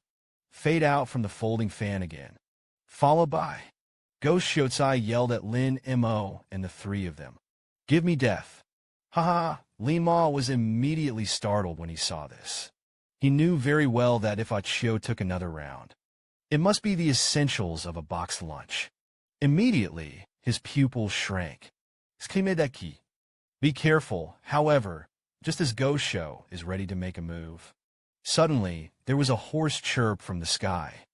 fade out from the folding fan again, followed by Ghost Shiotsi yelled at Lin Mo and the three of them. Give me death. Haha, Lin Mo was immediately startled when he saw this. He knew very well that if Achio took another round, it must be the essentials of a boxed lunch. Immediately, his pupils shrank. Skimedeki. Be careful, however, just as Ghost Show is ready to make a move. Suddenly, there was a hoarse chirp from the sky,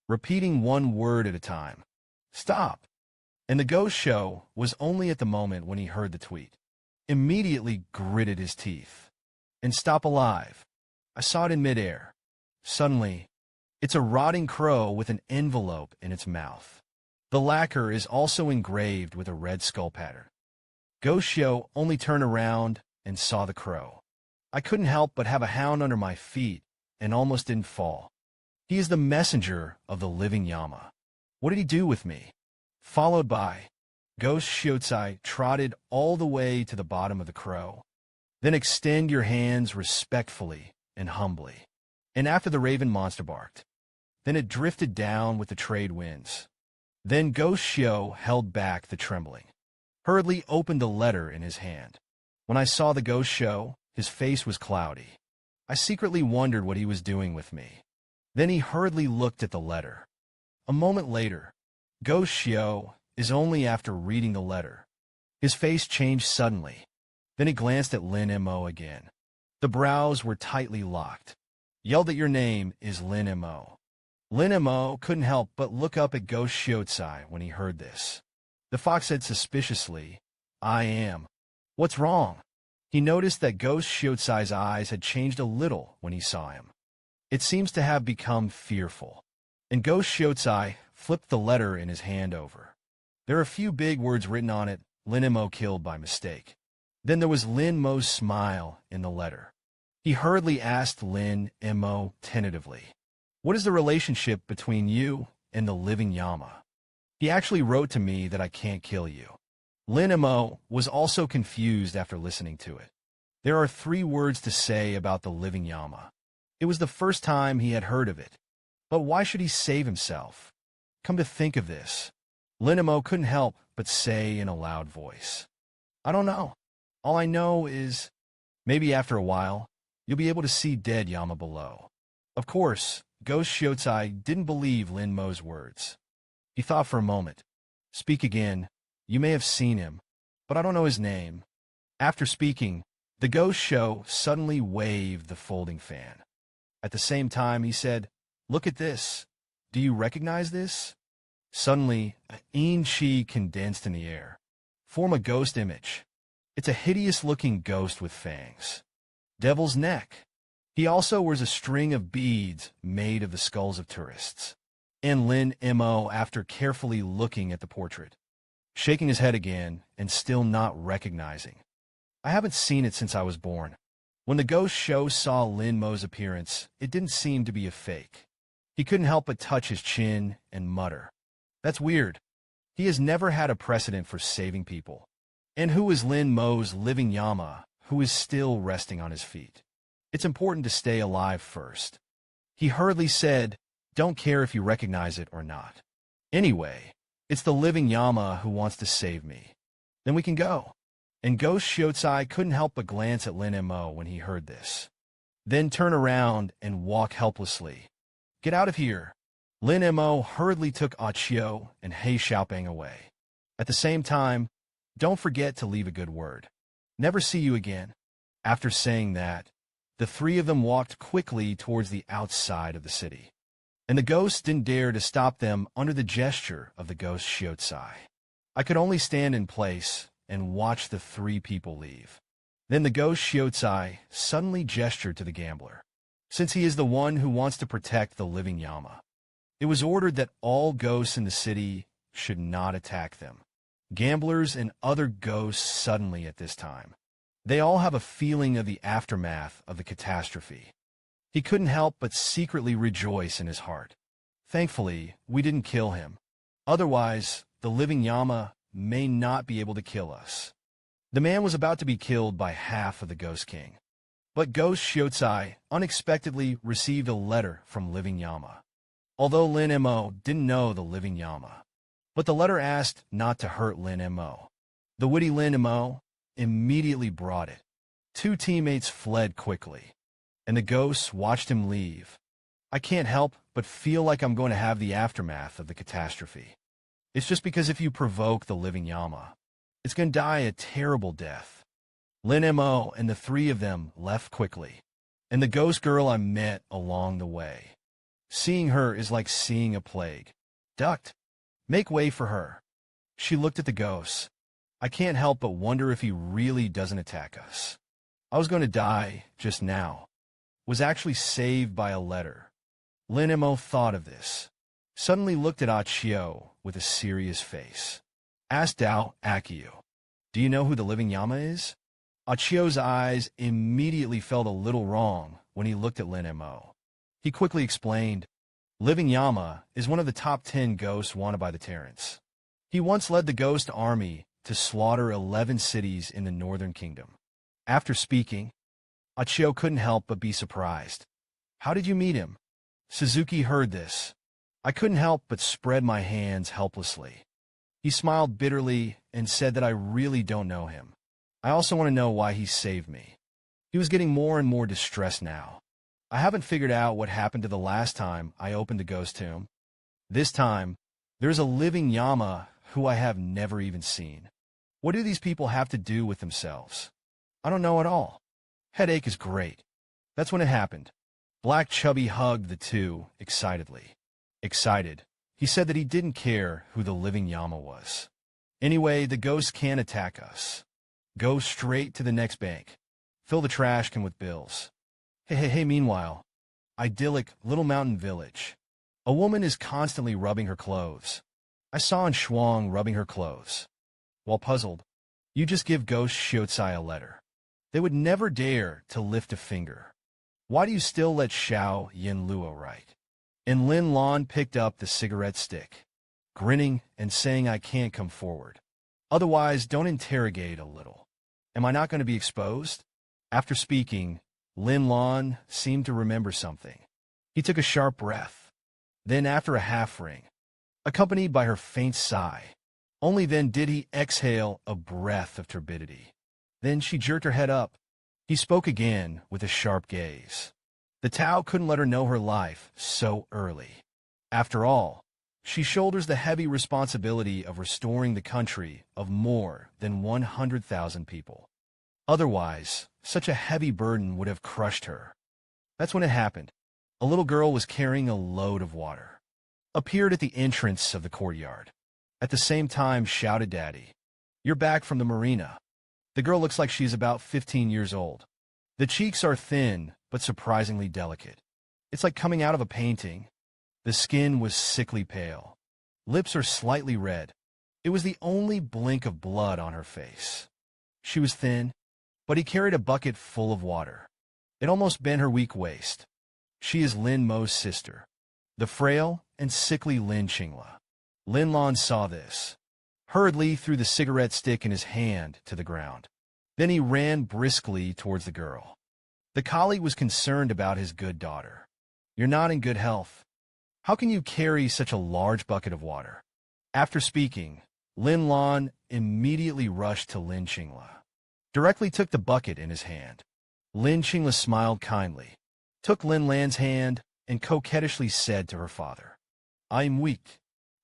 repeating one word at a time. Stop! And the Ghost Show was only at the moment when he heard the tweet. Immediately gritted his teeth. And stop alive. I saw it in midair. Suddenly, it's a rotting crow with an envelope in its mouth. The lacquer is also engraved with a red skull pattern. Ghost Show only turned around and saw the crow. I couldn't help but have a hound under my feet and almost didn't fall. He is the messenger of the living Yama. What did he do with me? Followed by, Ghost Shiotsi trotted all the way to the bottom of the crow. Then extend your hands respectfully and humbly. And after the raven monster barked, then it drifted down with the trade winds. Then Ghost Shio held back the trembling, hurriedly opened the letter in his hand. When I saw the Ghost Show, his face was cloudy. I secretly wondered what he was doing with me. Then he hurriedly looked at the letter. A moment later, Ghost Shio is only after reading the letter. His face changed suddenly. Then he glanced at Lin Mo again. The brows were tightly locked. Yelled that your name is Lin Mo. Lin Mo couldn't help but look up at Ghost Shiotsi when he heard this. The fox said suspiciously, I am. What's wrong? He noticed that Ghost Shiotsi's eyes had changed a little when he saw him. It seems to have become fearful. And Ghost Shiotsi flipped the letter in his hand over. There are a few big words written on it, Lin Mo killed by mistake. Then there was Lin Mo's smile in the letter. He hurriedly asked Lin Mo tentatively, what is the relationship between you and the living Yama? He actually wrote to me that I can't kill you. Lin Mo was also confused after listening to it. There are 3 words to say about the living Yama. It was the first time he had heard of it. But why should he save himself? Come to think of this, Lin Mo couldn't help but say in a loud voice. I don't know. All I know is, maybe after a while, you'll be able to see dead Yama below. Of course, Ghost Shiotsai didn't believe Lin Mo's words. He thought for a moment. Speak again. You may have seen him, but I don't know his name. After speaking, the ghost show suddenly waved the folding fan. At the same time, he said, Look at this. Do you recognize this? Suddenly, an chi condensed in the air. Form a ghost image. It's a hideous-looking ghost with fangs. Devil's neck. He also wears a string of beads made of the skulls of tourists. And Lin Mo, after carefully looking at the portrait, shaking his head again and still not recognizing. I haven't seen it since I was born. When the ghost show saw Lin Mo's appearance, it didn't seem to be a fake. He couldn't help but touch his chin and mutter. That's weird. He has never had a precedent for saving people. And who is Lin Mo's living Yama, who is still resting on his feet? It's important to stay alive first. He hurriedly said, Don't care if you recognize it or not. Anyway, it's the living Yama who wants to save me. Then we can go. And Ghost Shiotsai couldn't help but glance at Lin Mo when he heard this. Then turn around and walk helplessly. Get out of here. Lin Mo hurriedly took Achio and Hei Xiaoping away. At the same time, don't forget to leave a good word. Never see you again. After saying that, the three of them walked quickly towards the outside of the city. And the ghosts didn't dare to stop them under the gesture of the Ghost Shiotsai. I could only stand in place and watch the three people leave. Then the Ghost Shiotsai suddenly gestured to the gambler. Since he is the one who wants to protect the living Yama, it was ordered that all ghosts in the city should not attack them. Gamblers and other ghosts suddenly at this time. They all have a feeling of the aftermath of the catastrophe. He couldn't help but secretly rejoice in his heart. Thankfully, we didn't kill him. Otherwise, the living Yama may not be able to kill us. The man was about to be killed by half of the Ghost King. But Ghost Shiotsai unexpectedly received a letter from living Yama. Although Lin Mo didn't know the living Yama. But the letter asked not to hurt Lin Mo. The witty Lin Mo immediately brought it. Two teammates fled quickly, and the ghosts watched him leave. I can't help but feel like I'm going to have the aftermath of the catastrophe. It's just because if you provoke the living Yama, it's going to die a terrible death. Lin Mo and the three of them left quickly, and the ghost girl I met along the way. Seeing her is like seeing a plague. Ducked. Make way for her. She looked at the ghosts. I can't help but wonder if he really doesn't attack us. I was going to die just now. Was actually saved by a letter. Lin Mo thought of this. Suddenly looked at Achio with a serious face. Asked Dao Akio, Do you know who the living Yama is? Achio's eyes immediately felt a little wrong when he looked at Lin Mo. He quickly explained, Living Yama is one of the top 10 ghosts wanted by the Terrans. He once led the ghost army to slaughter 11 cities in the Northern Kingdom. After speaking, Achio couldn't help but be surprised. How did you meet him? Suzuki heard this. I couldn't help but spread my hands helplessly. He smiled bitterly and said that I really don't know him. I also want to know why he saved me. He was getting more and more distressed now. I haven't figured out what happened to the last time I opened the ghost tomb. This time, there's a living Yama who I have never even seen. What do these people have to do with themselves? I don't know at all. Headache is great. That's when it happened. Black Chubby hugged the two excitedly. Excited, he said that he didn't care who the living Yama was. Anyway, the ghosts can't attack us. Go straight to the next bank. Fill the trash can with bills. Hey, meanwhile, idyllic little mountain village. A woman is constantly rubbing her clothes. I saw in Shuang rubbing her clothes. While puzzled, you just give Ghost Shiotsai a letter. They would never dare to lift a finger. Why do you still let Xiao Yin Luo write? And Lin Lan picked up the cigarette stick, grinning and saying I can't come forward. Otherwise, don't interrogate a little. Am I not going to be exposed? After speaking, Lin Lan seemed to remember something. He took a sharp breath. Then, after a half ring, accompanied by her faint sigh. Only then did he exhale a breath of turbidity. Then she jerked her head up. He spoke again with a sharp gaze. The Tao couldn't let her know her life so early. After all, she shoulders the heavy responsibility of restoring the country of more than 100,000 people. Otherwise, such a heavy burden would have crushed her. That's when it happened. A little girl was carrying a load of water. Appeared at the entrance of the courtyard. At the same time shouted, "Daddy, you're back from the marina." The girl looks like she's about 15 years old. The cheeks are thin, but surprisingly delicate. It's like coming out of a painting. The skin was sickly pale. Lips are slightly red. It was the only blink of blood on her face. She was thin, but he carried a bucket full of water. It almost bent her weak waist. She is Lin Mo's sister, the frail and sickly Lin Qingla. Lin Lan saw this, hurriedly threw the cigarette stick in his hand to the ground. Then he ran briskly towards the girl. The colleague was concerned about his good daughter. "You're not in good health. How can you carry such a large bucket of water?" After speaking, Lin Lan immediately rushed to Lin Qingla. Directly took the bucket in his hand. Lin Qingla smiled kindly, took Lin Lan's hand, and coquettishly said to her father, "I'm weak.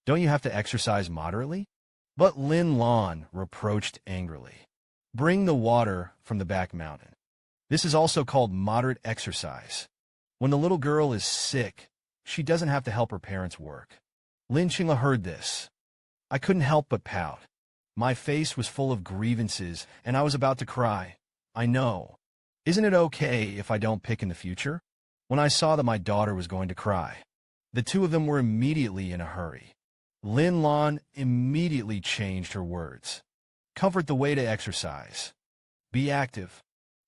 Don't you have to exercise moderately?" But Lin Lan reproached angrily, "Bring the water from the back mountain. This is also called moderate exercise. When the little girl is sick, she doesn't have to help her parents work." Lin Qingla heard this. "I couldn't help but pout. My face was full of grievances, and I was about to cry. I know. Isn't it okay if I don't pick in the future?" When I saw that my daughter was going to cry, the two of them were immediately in a hurry. Lin Lan immediately changed her words. "Comfort the way to exercise. Be active."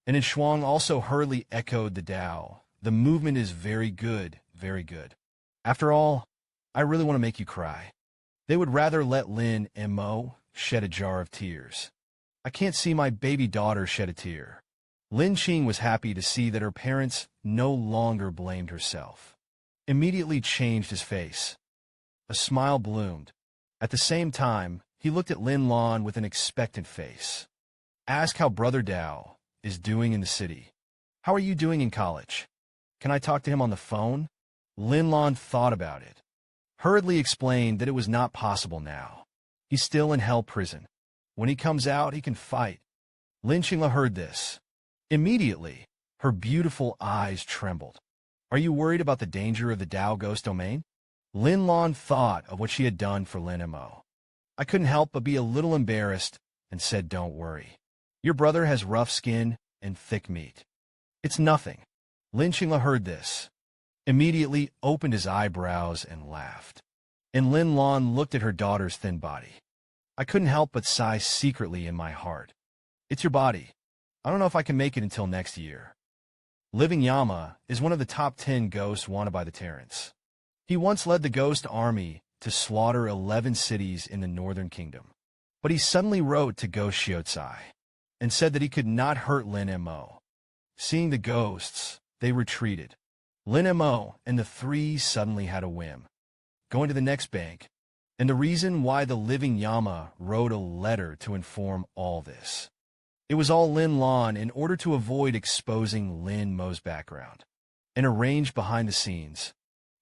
And in Shuang also hurriedly echoed the Tao. "The movement is very good, very good. After all, I really want to make you cry." They would rather let Lin Mo shed a jar of tears. "I can't see my baby daughter shed a tear." Lin Qing was happy to see that her parents no longer blamed herself. Immediately changed his face. A smile bloomed. At the same time, he looked at Lin Lan with an expectant face. "Ask how Brother Dao is doing in the city. How are you doing in college? Can I talk to him on the phone?" Lin Lan thought about it. Hurriedly explained that it was not possible now. He's still in hell prison. When he comes out, he can fight. Lin Qingla heard this. Immediately, her beautiful eyes trembled. "Are you worried about the danger of the Dao ghost domain?" Lin Lan thought of what she had done for Lin Mo. "I couldn't help but be a little embarrassed and said, 'Don't worry. Your brother has rough skin and thick meat. It's nothing.'" Lin Qingla heard this, immediately opened his eyebrows and laughed. And Lin Lan looked at her daughter's thin body. "I couldn't help but sigh secretly in my heart. It's your body. I don't know if I can make it until next year." Living Yama is one of the top 10 ghosts wanted by the Terrans. He once led the ghost army to slaughter 11 cities in the northern kingdom. But he suddenly wrote to Ghost Shiotsai and said that he could not hurt Lin Mo. Seeing the ghosts, they retreated. Lin Mo and the three suddenly had a whim, going to the next bank, and the reason why the Living Yama wrote a letter to inform all this. It was all Lin Lan in order to avoid exposing Lin Mo's background. And arranged behind the scenes,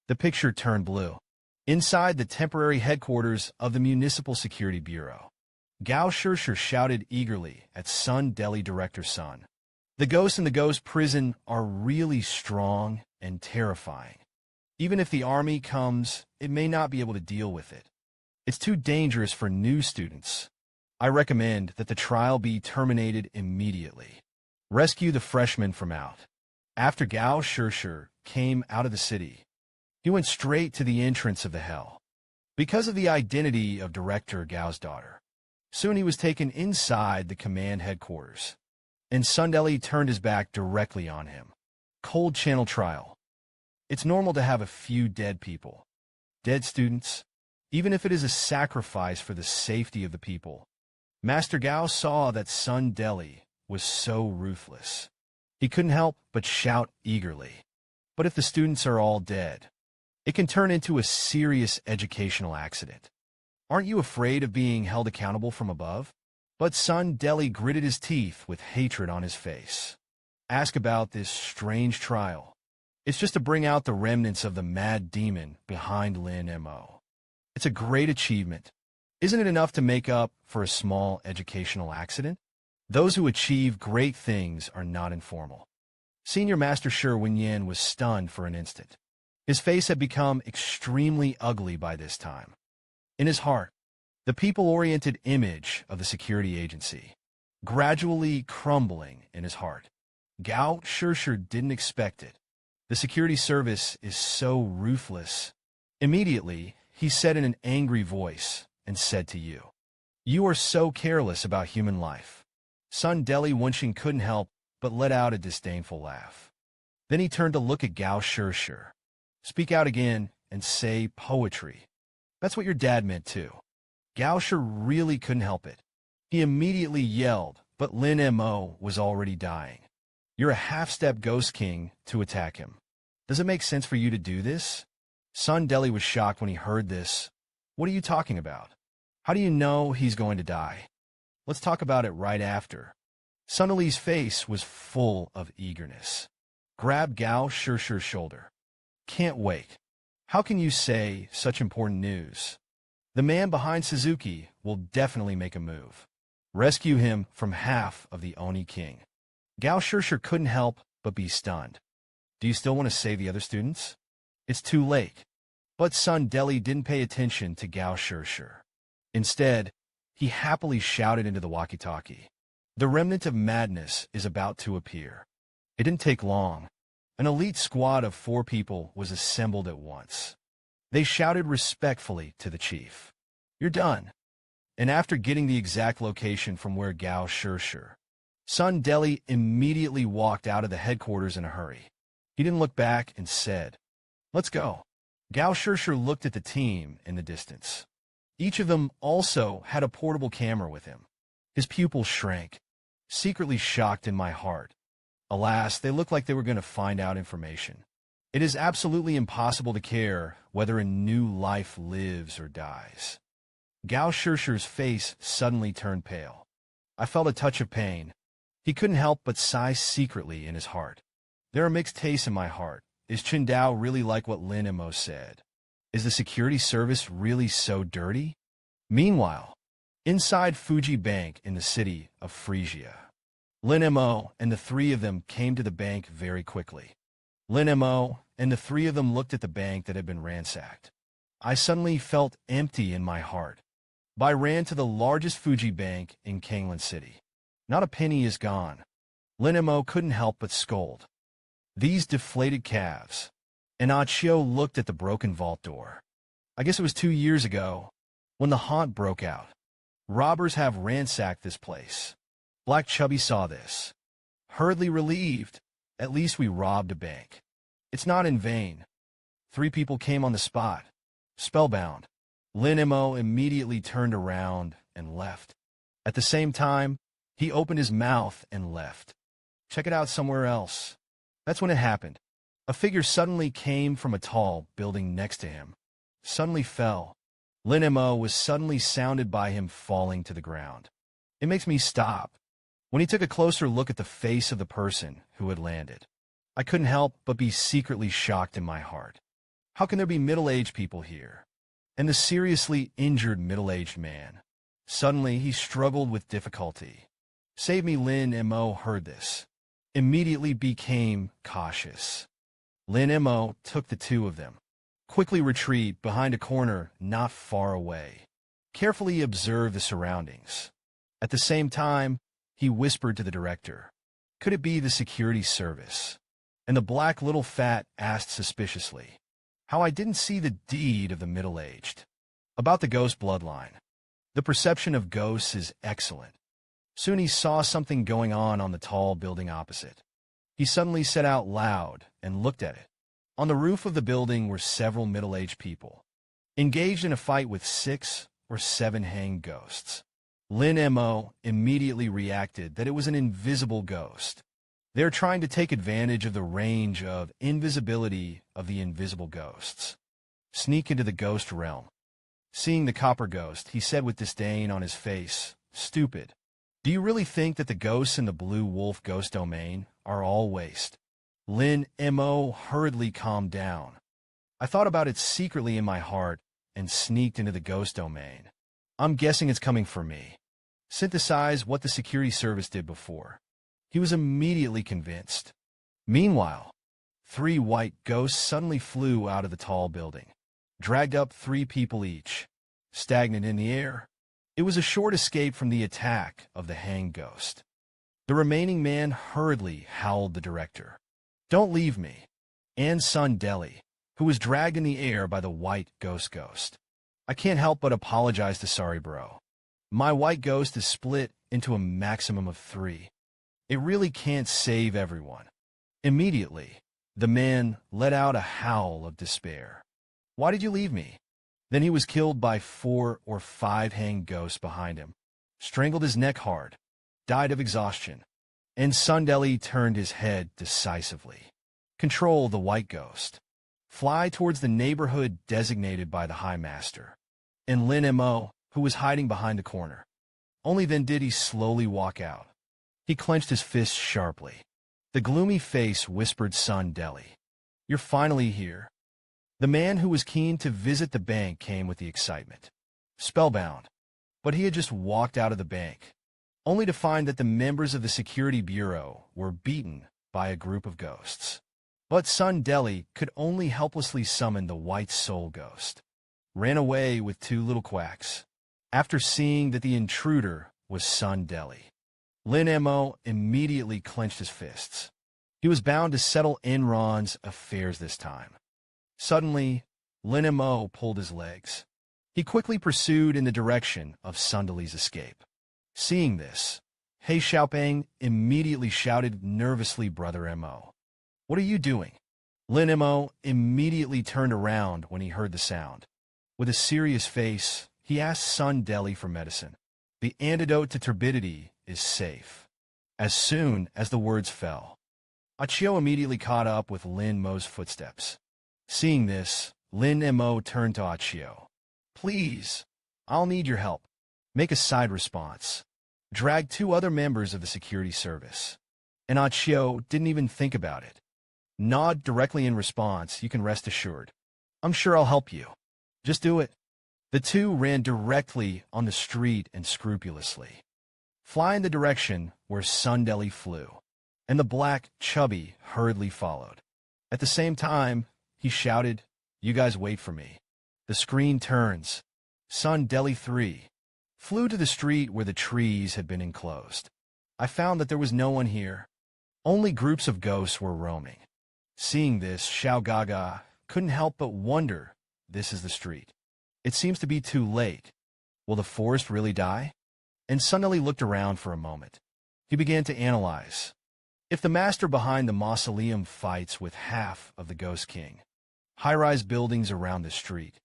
the picture turned blue. Inside the temporary headquarters of the Municipal Security Bureau, Gao Shishir shouted eagerly at Sun Delhi Director Sun. "The ghosts in the ghost prison are really strong and terrifying. Even if the army comes, it may not be able to deal with it. It's too dangerous for new students. I recommend that the trial be terminated immediately. Rescue the freshmen from out." After Gao Shishir came out of the city, he went straight to the entrance of the hell. Because of the identity of Director Gao's daughter, soon he was taken inside the command headquarters, and Sundeli turned his back directly on him. Cold Channel Trial. It's normal to have a few dead people, dead students, even if it is a sacrifice for the safety of the people. Master Gao saw that Sun Delhi was so ruthless. He couldn't help but shout eagerly. "But if the students are all dead, It can turn into a serious educational accident. Aren't you afraid of being held accountable from above? But Sun Deli gritted his teeth with hatred on his face. Ask about this strange trial. It's just to bring out the remnants of the mad demon behind Lin Mo. It's a great achievement. Isn't it enough to make up for a small educational accident? Those who achieve great things are not informal. Senior Master Shi Wenyan was stunned for an instant. His face had become extremely ugly by this time. In his heart, the people-oriented image of the security agency, gradually crumbling in his heart. Gao Shi didn't expect it. The security service is so ruthless. Immediately, he said in an angry voice and said to you, "You are so careless about human life." Sun Deli Wenxing couldn't help but let out a disdainful laugh. Then he turned to look at Gao Shi. "Speak out again and say poetry. That's what your dad meant too." Gao Shi really couldn't help it. He immediately yelled, but Lin Mo was already dying. "You're a half-step ghost king to attack him. Does it make sense for you to do this?" Sun Deli was shocked when he heard this. "What are you talking about? How do you know he's going to die? Let's talk about it right after." Sun Ali's face was full of eagerness. Grabbed Gao Shi's shoulder. "Can't wait. How can you say such important news? The man behind Suzuki will definitely make a move. Rescue him from half of the Oni King." Gao Shi couldn't help but be stunned. "Do you still want to save the other students?" "It's too late." But Sun Deli didn't pay attention to Gao Shi. Instead, he happily shouted into the walkie-talkie. "The remnant of madness is about to appear." It didn't take long. An elite squad of 4 people was assembled at once. They shouted respectfully to the chief, "You're done." And after getting the exact location from where Gao Shi, Sun Deli immediately walked out of the headquarters in a hurry. He didn't look back and said, "Let's go." Gao Shi looked at the team in the distance. Each of them also had a portable camera with him. His pupils shrank, secretly shocked in my heart. Alas, they looked like they were going to find out information. It is absolutely impossible to care whether a new life lives or dies. Gao Shi's face suddenly turned pale. I felt a touch of pain. He couldn't help but sigh secretly in his heart. There are mixed tastes in my heart. Is Qingdao really like what Lin Mo said? Is the security service really so dirty? Meanwhile, inside Fuji Bank in the city of Frisia, Lin Mo and the 3 of them came to the bank very quickly. Lin Mo and the 3 of them looked at the bank that had been ransacked. I suddenly felt empty in my heart. I ran to the largest Fuji bank in Kanglan City. Not a penny is gone. Lin Mo couldn't help but scold. These deflated calves. And Achio looked at the broken vault door. I guess it was 2 years ago, when the haunt broke out. Robbers have ransacked this place. Black Chubby saw this. Hurriedly relieved, at least we robbed a bank. It's not in vain. 3 people came on the spot. Spellbound. Lin Mo immediately turned around and left. At the same time, he opened his mouth and left. Check it out somewhere else. That's when it happened. A figure suddenly came from a tall building next to him. Suddenly fell. Lin Mo was suddenly sounded by him falling to the ground. It makes me stop. When he took a closer look at the face of the person who had landed, I couldn't help but be secretly shocked in my heart. How can there be middle-aged people here? And the seriously injured middle-aged man. Suddenly, he struggled with difficulty. Save me. Lin Mo heard this. Immediately became cautious. Lin Mo took the 2 of them. Quickly retreat behind a corner not far away. Carefully observe the surroundings. At the same time, he whispered to the director, "Could it be the security service?" And the black little fat asked suspiciously, "How I didn't see the deed of the middle-aged." About the ghost bloodline. The perception of ghosts is excellent. Soon he saw something going on the tall building opposite. He suddenly said out loud and looked at it. On the roof of the building were several middle-aged people, engaged in a fight with 6 or 7 hanged ghosts. Lin Mo immediately reacted that it was an invisible ghost. They're trying to take advantage of the range of invisibility of the invisible ghosts. Sneak into the ghost realm. Seeing the copper ghost, he said with disdain on his face, "Stupid. Do you really think that the ghosts in the blue wolf ghost domain are all waste?" Lin Mo hurriedly calmed down. "I thought about it secretly in my heart and sneaked into the ghost domain. I'm guessing it's coming for me." Synthesize what the security service did before. He was immediately convinced. Meanwhile, 3 white ghosts suddenly flew out of the tall building, dragged up 3 people each, stagnant in the air. It was a short escape from the attack of the hanged ghost. The remaining man hurriedly howled the director, "Don't leave me," and Sun Deli, who was dragged in the air by the white ghost. "I can't help but apologize to Sorry Bro. My white ghost is split into a maximum of 3. It really can't save everyone." Immediately, the man let out a howl of despair. "Why did you leave me?" Then he was killed by 4 or 5 hanged ghosts behind him, strangled his neck hard, died of exhaustion, and Sundeli turned his head decisively. "Control the white ghost. Fly towards the neighborhood designated by the High Master." And Lin Mo, who was hiding behind the corner. Only then did he slowly walk out. He clenched his fists sharply. The gloomy face whispered Sundeli, "You're finally here." The man who was keen to visit the bank came with the excitement, spellbound. But he had just walked out of the bank, only to find that the members of the security bureau were beaten by a group of ghosts. But Sundeli could only helplessly summon the white soul ghost. Ran away with 2 little quacks. After seeing that the intruder was Sundeli, Lin Mo immediately clenched his fists. He was bound to settle Enron's affairs this time. Suddenly, Lin Mo pulled his legs. He quickly pursued in the direction of Sundeli's escape. Seeing this, He Xiaoping immediately shouted nervously, "Brother Mo, what are you doing?" Lin Mo immediately turned around when he heard the sound. With a serious face, he asked Sundeli for medicine. "The antidote to turbidity is safe." As soon as the words fell, Achio immediately caught up with Lin Mo's footsteps. Seeing this, Lin Mo turned to Achio. "Please, I'll need your help." Make a side response. Drag 2 other members of the security service. And Achio didn't even think about it. Nod directly in response, "You can rest assured. I'm sure I'll help you. Just do it." The 2 ran directly on the street and scrupulously fly in the direction where Sundeli flew, and the black chubby hurriedly followed. At the same time, he shouted, "You guys wait for me." The screen turns. Sundeli 3 flew to the street where the trees had been enclosed. I found that there was no one here. Only groups of ghosts were roaming. Seeing this, Xiao Gaga couldn't help but wonder, this is the street. It seems to be too late. Will the forest really die? And Sundeli looked around for a moment. He began to analyze. If the master behind the mausoleum fights with half of the Ghost King, high-rise buildings around the street,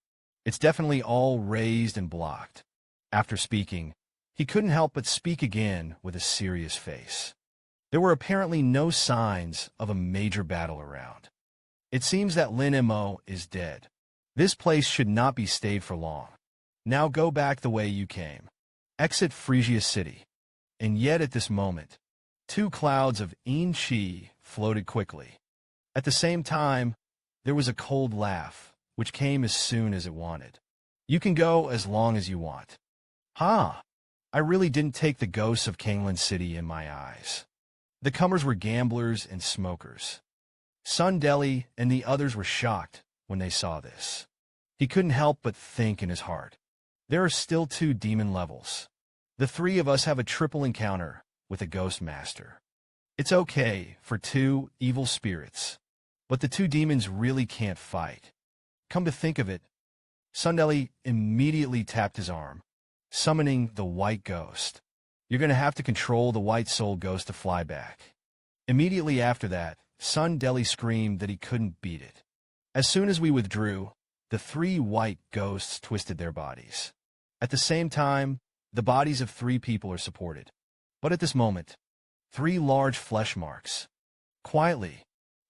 it's definitely all raised and blocked. After speaking, he couldn't help but speak again with a serious face. There were apparently no signs of a major battle around. It seems that Lin Mo is dead. This place should not be stayed for long. Now go back the way you came. Exit Phrygia City. And yet at this moment, 2 clouds of Yin Qi floated quickly. At the same time, there was a cold laugh, which came as soon as it wanted. "You can go as long as you want." "Ha! I really didn't take the ghosts of Kanglan City in my eyes." The comers were gamblers and smokers. Sundeli and the others were shocked when they saw this. He couldn't help but think in his heart, there are still 2 demon levels. The 3 of us have a triple encounter with a ghost master. It's okay for 2 evil spirits, but the 2 demons really can't fight. Come to think of it, Sundeli immediately tapped his arm, summoning the white ghost. "You're going to have to control the white soul ghost to fly back." Immediately after that, Sundeli screamed that he couldn't beat it. As soon as we withdrew, the 3 white ghosts twisted their bodies. At the same time, the bodies of 3 people are supported. But at this moment, 3 large flesh marks quietly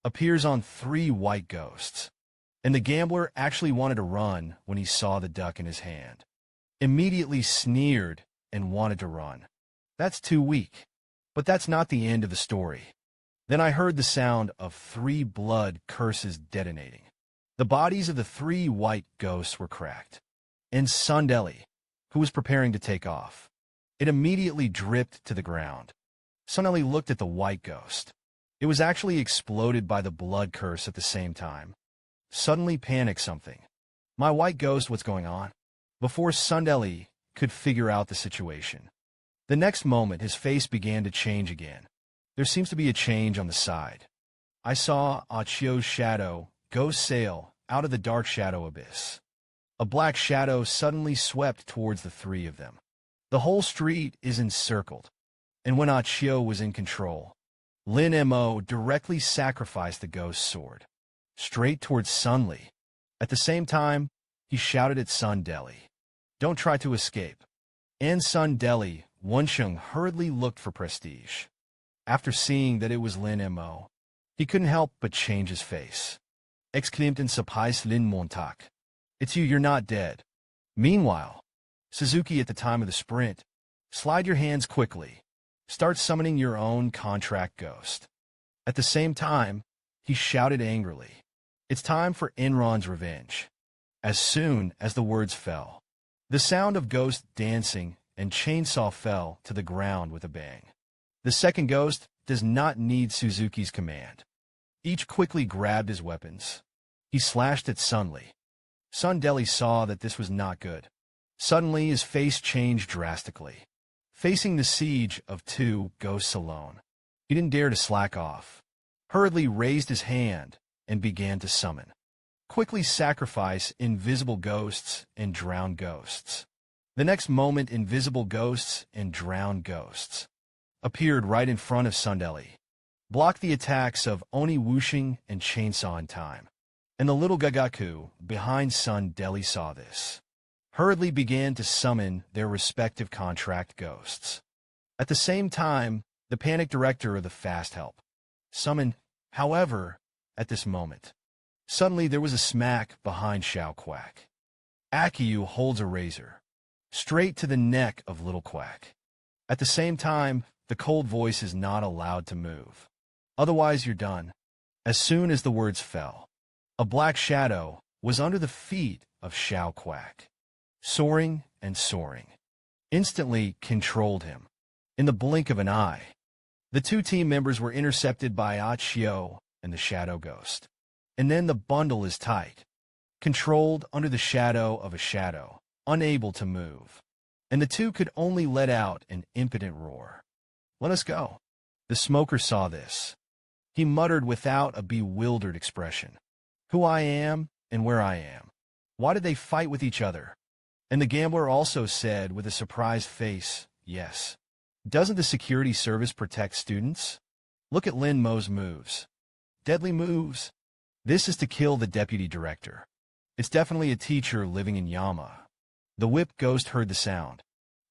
appears on 3 white ghosts. and the gambler actually wanted to run when he saw the duck in his hand. Immediately sneered and wanted to run. That's too weak. But that's not the end of the story. Then I heard the sound of 3 blood curses detonating. The bodies of the 3 white ghosts were cracked. And Sundeli, who was preparing to take off. It immediately dripped to the ground. Sundeli looked at the white ghost. It was actually exploded by the blood curse at the same time. Suddenly panicked something. My white ghost, what's going on? Before Sundeli could figure out the situation. The next moment, his face began to change again. There seems to be a change on the side. I saw Achio's shadow ghost sail out of the dark shadow abyss. A black shadow suddenly swept towards the 3 of them. The whole street is encircled. And when Achio was in control, Lin Mo directly sacrificed the ghost sword, straight towards Sunli. At the same time, he shouted at Sundeli, "Don't try to escape." And Sundeli, Wunsheng hurriedly looked for prestige. After seeing that it was Lin Mo, he couldn't help but change his face. Exclaimed Sapais Lin Montak. "It's you, you're not dead." Meanwhile, Suzuki at the time of the sprint, slide your hands quickly. Start summoning your own contract ghost. At the same time, he shouted angrily, "It's time for Enron's revenge." As soon as the words fell, the sound of ghost dancing and chainsaw fell to the ground with a bang. The second ghost does not need Suzuki's command. Each quickly grabbed his weapons. He slashed at Sunli. Sundeli saw that this was not good. Suddenly his face changed drastically. Facing the siege of 2 ghosts alone, he didn't dare to slack off. Hurriedly raised his hand and began to summon. Quickly sacrifice invisible ghosts and drowned ghosts. The next moment, invisible ghosts and drowned ghosts appeared right in front of Sundeli, blocked the attacks of Oni Wuxing and Chainsaw in time. And the little Gagaku behind Sundeli saw this. Hurriedly began to summon their respective contract ghosts. At the same time, the panic director of the Fast Help summoned. However, at this moment, suddenly there was a smack behind Xiao Quack. Akiyu holds a razor, straight to the neck of Little Quack. At the same time, the cold voice is not allowed to move. Otherwise, you're done. As soon as the words fell, a black shadow was under the feet of Xiao Quack. Soaring and soaring, instantly controlled him. In the blink of an eye, the 2 team members were intercepted by Achio and the Shadow Ghost. And then the bundle is tight, controlled under the shadow of a shadow, unable to move. And the 2 could only let out an impotent roar. "Let us go." The smoker saw this. He muttered without a bewildered expression, "Who I am and where I am. Why did they fight with each other?" And the gambler also said with a surprised face, "Yes. Doesn't the security service protect students? Look at Lin Mo's moves. Deadly moves. This is to kill the deputy director. It's definitely a teacher living in Yama." The whip ghost heard the sound.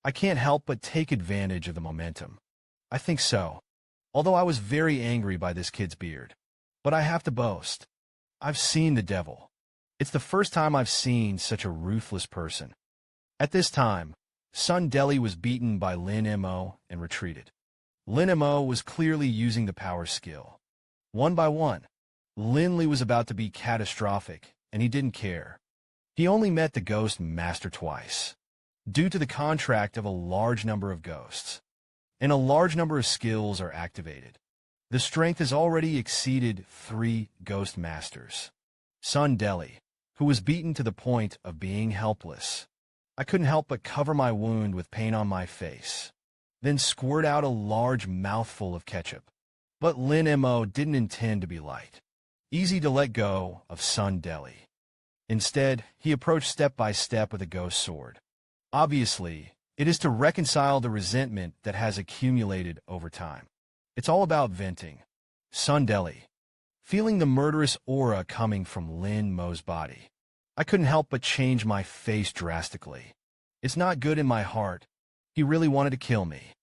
"I can't help but take advantage of the momentum. I think so. Although I was very angry by this kid's beard. But I have to boast. I've seen the devil. It's the first time I've seen such a ruthless person." At this time, Sundeli was beaten by Lin Mo and retreated. Lin Mo was clearly using the power skill. One by one, Linley was about to be catastrophic, and he didn't care. He only met the ghost master twice, due to the contract of a large number of ghosts, and a large number of skills are activated. The strength has already exceeded 3 ghost masters. Sundeli, who was beaten to the point of being helpless. I couldn't help but cover my wound with paint on my face, then squirt out a large mouthful of ketchup. But Lin Mo didn't intend to be light, easy to let go of Sundeli. Instead, he approached step by step with a ghost sword. Obviously, it is to reconcile the resentment that has accumulated over time. It's all about venting. Sundeli, feeling the murderous aura coming from Lin Mo's body, I couldn't help but change my face drastically. It's not good in my heart. He really wanted to kill me.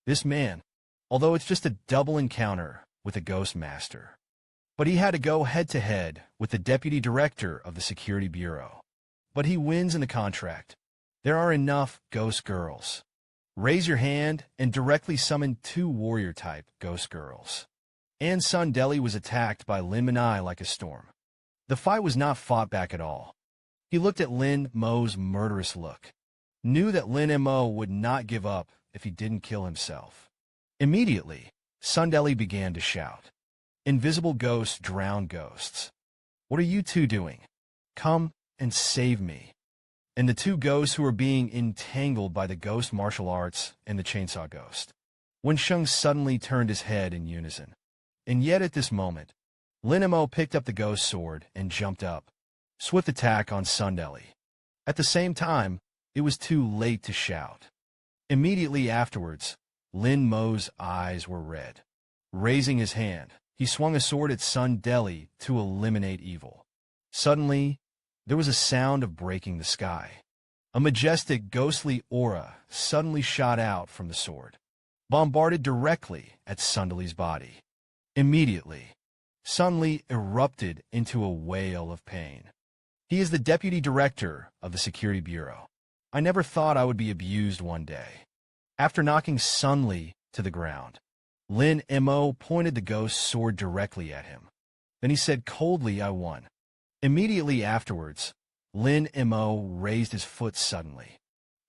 This man, although it's just a double encounter with a ghost master. But he had to go head-to-head with the deputy director of the security bureau. But he wins in the contract. There are enough ghost girls. Raise your hand and directly summon 2 warrior-type ghost girls. And Sundeli was attacked by Lin Mo like a storm. The fight was not fought back at all. He looked at Lin Mo's murderous look, knew that Lin Mo would not give up if he didn't kill himself. Immediately, Sundeli began to shout, "Invisible ghosts drown ghosts. What are you 2 doing? Come and save me." And the 2 ghosts who were being entangled by the ghost martial arts and the chainsaw ghost. When Sheng suddenly turned his head in unison. And yet at this moment, Lin Mo picked up the ghost sword and jumped up. Swift attack on Sundeli. At the same time, it was too late to shout. Immediately afterwards, Lin Mo's eyes were red. Raising his hand, he swung a sword at Sundeli to eliminate evil. Suddenly, there was a sound of breaking the sky. A majestic, ghostly aura suddenly shot out from the sword, bombarded directly at Sundeli's body. Immediately, Sunli erupted into a wail of pain. He is the deputy director of the security bureau. I never thought I would be abused one day. After knocking Sunli to the ground, Lin Mo pointed the ghost sword directly at him. Then he said coldly, "I won." Immediately afterwards, Lin Mo raised his foot suddenly.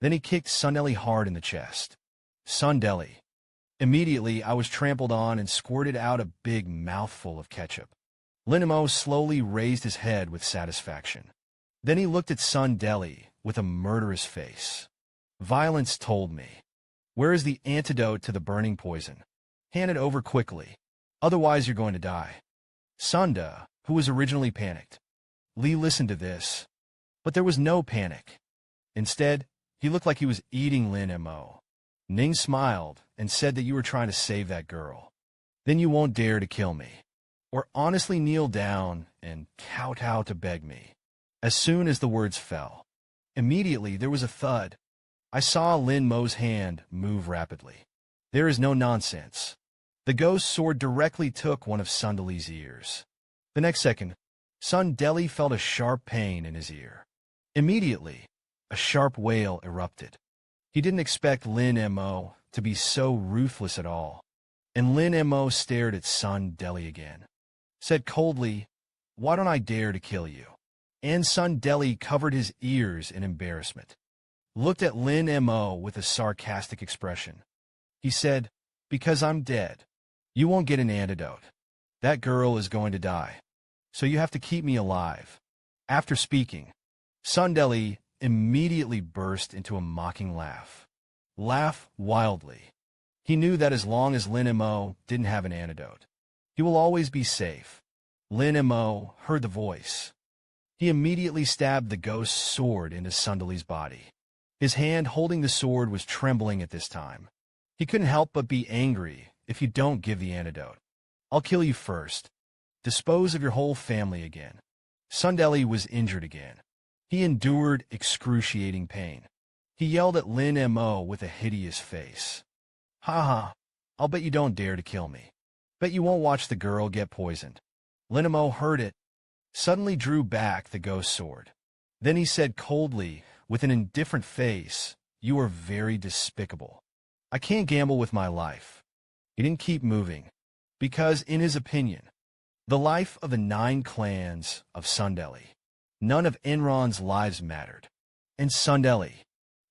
Then he kicked Sundeli hard in the chest. Sundeli. Immediately, I was trampled on and squirted out a big mouthful of ketchup. Lin Mo slowly raised his head with satisfaction. Then he looked at Sundeli with a murderous face. Violence told me. Where is the antidote to the burning poison? Hand it over quickly. Otherwise, you're going to die. Sunda, who was originally panicked. Li listened to this. But there was no panic. Instead, he looked like he was eating Lin Mo. Ning smiled and said that you were trying to save that girl. Then you won't dare to kill me. Or honestly kneel down and kowtow to beg me. As soon as the words fell, immediately there was a thud. I saw Lin Mo's hand move rapidly. There is no nonsense. The ghost sword directly took one of Sundeli's ears. The next second, Sundeli felt a sharp pain in his ear. Immediately, a sharp wail erupted. He didn't expect Lin Mo to be so ruthless at all. And Lin Mo stared at Sundeli again. Said coldly, "Why don't I dare to kill you?" And Sundeli covered his ears in embarrassment. Looked at Lin Mo with a sarcastic expression. He said, "Because I'm dead. You won't get an antidote. That girl is going to die. So you have to keep me alive." After speaking, Sundeli immediately burst into a mocking laugh. Laugh wildly. He knew that as long as Lin Mo didn't have an antidote, he will always be safe. Lin Mo heard the voice. He immediately stabbed the ghost's sword into Sundeli's body. His hand holding the sword was trembling at this time. He couldn't help but be angry. "If you don't give the antidote, I'll kill you first. Dispose of your whole family again." Sundeli was injured again. He endured excruciating pain. He yelled at Lin Mo with a hideous face. "Ha ha, I'll bet you don't dare to kill me. Bet you won't watch the girl get poisoned." Lin Mo heard it, suddenly drew back the ghost sword. Then he said coldly, with an indifferent face, "You are very despicable. I can't gamble with my life." He didn't keep moving, because, in his opinion, the life of the 9 clans of Sundeli, none of Enron's lives mattered. And Sundeli,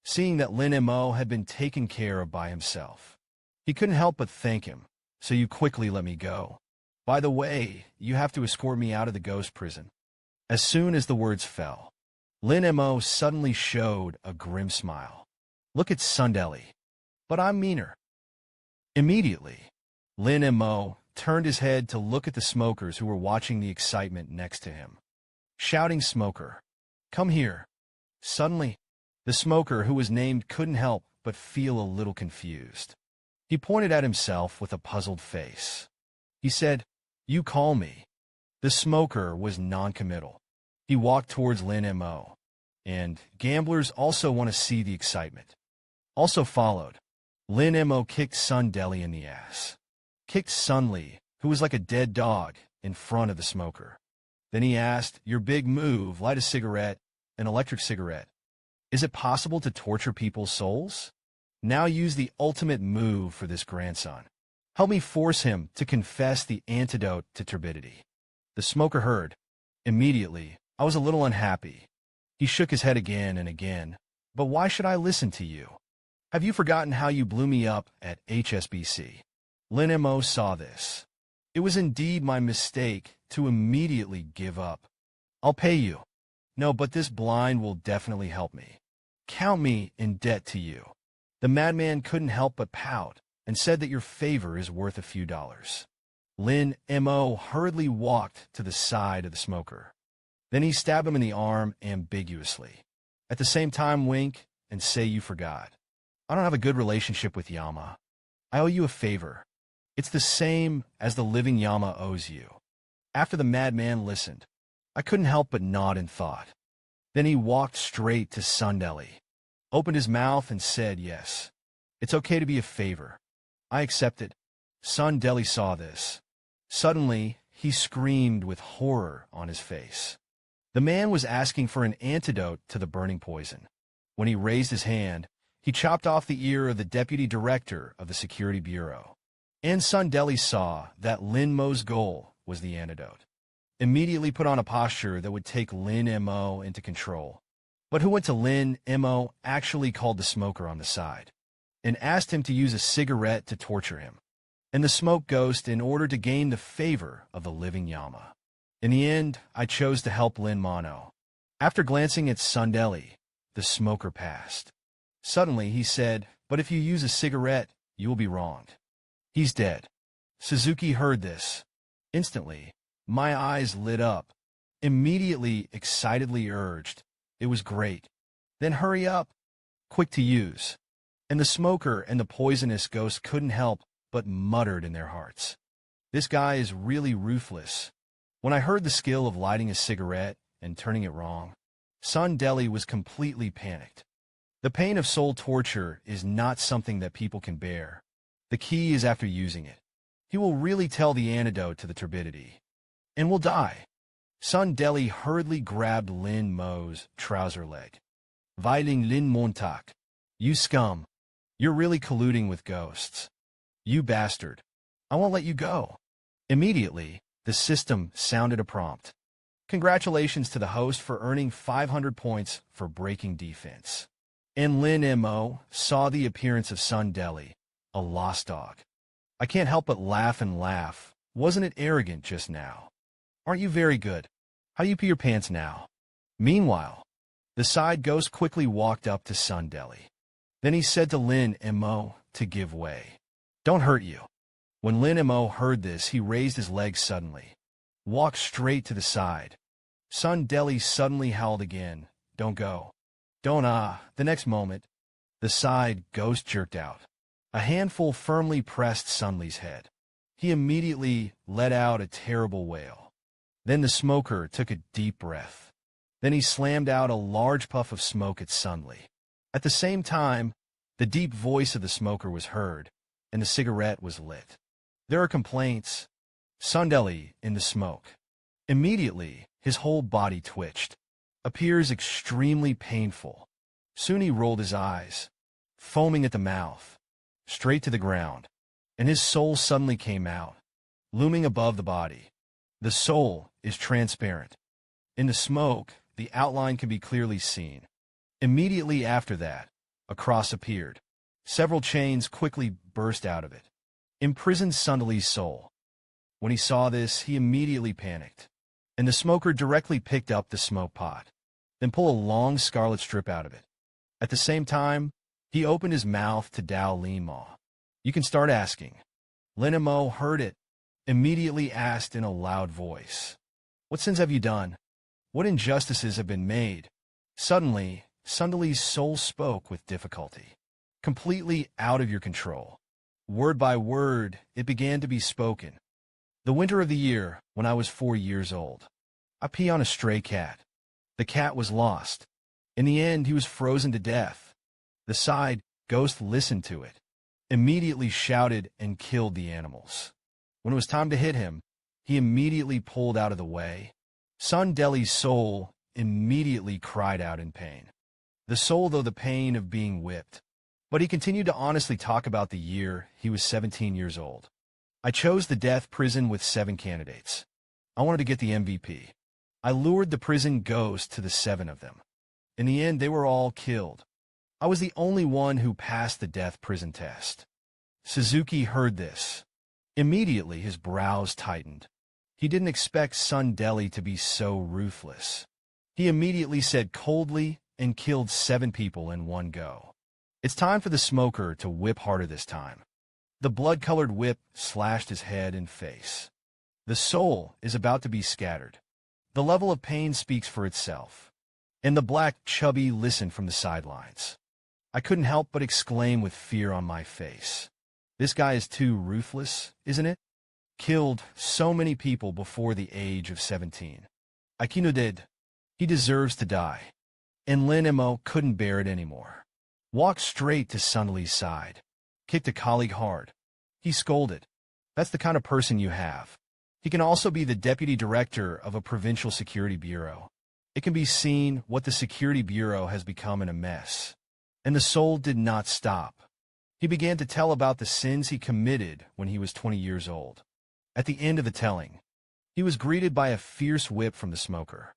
seeing that Lin Mo had been taken care of by himself, he couldn't help but thank him. "So you quickly let me go. By the way, you have to escort me out of the ghost prison." As soon as the words fell, Lin Mo suddenly showed a grim smile. "Look at Sundeli. But I'm meaner." Immediately, Lin Mo turned his head to look at the smokers who were watching the excitement next to him. Shouting, "Smoker, come here." Suddenly, the smoker who was named couldn't help but feel a little confused. He pointed at himself with a puzzled face. He said, "You call me." The smoker was non-committal. He walked towards Lin Mo, and gamblers also want to see the excitement. Also followed. Lin Mo kicked Sundeli in the ass. Kicked Sunli, who was like a dead dog, in front of the smoker. Then he asked, "Your big move, light a cigarette, an electric cigarette. Is it possible to torture people's souls? Now use the ultimate move for this grandson. Help me force him to confess the antidote to turbidity." The smoker heard. Immediately, I was a little unhappy. He shook his head again and again. "But why should I listen to you? Have you forgotten how you blew me up at HSBC?" Lin Mo saw this. It was indeed my mistake to immediately give up. "I'll pay you." "No, but this blind will definitely help me. Count me in debt to you." The madman couldn't help but pout and said that your favor is worth a few dollars. Lin Mo hurriedly walked to the side of the smoker. Then he stabbed him in the arm ambiguously. At the same time, wink and say you forgot. "I don't have a good relationship with Yama. I owe you a favor. It's the same as the living Yama owes you." After the madman listened, I couldn't help but nod in thought. Then he walked straight to Sundeli, opened his mouth and said, "Yes, it's okay to be a favor. I accept it." Sundeli saw this. Suddenly, he screamed with horror on his face. The man was asking for an antidote to the burning poison. When he raised his hand, he chopped off the ear of the deputy director of the Security Bureau. And Sundeli saw that Lin Mo's goal was the antidote. Immediately put on a posture that would take Lin Mo into control. But who went to Lin Mo actually called the smoker on the side and asked him to use a cigarette to torture him and the smoke ghost in order to gain the favor of the living Yama. In the end, I chose to help Lin Mo. After glancing at Sundeli, the smoker passed. Suddenly, he said, "But if you use a cigarette, you will be wronged. He's dead." Suzuki heard this. Instantly, my eyes lit up. Immediately, excitedly urged, "It was great. Then hurry up. Quick to use." And the smoker and the poisonous ghost couldn't help but muttered in their hearts, "This guy is really ruthless." When I heard the skill of lighting a cigarette and turning it wrong, Sundeli was completely panicked. The pain of soul torture is not something that people can bear. The key is after using it. He will really tell the antidote to the turbidity, and will die. Sundeli hurriedly grabbed Lin Mo's trouser leg. "Viling Lin Montak. You scum. You're really colluding with ghosts. You bastard. I won't let you go." Immediately, the system sounded a prompt. "Congratulations to the host for earning 500 points for breaking defense." And Lin Mo saw the appearance of Sundeli, a lost dog. I can't help but laugh and laugh. Wasn't it arrogant just now? Aren't you very good? How do you pee your pants now? Meanwhile, the side ghost quickly walked up to Sundeli. Then he said to Lin Mo to give way. "Don't hurt you." When Lin Mo heard this, he raised his legs suddenly, walked straight to the side. Sundeli suddenly howled again, "Don't go. Don't The next moment, the side ghost jerked out. A handful firmly pressed Sunli's head. He immediately let out a terrible wail. Then the smoker took a deep breath. Then he slammed out a large puff of smoke at Sunli. At the same time, the deep voice of the smoker was heard, and the cigarette was lit. "There are complaints." Sundeli in the smoke. Immediately, his whole body twitched. Appears extremely painful. Soon he rolled his eyes, foaming at the mouth, straight to the ground, and his soul suddenly came out, looming above the body. The soul is transparent. In the smoke, the outline can be clearly seen. Immediately after that, a cross appeared. Several chains quickly burst out of it, imprisoned Sundeli's soul. When he saw this, he immediately panicked, and the smoker directly picked up the smoke pot, then pulled a long scarlet strip out of it. At the same time, he opened his mouth to Dao Lin Mo. "You can start asking." Lin Mo heard it, immediately asked in a loud voice, "What sins have you done? What injustices have been made?" Suddenly, Sundeli's soul spoke with difficulty. "Completely out of your control." Word by word, it began to be spoken. "The winter of the year, when I was 4 years old, I pee on a stray cat. The cat was lost. In the end, he was frozen to death. The side ghost listened to it, immediately shouted and killed the animals. When it was time to hit him, he immediately pulled out of the way. Sun Deli's soul immediately cried out in pain. The soul, though, the pain of being whipped. But he continued to honestly talk about the year he was 17 years old. I chose the death prison with 7 candidates. I wanted to get the MVP. I lured the prison ghost to the 7 of them. In the end, they were all killed. I was the only one who passed the death prison test. Suzuki heard this. Immediately, his brows tightened. He didn't expect Sun Deli to be so ruthless. He immediately said coldly and killed 7 people in one go. It's time for the smoker to whip harder this time. The blood-colored whip slashed his head and face. The soul is about to be scattered. The level of pain speaks for itself. And the black chubby listened from the sidelines. I couldn't help but exclaim with fear on my face. This guy is too ruthless, isn't it? Killed so many people before the age of 17. Akino did. He deserves to die. And Lin Mo couldn't bear it anymore. Walked straight to Sun Li's side. Kicked a colleague hard. He scolded. That's the kind of person you have. He can also be the deputy director of a provincial security bureau. It can be seen what the security bureau has become in a mess. And the soul did not stop. He began to tell about the sins he committed when he was 20 years old. At the end of the telling, he was greeted by a fierce whip from the smoker.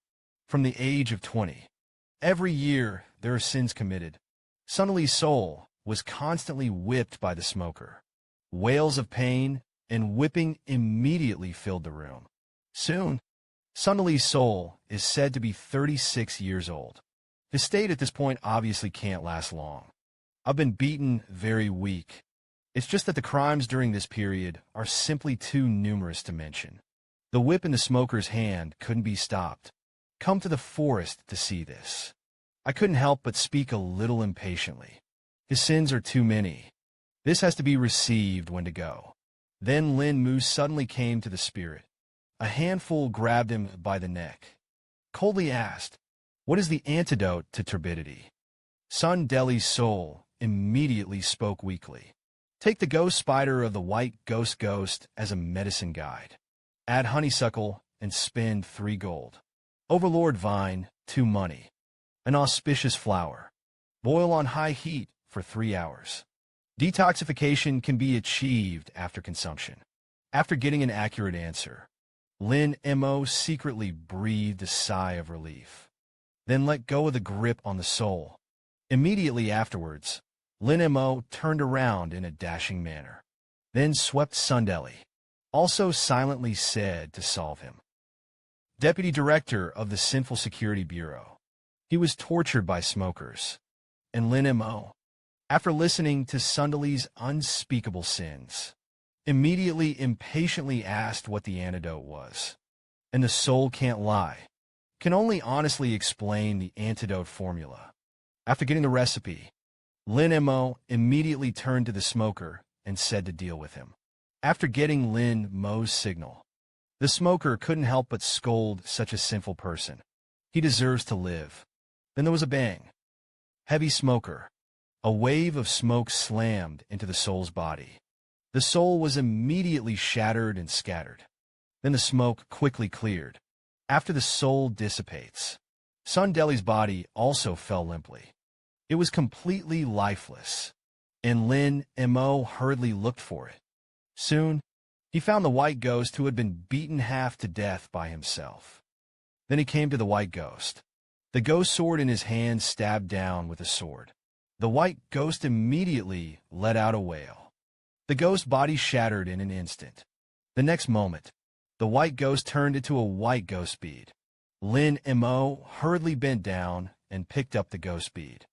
From the age of 20. Every year, there are sins committed. Sun Li's soul was constantly whipped by the smoker. Wails of pain and whipping immediately filled the room. Soon, Sun Li's soul is said to be 36 years old. His state at this point obviously can't last long. I've been beaten very weak. It's just that the crimes during this period are simply too numerous to mention. The whip in the smoker's hand couldn't be stopped. Come to the forest to see this. I couldn't help but speak a little impatiently. His sins are too many. This has to be received when to go. Then Lin Mo suddenly came to the spirit. A handful grabbed him by the neck. Coldly asked, "What is the antidote to turbidity?" Sun Deli's soul immediately spoke weakly. Take the ghost spider of the white ghost as a medicine guide. Add honeysuckle and spend 3 gold. Overlord vine, 2 money. An auspicious flower. Boil on high heat for 3 hours. Detoxification can be achieved after consumption. After getting an accurate answer, Lin Mo secretly breathed a sigh of relief. Then let go of the grip on the soul. Immediately afterwards, Lin Mo turned around in a dashing manner. Then swept Sun Deli. Also silently said to solve him. Deputy Director of the Sinful Security Bureau. He was tortured by smokers. And Lin Mo, after listening to Sun Deli's unspeakable sins, immediately impatiently asked what the antidote was. And the soul can't lie. Can only honestly explain the antidote formula. After getting the recipe, Lin Mo immediately turned to the smoker and said to deal with him. After getting Lin Mo's signal, the smoker couldn't help but scold such a sinful person. He deserves to live. Then there was a bang. Heavy smoker. A wave of smoke slammed into the soul's body. The soul was immediately shattered and scattered. Then the smoke quickly cleared. After the soul dissipates, Sun Deli's body also fell limply. It was completely lifeless, and Lin Mo hurriedly looked for it. Soon, he found the white ghost who had been beaten half to death by himself. Then he came to the white ghost. The ghost sword in his hand stabbed down with a sword. The white ghost immediately let out a wail. The ghost body shattered in an instant. The next moment, the white ghost turned into a white ghost bead. Lin Mo hurriedly bent down and picked up the ghost bead.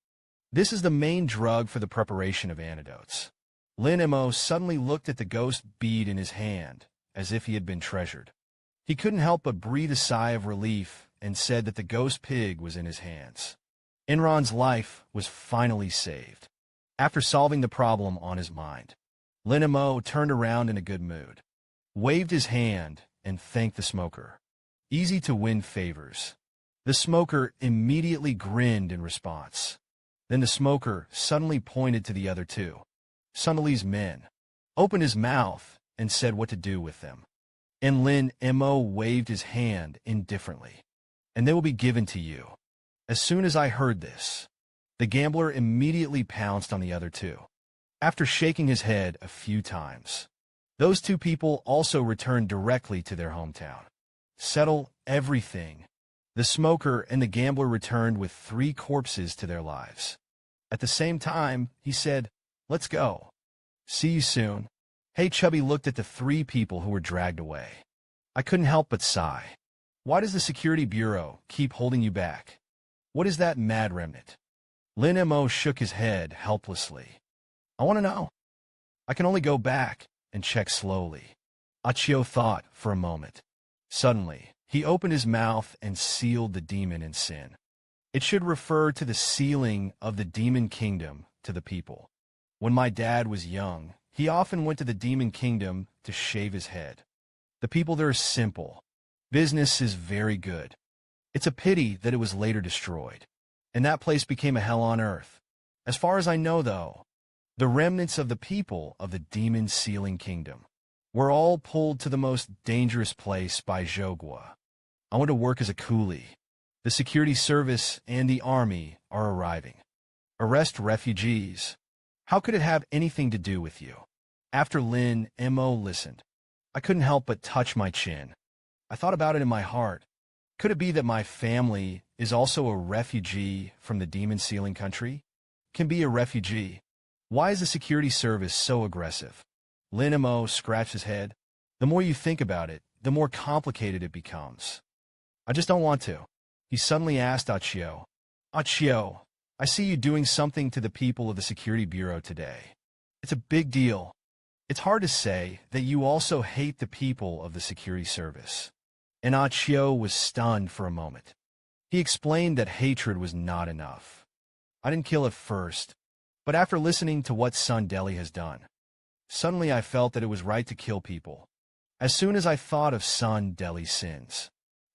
This is the main drug for the preparation of antidotes. Lin Mo suddenly looked at the ghost bead in his hand, as if he had been treasured. He couldn't help but breathe a sigh of relief and said that the ghost pig was in his hands. Enron's life was finally saved. After solving the problem on his mind, Lin Mo turned around in a good mood, waved his hand, and thanked the smoker. Easy to win favors. The smoker immediately grinned in response. Then the smoker suddenly pointed to the other 2. Sun Li's men, opened his mouth and said what to do with them. And Lin Mo waved his hand indifferently. And they will be given to you. As soon as I heard this, the gambler immediately pounced on the other two. After shaking his head a few times, those two people also returned directly to their hometown. Settle everything. The smoker and the gambler returned with 3 corpses to their lives. At the same time, he said, "Let's go. See you soon." Hey Chubby looked at the 3 people who were dragged away. I couldn't help but sigh. Why does the security bureau keep holding you back? What is that mad remnant? Lin Mo shook his head helplessly. I want to know. I can only go back and check slowly. Achio thought for a moment. Suddenly, he opened his mouth and sealed the demon in sin. It should refer to the sealing of the demon kingdom to the people. When my dad was young, he often went to the demon kingdom to shave his head. The people there are simple. Business is very good. It's a pity that it was later destroyed, and that place became a hell on earth. As far as I know, though, the remnants of the people of the demon sealing kingdom were all pulled to the most dangerous place by Zhogwa. I want to work as a coolie. The security service and the army are arriving. Arrest refugees. How could it have anything to do with you? After Lin Mo listened, I couldn't help but touch my chin. I thought about it in my heart. Could it be that my family is also a refugee from the demon-sealing country? Can be a refugee. Why is the security service so aggressive? Lin Mo scratched his head. The more you think about it, the more complicated it becomes. I just don't want to. He suddenly asked Achio. Achio, I see you doing something to the people of the security bureau today. It's a big deal. It's hard to say that you also hate the people of the security service. And Achio was stunned for a moment. He explained that hatred was not enough. I didn't kill at first, but after listening to what Sun Deli has done, suddenly I felt that it was right to kill people. As soon as I thought of Sun Deli's sins,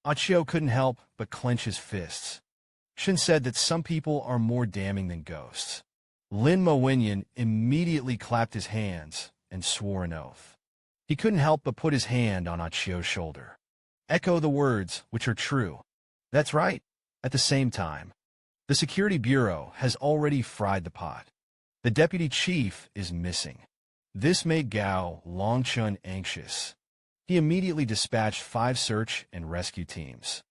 Achio couldn't help but clench his fists. Shin said that some people are more damning than ghosts. Lin Mo immediately clapped his hands and swore an oath. He couldn't help but put his hand on Achio's shoulder. Echo the words, which are true. That's right. At the same time, the security bureau has already fried the pot. The deputy chief is missing. This made Gao Longchun anxious. He immediately dispatched 5 search and rescue teams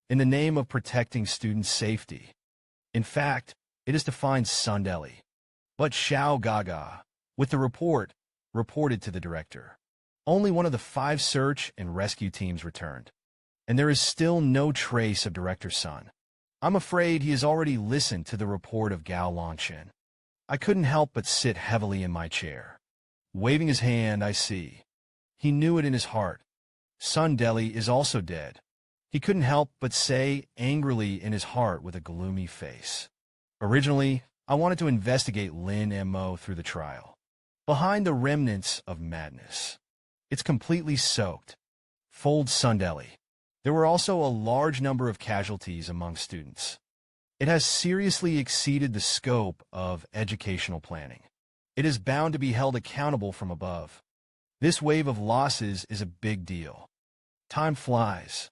in the name of protecting student safety. In fact, it is to find Sun Deli. But Xiao Gaga, with the report, reported to the director. Only one of the 5 search and rescue teams returned, and there is still no trace of Director Sun. I'm afraid he has already listened to the report of Gao Longchen. I couldn't help but sit heavily in my chair. Waving his hand, I see. He knew it in his heart. Sun Deli is also dead. He couldn't help but say angrily in his heart with a gloomy face. Originally, I wanted to investigate Lin Mo through the trial. Behind the remnants of madness. It's completely soaked. Fold Sun Deli. There were also a large number of casualties among students. It has seriously exceeded the scope of educational planning. It is bound to be held accountable from above. This wave of losses is a big deal. Time flies.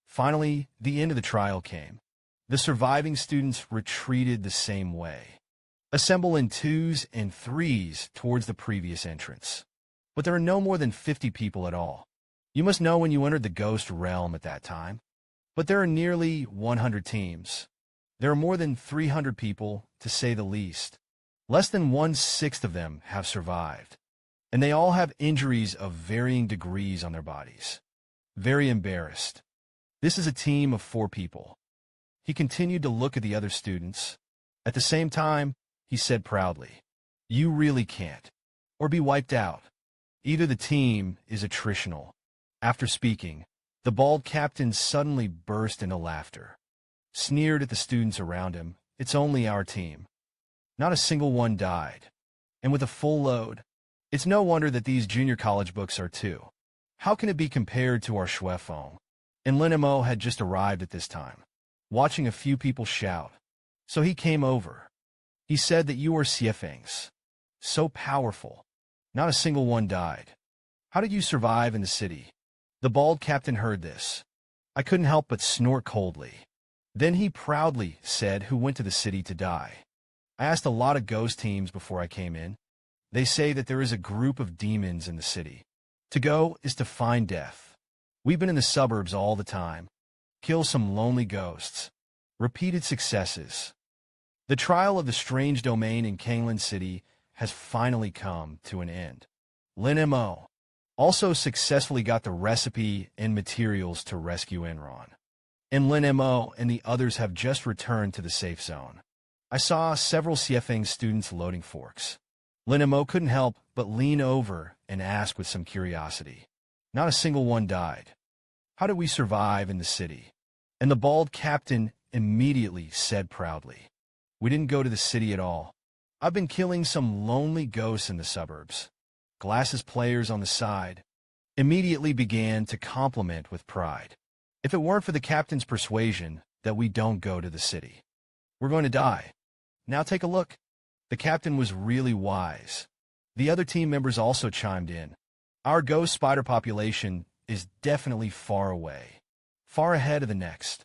Finally, the end of the trial came. The surviving students retreated the same way. Assemble in 2s and 3s towards the previous entrance. But there are no more than 50 people at all. You must know when you entered the ghost realm at that time. But there are nearly 100 teams. There are more than 300 people, to say the least. Less than 1/6 of them have survived. And they all have injuries of varying degrees on their bodies. Very embarrassed. This is a team of 4 people. He continued to look at the other students. At the same time, he said proudly, "You really can't. Or be wiped out. Either the team is attritional." After speaking, the bald captain suddenly burst into laughter. Sneered at the students around him. "It's only our team. Not a single one died. And with a full load, it's no wonder that these junior college books are 2. How can it be compared to our Schwefong?" And Lin Mo had just arrived at this time, watching a few people shout. So he came over. He said that you are Xiefangs. So powerful. Not a single one died. How did you survive in the city? The bald captain heard this. I couldn't help but snort coldly. Then he proudly said who went to the city to die. I asked a lot of ghost teams before I came in. They say that there is a group of demons in the city. To go is to find death. We've been in the suburbs all the time. Kill some lonely ghosts. Repeated successes. The trial of the strange domain in Kanglan City has finally come to an end. Lin Mo also successfully got the recipe and materials to rescue Enron. And Lin Mo and the others have just returned to the safe zone. I saw several CFA students loading forks. Lin Mo couldn't help but lean over and ask with some curiosity. Not a single one died. How did we survive in the city? And the bald captain immediately said proudly, we didn't go to the city at all. I've been killing some lonely ghosts in the suburbs. Glasses players on the side immediately began to compliment with pride. If it weren't for the captain's persuasion that we don't go to the city, we're going to die. Now take a look. The captain was really wise. The other team members also chimed in. Our ghost spider population is definitely far away, far ahead of the next.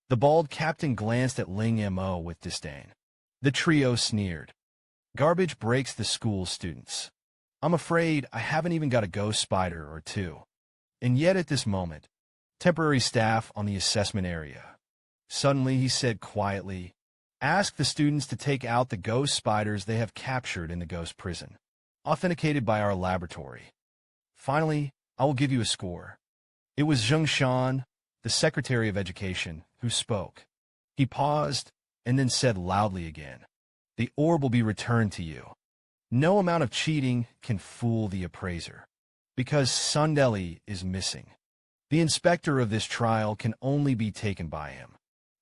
The bald captain glanced at Lin Mo with disdain. The trio sneered. Garbage breaks the school students. I'm afraid I haven't even got a ghost spider or two. And yet at this moment, temporary staff on the assessment area. Suddenly he said quietly, ask the students to take out the ghost spiders they have captured in the ghost prison, authenticated by our laboratory. Finally, I will give you a score. It was Zheng Shan, the Secretary of Education, who spoke. He paused and then said loudly again, the orb will be returned to you. No amount of cheating can fool the appraiser, because Sundeli is missing. The inspector of this trial can only be taken by him.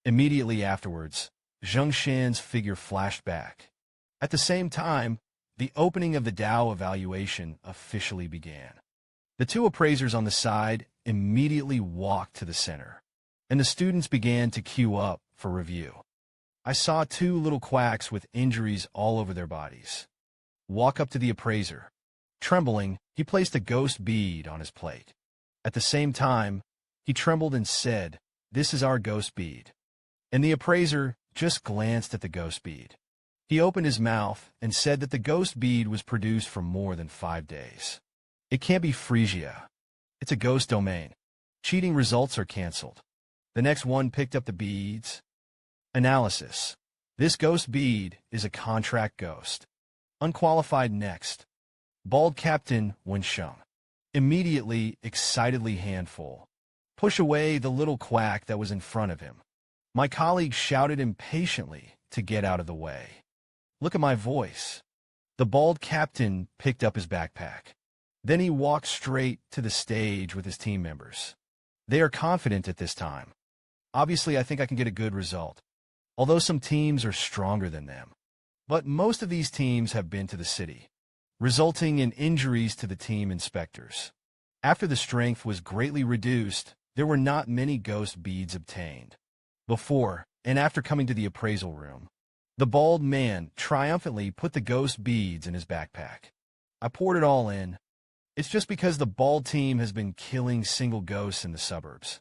Immediately afterwards, Zheng Shan's figure flashed back. At the same time, the opening of the Dao evaluation officially began. The two appraisers on the side immediately walked to the center, and the students began to queue up for review. I saw two little quacks with injuries all over their bodies walk up to the appraiser. Trembling, he placed a ghost bead on his plate. At the same time, he trembled and said, this is our ghost bead. And the appraiser just glanced at the ghost bead. He opened his mouth and said that the ghost bead was produced for more than 5 days. It can't be Frisia. It's a ghost domain. Cheating results are canceled. The next one picked up the beads. Analysis. This ghost bead is a contract ghost. Unqualified next. Bald Captain Wensheng. Immediately, excitedly handful. Push away the little quack that was in front of him. My colleague shouted impatiently to get out of the way. Look at my voice. The bald captain picked up his backpack. Then he walked straight to the stage with his team members. They are confident at this time. Obviously, I think I can get a good result, although some teams are stronger than them. But most of these teams have been to the city, resulting in injuries to the team inspectors. After the strength was greatly reduced, there were not many ghost beads obtained. Before and after coming to the appraisal room, the bald man triumphantly put the ghost beads in his backpack. I poured it all in. It's just because the bald team has been killing single ghosts in the suburbs.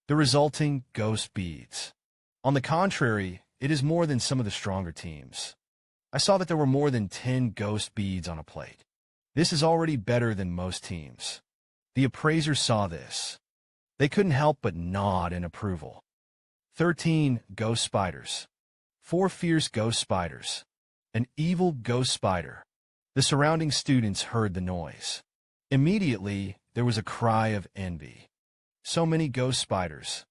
The resulting ghost beads. On the contrary, it is more than some of the stronger teams. I saw that there were more than 10 ghost beads on a plate. This is already better than most teams. The appraisers saw this. They couldn't help but nod in approval. 13 ghost spiders. 4 fierce ghost spiders. An evil ghost spider. The surrounding students heard the noise. Immediately, there was a cry of envy. So many ghost spiders.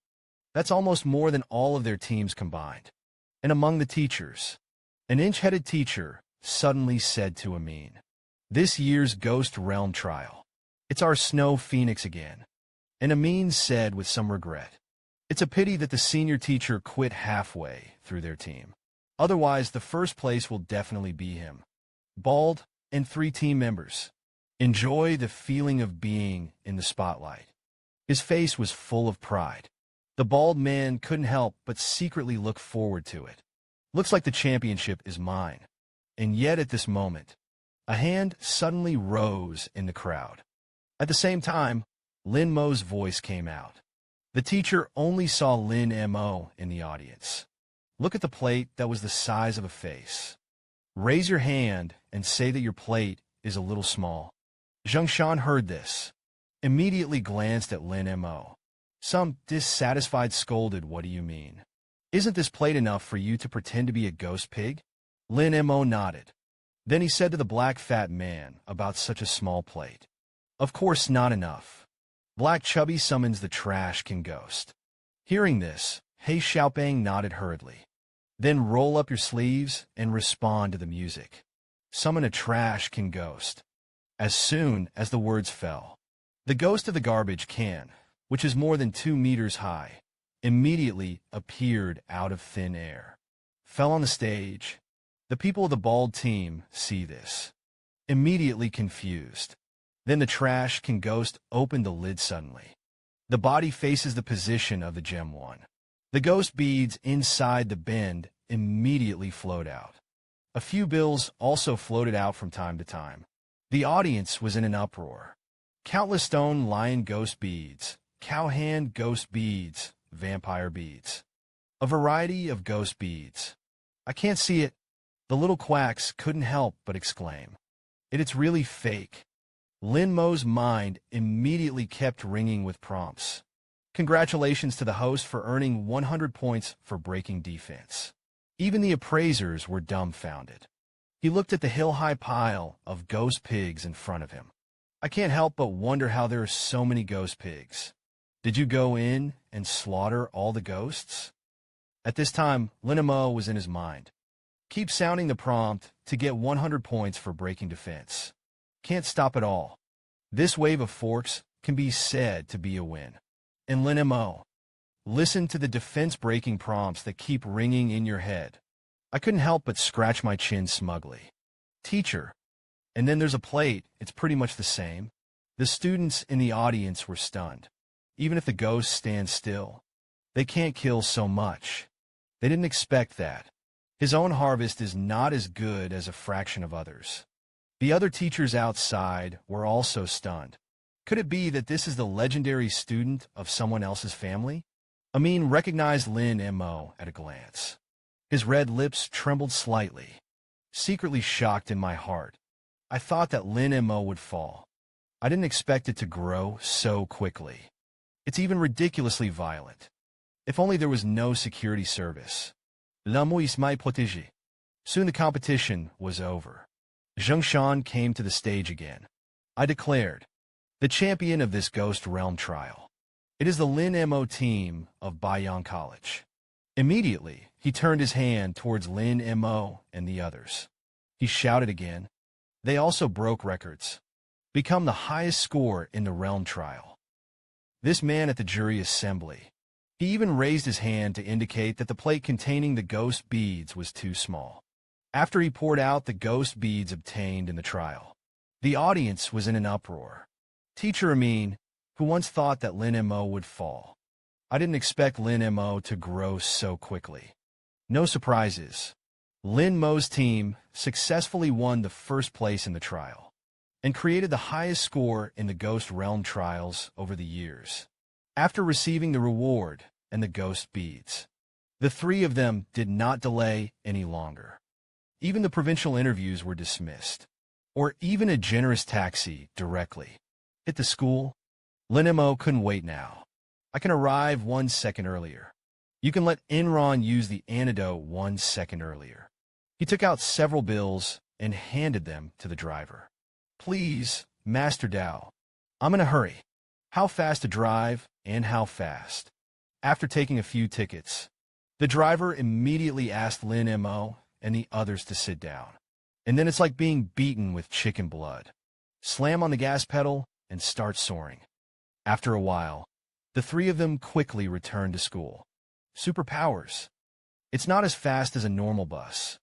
That's almost more than all of their teams combined. And among the teachers, an inch-headed teacher suddenly said to Amin, this year's Ghost Realm trial. It's our Snow Phoenix again. And Amin said with some regret, it's a pity that the senior teacher quit halfway through their team. Otherwise, the first place will definitely be him. Bald and 3 team members. Enjoy the feeling of being in the spotlight. His face was full of pride. The bald man couldn't help but secretly look forward to it. Looks like the championship is mine. And yet at this moment, a hand suddenly rose in the crowd. At the same time, Lin Mo's voice came out. The teacher only saw Lin Mo in the audience. Look at the plate that was the size of a face. Raise your hand and say that your plate is a little small. Zhongshan heard this, immediately glanced at Lin Mo. Some dissatisfied scolded, "What do you mean? Isn't this plate enough for you to pretend to be a ghost pig?" Lin Mo nodded. Then he said to the black fat man about such a small plate, "Of course not enough. Black Chubby summons the trash can ghost." Hearing this, He Xiaoping nodded hurriedly. "Then roll up your sleeves and respond to the music. Summon a trash can ghost." As soon as the words fell, the ghost of the garbage can, which is more than 2 meters high, immediately appeared out of thin air, fell on the stage. The people of the bald team see this, immediately confused. Then the trash can ghost opened the lid suddenly. The body faces the position of the gem one. The ghost beads inside the bend immediately flowed out. A few bills also floated out from time to time. The audience was in an uproar. Countless stone lion ghost beads, cowhand ghost beads, vampire beads. A variety of ghost beads. "I can't see it." The little quacks couldn't help but exclaim. "It's really fake." Lin Mo's mind immediately kept ringing with prompts. Congratulations to the host for earning 100 points for breaking defense. Even the appraisers were dumbfounded. He looked at the hill-high pile of ghost pigs in front of him. "I can't help but wonder how there are so many ghost pigs. Did you go in and slaughter all the ghosts?" At this time, Lin Mo was in his mind. Keep sounding the prompt to get 100 points for breaking defense. Can't stop at all. This wave of forks can be said to be a win. And Lin Mo, listen to the defense-breaking prompts that keep ringing in your head. I couldn't help but scratch my chin smugly. "Teacher." And then there's a plate, it's pretty much the same. The students in the audience were stunned. Even if the ghosts stand still, they can't kill so much. They didn't expect that. His own harvest is not as good as a fraction of others. The other teachers outside were also stunned. Could it be that this is the legendary student of someone else's family? Amin recognized Lin Mo at a glance. His red lips trembled slightly. Secretly shocked in my heart, I thought that Lin Mo would fall. I didn't expect it to grow so quickly. It's even ridiculously violent. If only there was no security service. L'amour is my protégé. Soon the competition was over. Zhongshan came to the stage again. I declared, the champion of this Ghost Realm trial. It is the Lin Mo team of Baiyang College. Immediately, he turned his hand towards Lin Mo and the others. He shouted again. They also broke records. Become the highest score in the realm trial. This man at the jury assembly. He even raised his hand to indicate that the plate containing the ghost beads was too small. After he poured out the ghost beads obtained in the trial, the audience was in an uproar. Teacher Amin, who once thought that Lin Mo would fall. I didn't expect Lin Mo to grow so quickly. No surprises. Lin Mo's team successfully won the first place in the trial and created the highest score in the Ghost Realm trials over the years. After receiving the reward and the ghost beads, the three of them did not delay any longer. Even the provincial interviews were dismissed, or even a generous taxi directly. Hit the school. Lin Mo couldn't wait now. I can arrive 1 second earlier. You can let Enron use the antidote 1 second earlier. He took out several bills and handed them to the driver. Please, Master Dao. I'm in a hurry. How fast to drive and how fast. After taking a few tickets, the driver immediately asked Lin Mo and the others to sit down. And then it's like being beaten with chicken blood. Slam on the gas pedal and start soaring. After a while, the three of them quickly returned to school. Superpowers. It's not as fast as a normal bus.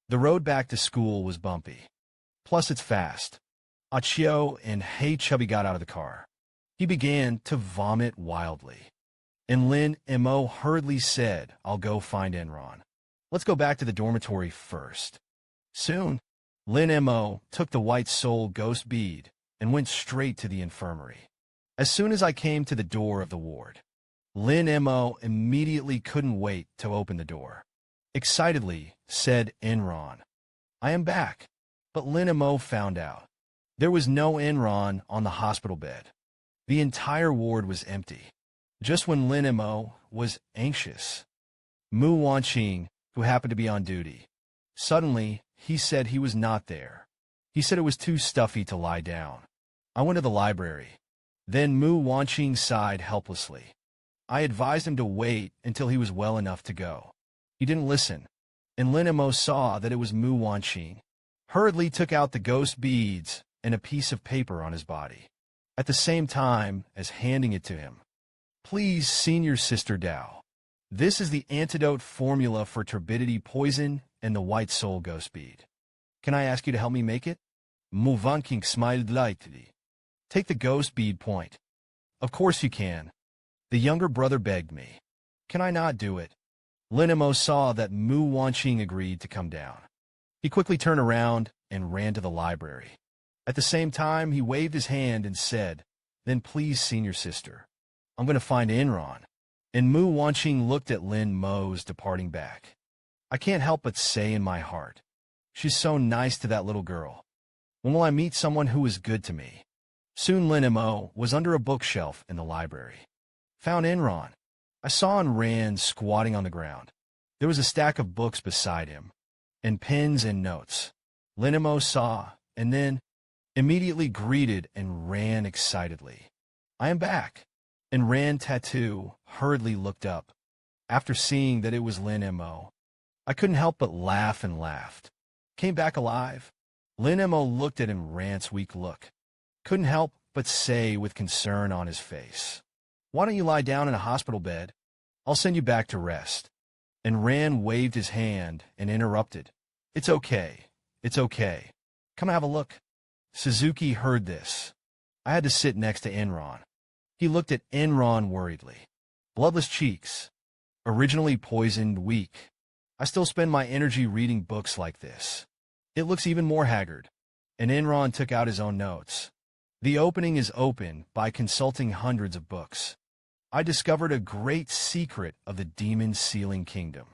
The road back to school was bumpy. Plus it's fast. Achio and Hey Chubby got out of the car. He began to vomit wildly. And Lin Mo hurriedly said, I'll go find Enron. Let's go back to the dormitory first. Soon, Lin Mo took the white soul ghost bead and went straight to the infirmary. As soon as I came to the door of the ward, Lin Mo immediately couldn't wait to open the door. Excitedly, said Enron, "I am back." But Lin Mo found out. There was no Enron on the hospital bed. The entire ward was empty. Just when Lin Mo was anxious, Mu Wanqing, who happened to be on duty, suddenly, he said he was not there. He said it was too stuffy to lie down. I went to the library. Then Mu Wanqing sighed helplessly. I advised him to wait until he was well enough to go. He didn't listen, and Lin Mo saw that it was Mu Wanqing, hurriedly took out the ghost beads and a piece of paper on his body, at the same time as handing it to him. "Please, Senior Sister Dao. This is the antidote formula for turbidity poison and the white soul ghost bead. Can I ask you to help me make it?" Mu Wanqing smiled lightly. "Take the ghost bead point." "Of course you can." The younger brother begged me. "Can I not do it?" Lin Mo saw that Mu Wanqing agreed to come down. He quickly turned around and ran to the library. At the same time, he waved his hand and said, "Then please, Senior Sister, I'm going to find Enron." And Mu Wanqing looked at Lin Mo's departing back. I can't help but say in my heart, she's so nice to that little girl. When will I meet someone who is good to me? Soon Lin Mo was under a bookshelf in the library. Found Enron. I saw Enran squatting on the ground. There was a stack of books beside him, and pens and notes. Lin Mo saw, and then immediately greeted and ran excitedly. "I am back." And Ran Tattoo hurriedly looked up. After seeing that it was Lin Mo, I couldn't help but laugh and laughed. "Came back alive?" Lin Mo looked at Rant's weak look. Couldn't help but say with concern on his face, "Why don't you lie down in a hospital bed? I'll send you back to rest." And Ran waved his hand and interrupted. "It's okay. It's okay. Come have a look." Suzuki heard this. I had to sit next to Enron. He looked at Enron worriedly. Bloodless cheeks. Originally poisoned, weak. I still spend my energy reading books like this. It looks even more haggard. And Enron took out his own notes. The opening is open by consulting hundreds of books. I discovered a great secret of the demon sealing kingdom.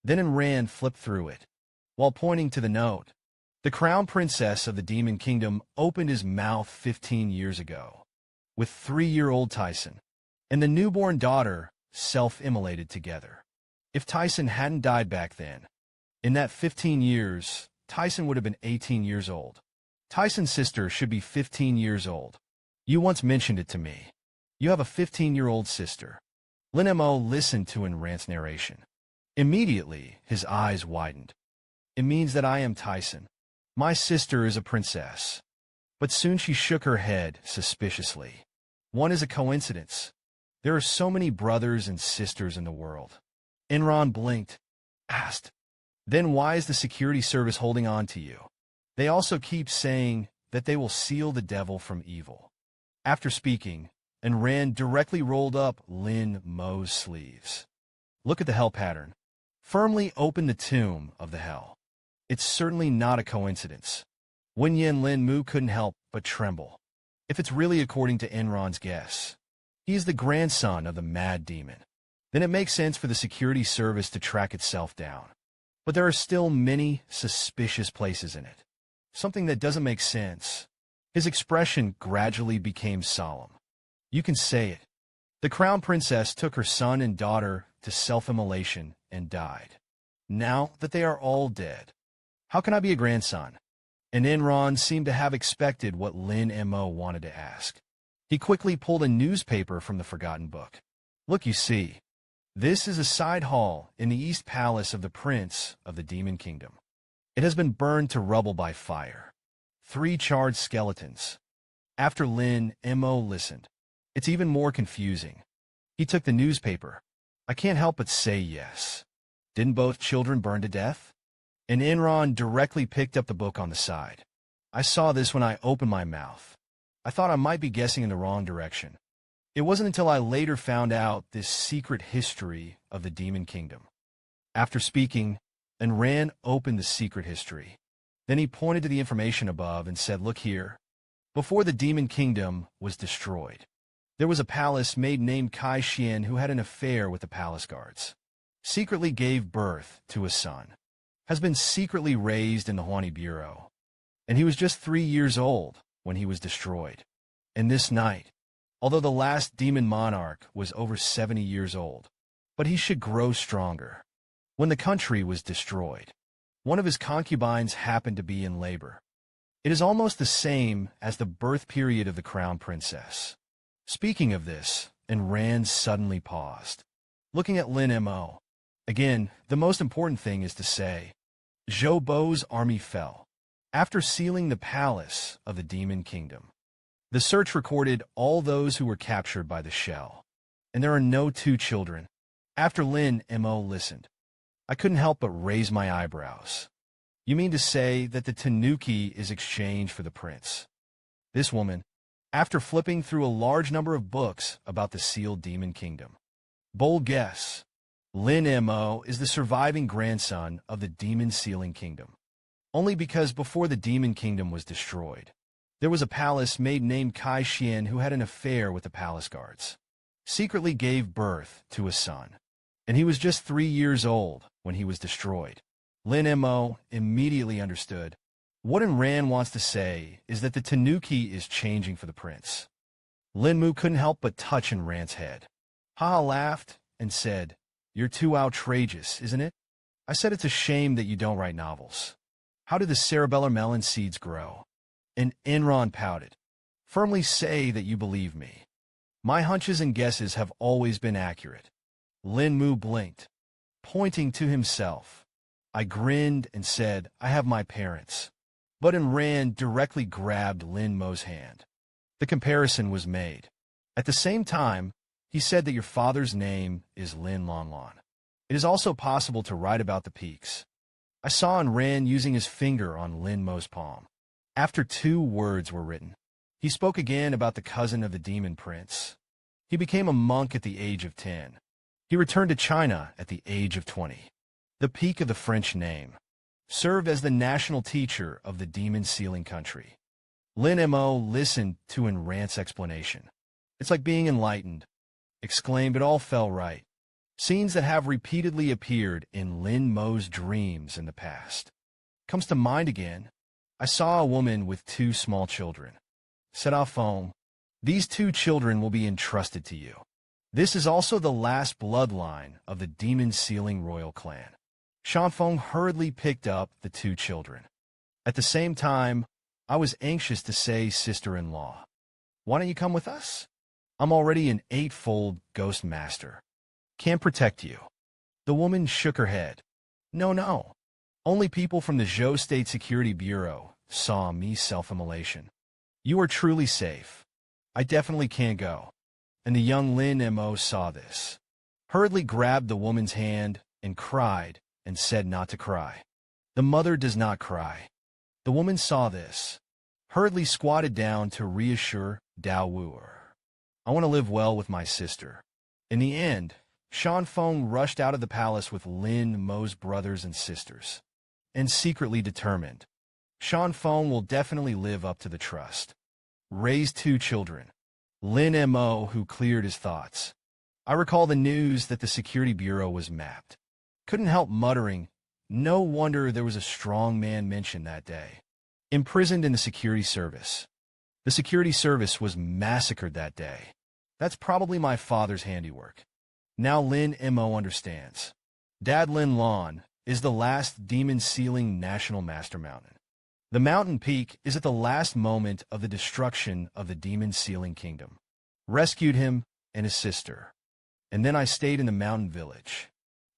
Then Enran flipped through it. While pointing to the note, the crown princess of the demon kingdom opened his mouth 15 years ago, with 3-year-old Tyson, and the newborn daughter self-immolated together. If Tyson hadn't died back then, in that 15 years, Tyson would have been 18 years old. Tyson's sister should be 15 years old. You once mentioned it to me. You have a 15-year-old sister. Lin Mo listened to Enrant's narration. Immediately, his eyes widened. It means that I am Tyson. My sister is a princess. But soon she shook her head suspiciously. One is a coincidence. There are so many brothers and sisters in the world. Enron blinked, asked, "Then why is the security service holding on to you? They also keep saying that they will seal the devil from evil." After speaking, Enran directly rolled up Lin Mo's sleeves. "Look at the hell pattern. Firmly open the tomb of the hell. It's certainly not a coincidence." Wen Yin Lin Mu couldn't help but tremble. If it's really according to Enron's guess, he is the grandson of the mad demon, then it makes sense for the security service to track itself down. But there are still many suspicious places in it. Something that doesn't make sense. His expression gradually became solemn. You can say it. The crown princess took her son and daughter to self-immolation and died. Now that they are all dead, how can I be a grandson? And Enron seemed to have expected what Lin Mo wanted to ask. He quickly pulled a newspaper from the forgotten book. "Look, you see. This is a side hall in the East Palace of the Prince of the Demon Kingdom. It has been burned to rubble by fire. 3 charred skeletons." After Lin Mo listened, it's even more confusing. He took the newspaper. I can't help but say yes. Didn't both children burn to death? And Enron directly picked up the book on the side. I saw this when I opened my mouth. I thought I might be guessing in the wrong direction. It wasn't until I later found out this secret history of the Demon Kingdom. After speaking, Enran opened the secret history. Then he pointed to the information above and said, "Look here. Before the Demon Kingdom was destroyed, There was a palace maid named Kai Xian who had an affair with the palace guards. Secretly gave birth to a son. Has been secretly raised in the Huani Bureau. And he was just 3 years old when he was destroyed. And this night, although the last demon monarch was over 70 years old, but he should grow stronger. When the country was destroyed, one of his concubines happened to be in labor. It is almost the same as the birth period of the crown princess. Speaking of this, and Rand suddenly paused, looking at Lin Mo. Again, the most important thing is to say, Zhou Bo's army fell after sealing the palace of the Demon Kingdom. The search recorded all those who were captured by the shell, and there are no 2 children. After Lin Mo listened, I couldn't help but raise my eyebrows. You mean to say that the tanuki is exchanged for the prince? This woman, after flipping through a large number of books about the sealed Demon Kingdom. Bold guess. Lin Mo is the surviving grandson of the Demon Sealing Kingdom. Only because before the Demon Kingdom was destroyed, there was a palace maid named Kai Xian who had an affair with the palace guards. Secretly gave birth to a son. And he was just 3 years old when he was destroyed. Lin Mo immediately understood. What Rand wants to say is that the tanuki is changing for the prince. Lin Mo couldn't help but touch Rand's head. Ha laughed and said, You're too outrageous, isn't it? I said it's a shame that you don't write novels. How do the cerebellar melon seeds grow? And Enron pouted. Firmly say that you believe me. My hunches and guesses have always been accurate. Lin Mo blinked, pointing to himself. I grinned and said, I have my parents. But Rand directly grabbed Lin Mo's hand. The comparison was made. At the same time, he said that your father's name is Lin Longlon. It is also possible to write about the peaks. I saw Rand using his finger on Lin Mo's palm. After 2 words were written, he spoke again about the cousin of the demon prince. He became a monk at the age of 10. He returned to China at the age of 20. The peak of the French name. Served as the national teacher of the demon sealing country. Lin Mo listened to Rand's explanation. It's like being enlightened. Exclaimed it all fell right. Scenes that have repeatedly appeared in Lin Mo's dreams in the past. Comes to mind again. I saw a woman with 2 small children. Said off phone. These 2 children will be entrusted to you. This is also the last bloodline of the demon sealing royal clan. Shanfeng hurriedly picked up the 2 children. At the same time, I was anxious to say sister-in-law. Why don't you come with us? I'm already an 8-fold ghost master. Can't protect you. The woman shook her head. No. Only people from the Zhou State Security Bureau saw me self-immolation. You are truly safe. I definitely can't go. And the young Lin Mo saw this. Hurriedly grabbed the woman's hand and cried and said not to cry. The mother does not cry. The woman saw this. Hurriedly squatted down to reassure Dao Wuer. I want to live well with my sister. In the end, Shanfeng rushed out of the palace with Lin Mo's brothers and sisters. And secretly determined. Shanfeng will definitely live up to the trust. Raised 2 children. Lin Mo, who cleared his thoughts. I recall the news that the security bureau was mapped. Couldn't help muttering, no wonder there was a strong man mentioned that day. Imprisoned in the security service. The security service was massacred that day. That's probably my father's handiwork. Now Lin Mo understands. Dad Lin Lon is the last demon-sealing national master mountain. The mountain peak is at the last moment of the destruction of the demon-sealing kingdom. Rescued him and his sister. And then I stayed in the mountain village.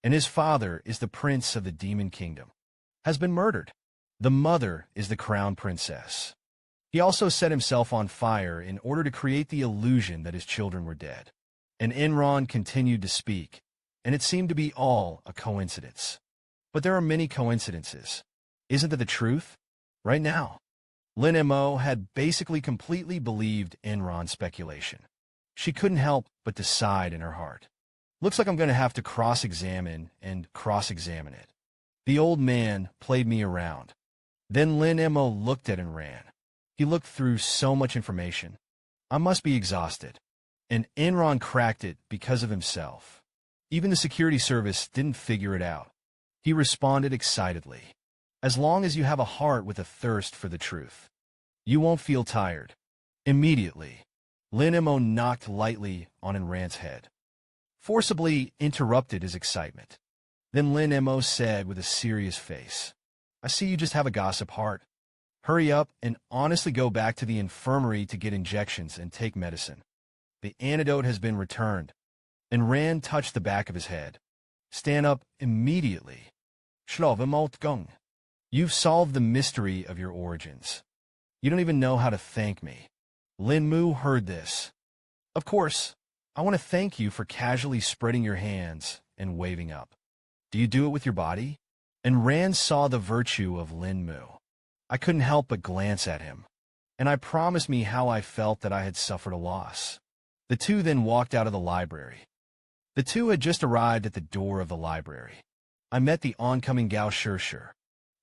And his father is the prince of the demon kingdom. Has been murdered. The mother is the crown princess. He also set himself on fire in order to create the illusion that his children were dead. And Enron continued to speak, and it seemed to be all a coincidence. But there are many coincidences. Isn't that the truth? Right now. Lin Mo had basically completely believed Enron's speculation. She couldn't help but decide in her heart. Looks like I'm going to have to cross-examine and cross-examine it. The old man played me around. Then Lin Mo looked at and ran. He looked through so much information. I must be exhausted. and Enron cracked it because of himself. Even the security service didn't figure it out. He responded excitedly. As long as you have a heart with a thirst for the truth, you won't feel tired. Immediately, Lin Mo knocked lightly on Enran's head. Forcibly interrupted his excitement. Then Lin Mo said with a serious face, I see you just have a gossip heart. Hurry up and honestly go back to the infirmary to get injections and take medicine. The antidote has been returned. Enran touched the back of his head. Stand up immediately. Gung. You've solved the mystery of your origins. You don't even know how to thank me. Lin Mo heard this. Of course, I want to thank you for casually spreading your hands and waving up. Do you do it with your body? Enran saw the virtue of Lin Mo. I couldn't help but glance at him, and I promised me how I felt that I had suffered a loss. The two then walked out of the library. The two had just arrived at the door of the library. I met the oncoming Gao Shirshir.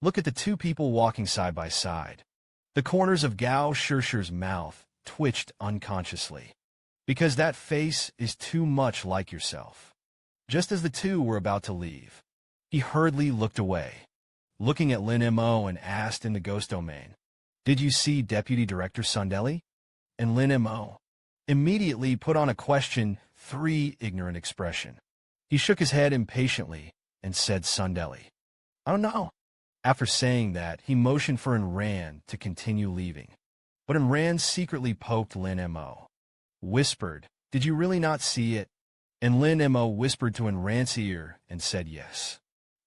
Look at the two people walking side by side. The corners of Gao Shirshir's mouth twitched unconsciously. Because that face is too much like yourself. Just as the two were about to leave, he hurriedly looked away, looking at Lin Mo and asked in the ghost domain, Did you see Deputy Director Sundeli? And Lin Mo immediately put on a question 3 ignorant expression. He shook his head impatiently and said Sundeli. I don't know. After saying that, he motioned for Enran to continue leaving. But Enran secretly poked Lin Mo. Whispered, Did you really not see it? And Lin Mo whispered to Enran's ear and said yes.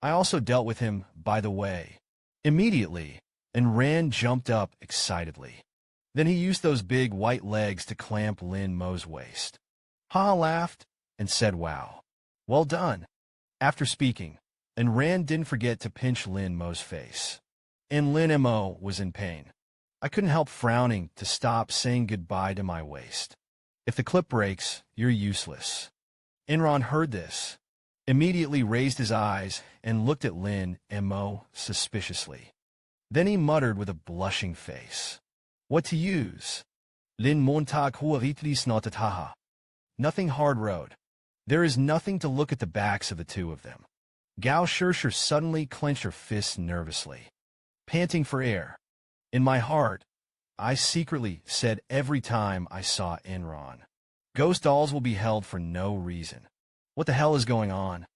I also dealt with him, by the way. Immediately, Enran jumped up excitedly. Then he used those big white legs to clamp Lin Mo's waist. Ha laughed and said wow. Well done. After speaking, Enran didn't forget to pinch Lin Mo's face. And Lin Mo was in pain. I couldn't help frowning to stop saying goodbye to my waist. If the clip breaks, you're useless. Enron heard this, immediately raised his eyes and looked at Lin Mo suspiciously. Then he muttered with a blushing face. What to use? Lin Montag huaritlis notataha. Nothing hard road. There is nothing to look at the backs of the two of them. Gao Shirshir suddenly clenched her fists nervously, panting for air. In my heart, I secretly said every time I saw Enron, ghost dolls will be held for no reason. What the hell is going on?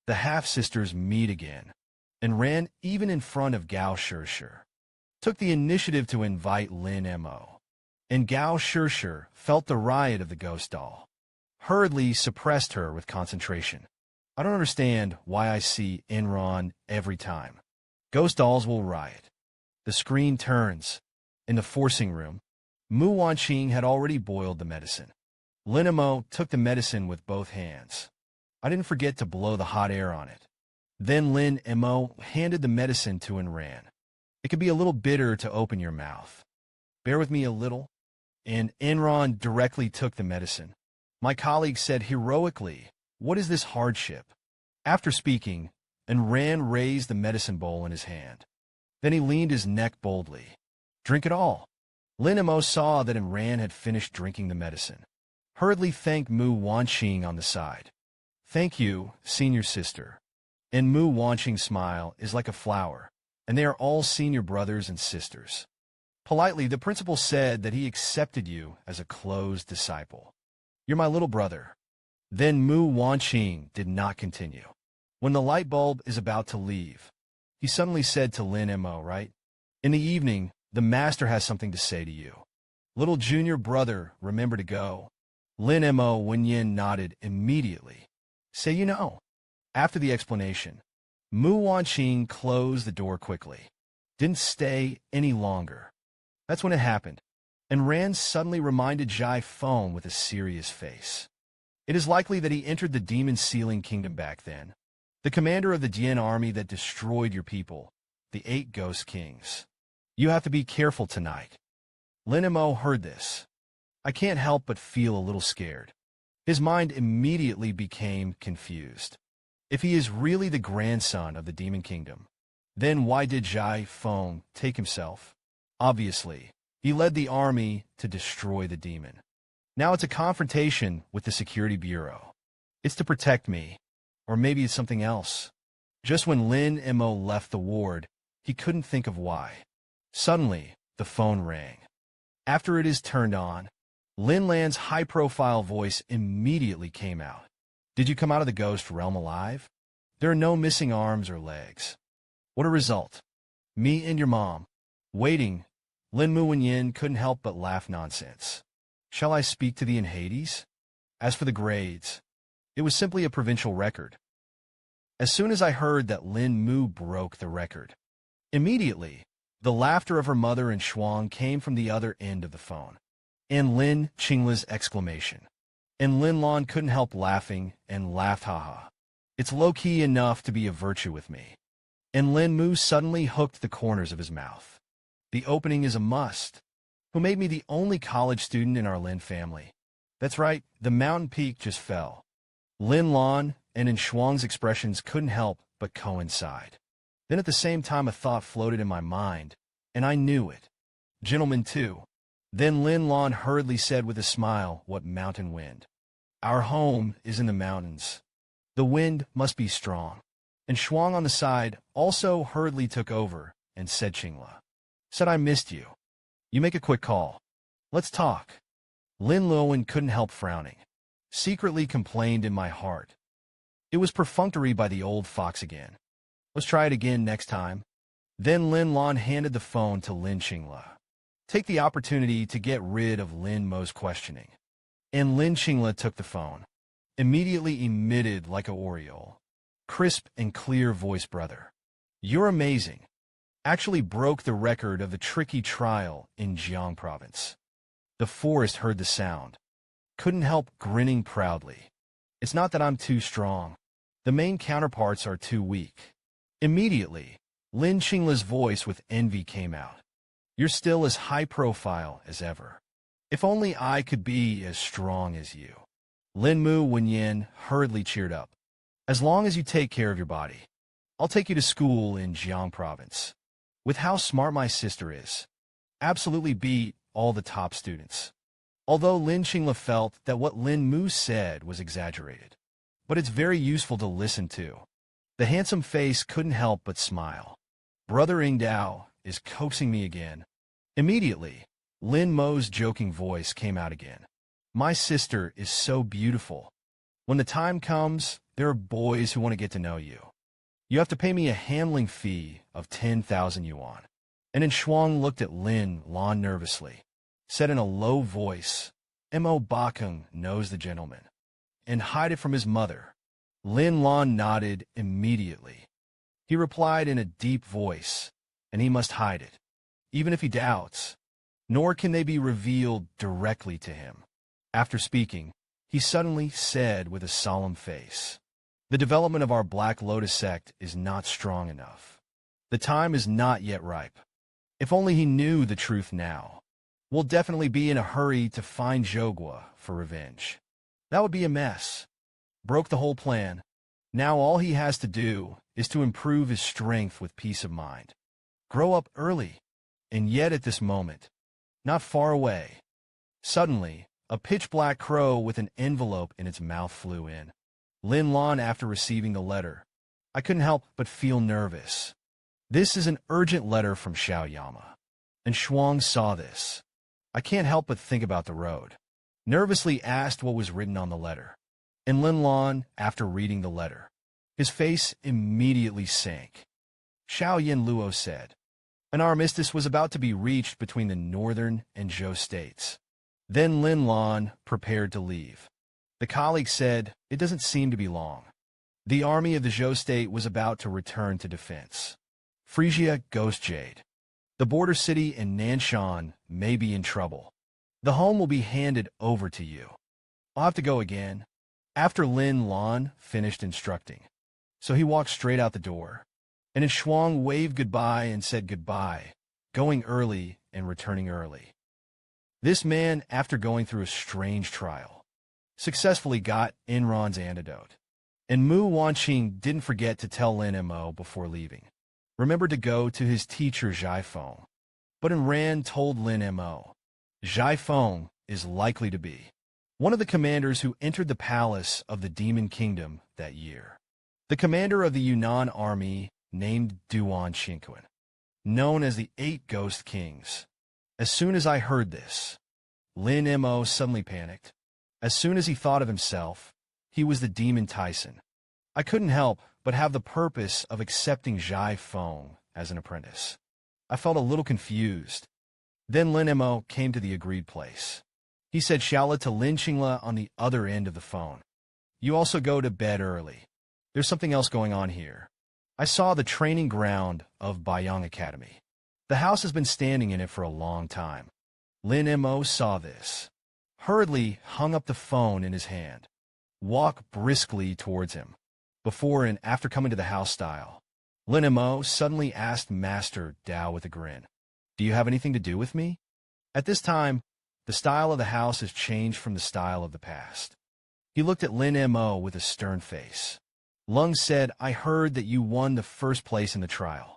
The half-sisters meet again, and ran even in front of Gao Shirshir. Took the initiative to invite Lin Mo, and Gao Shirshir felt the riot of the ghost doll. Hurriedly suppressed her with concentration. I don't understand why I see Enron every time. Ghost dolls will riot. The screen turns. In the forcing room, Mu Wanqing had already boiled the medicine. Lin Mo took the medicine with both hands. I didn't forget to blow the hot air on it. Then Lin Mo handed the medicine to Enran. It could be a little bitter to open your mouth. Bear with me a little. And Enron directly took the medicine. My colleague said heroically, What is this hardship? After speaking, Enran raised the medicine bowl in his hand. Then he leaned his neck boldly. Drink it all. Lin Mo saw that Enran had finished drinking the medicine. Hurriedly thanked Mu Wanqing on the side. Thank you, senior sister. And Mu Wanqing's smile is like a flower, and they are all senior brothers and sisters. Politely, the principal said that he accepted you as a closed disciple. You're my little brother. Then Mu Wanqing did not continue. When the light bulb is about to leave, he suddenly said to Lin Mo, right? In the evening, the master has something to say to you. Little junior brother, remember to go. Lin Mo Wenyin nodded immediately. Say you know. After the explanation, Mu Wanqing closed the door quickly. Didn't stay any longer. That's when it happened. And Rand suddenly reminded Jai Feng with a serious face. It is likely that he entered the demon sealing kingdom back then. The commander of the Dian army that destroyed your people, the 8 ghost kings. You have to be careful tonight. Lin Mo heard this. I can't help but feel a little scared. His mind immediately became confused. If he is really the grandson of the demon kingdom, then why did Jai Feng take himself? Obviously, he led the army to destroy the demon. Now it's a confrontation with the security bureau. It's to protect me. Or maybe it's something else. Just when Lin Mo left the ward, he couldn't think of why. Suddenly, the phone rang. After it is turned on, Lin Lan's high-profile voice immediately came out. Did you come out of the ghost realm alive? There are no missing arms or legs. What a result. Me and your mom. Waiting, Lin Mo and Yin couldn't help but laugh nonsense. Shall I speak to the in Hades? As for the grades, it was simply a provincial record. As soon as I heard that Lin Mo broke the record, immediately, the laughter of her mother and Shuang came from the other end of the phone, and Lin Qingla's exclamation. And Lin Lan couldn't help laughing and laughed haha. It's low-key enough to be a virtue with me. And Lin Mo suddenly hooked the corners of his mouth. The opening is a must. Who made me the only college student in our Lin family? That's right, the mountain peak just fell. Lin Lan and in Shuang's expressions couldn't help but coincide. Then at the same time a thought floated in my mind, and I knew it. Gentlemen too. Then Lin Lan hurriedly said with a smile, what mountain wind? Our home is in the mountains. The wind must be strong. And Shuang on the side also hurriedly took over and said Qingla. Said I missed you. You make a quick call. Let's talk. Lin Luowen couldn't help frowning. Secretly complained in my heart. It was perfunctory by the old fox again. Let's try it again next time. Then Lin Lan handed the phone to Lin Qingla. Take the opportunity to get rid of Lin Mo's questioning. And Lin Qingla took the phone. Immediately emitted like a aureole. Crisp and clear voice, brother. You're amazing. Actually broke the record of the tricky trial in Jiang province. The forest heard the sound. Couldn't help grinning proudly. It's not that I'm too strong. The main counterparts are too weak. Immediately, Lin Qingla's voice with envy came out. You're still as high profile as ever. If only I could be as strong as you. Lin Mo Wenyan hurriedly cheered up. As long as you take care of your body, I'll take you to school in Jiang province. With how smart my sister is, absolutely beat all the top students. Although Lin Qingla felt that what Lin Mo said was exaggerated. But it's very useful to listen to. The handsome face couldn't help but smile. Brother Ingdao is coaxing me again. Immediately, Lin Mo's joking voice came out again. My sister is so beautiful. When the time comes, there are boys who want to get to know you. You have to pay me a handling fee of 10,000 yuan. And then Shuang looked at Lin Lan nervously, said in a low voice, Mo Bakung knows the gentleman, and hide it from his mother. Lin Lan nodded immediately. He replied in a deep voice, and he must hide it, even if he doubts, nor can they be revealed directly to him. After speaking, he suddenly said with a solemn face, the development of our Black Lotus sect is not strong enough. The time is not yet ripe. If only he knew the truth now. We'll definitely be in a hurry to find Zhogua for revenge. That would be a mess. Broke the whole plan. Now all he has to do is to improve his strength with peace of mind. Grow up early. And yet at this moment, not far away, suddenly, a pitch-black crow with an envelope in its mouth flew in. Lin Lan after receiving the letter. I couldn't help but feel nervous. This is an urgent letter from Xiaoyama. And Shuang saw this. I can't help but think about the road. Nervously asked what was written on the letter. And Lin Lan, after reading the letter, his face immediately sank. Xiao Yin Luo said, an armistice was about to be reached between the northern and Zhou states. Then Lin Lan prepared to leave. The colleague said, it doesn't seem to be long. The army of the Zhou state was about to return to defense. Frisia Ghost Jade. The border city in Nanshan may be in trouble. The home will be handed over to you. I'll have to go again. After Lin Lan finished instructing. So he walked straight out the door. And then Shuang waved goodbye and said goodbye, going early and returning early. This man, after going through a strange trial, successfully got Enron's antidote. And Mu Wanqing didn't forget to tell Lin Mo before leaving. Remember to go to his teacher Zhai Feng. But Enran told Lin Mo, Zhai Feng is likely to be one of the commanders who entered the palace of the Demon Kingdom that year. The commander of the Yunnan army named Duan Xinquan, known as the Eight Ghost Kings. As soon as I heard this, Lin Mo suddenly panicked. As soon as he thought of himself, he was the Demon Tyson. I couldn't help but have the purpose of accepting Zhai Feng as an apprentice. I felt a little confused. Then Lin Mo came to the agreed place. He said Xiaola to Lin Qingla on the other end of the phone. You also go to bed early. There's something else going on here. I saw the training ground of Baiyang Academy. The house has been standing in it for a long time. Lin Mo saw this. Hurriedly hung up the phone in his hand. Walked briskly towards him. Before and after coming to the house style, Lin Mo suddenly asked Master Dao with a grin, "Do you have anything to do with me?" At this time, the style of the house has changed from the style of the past. He looked at Lin Mo with a stern face. Lung said, "I heard that you won the first place in the trial.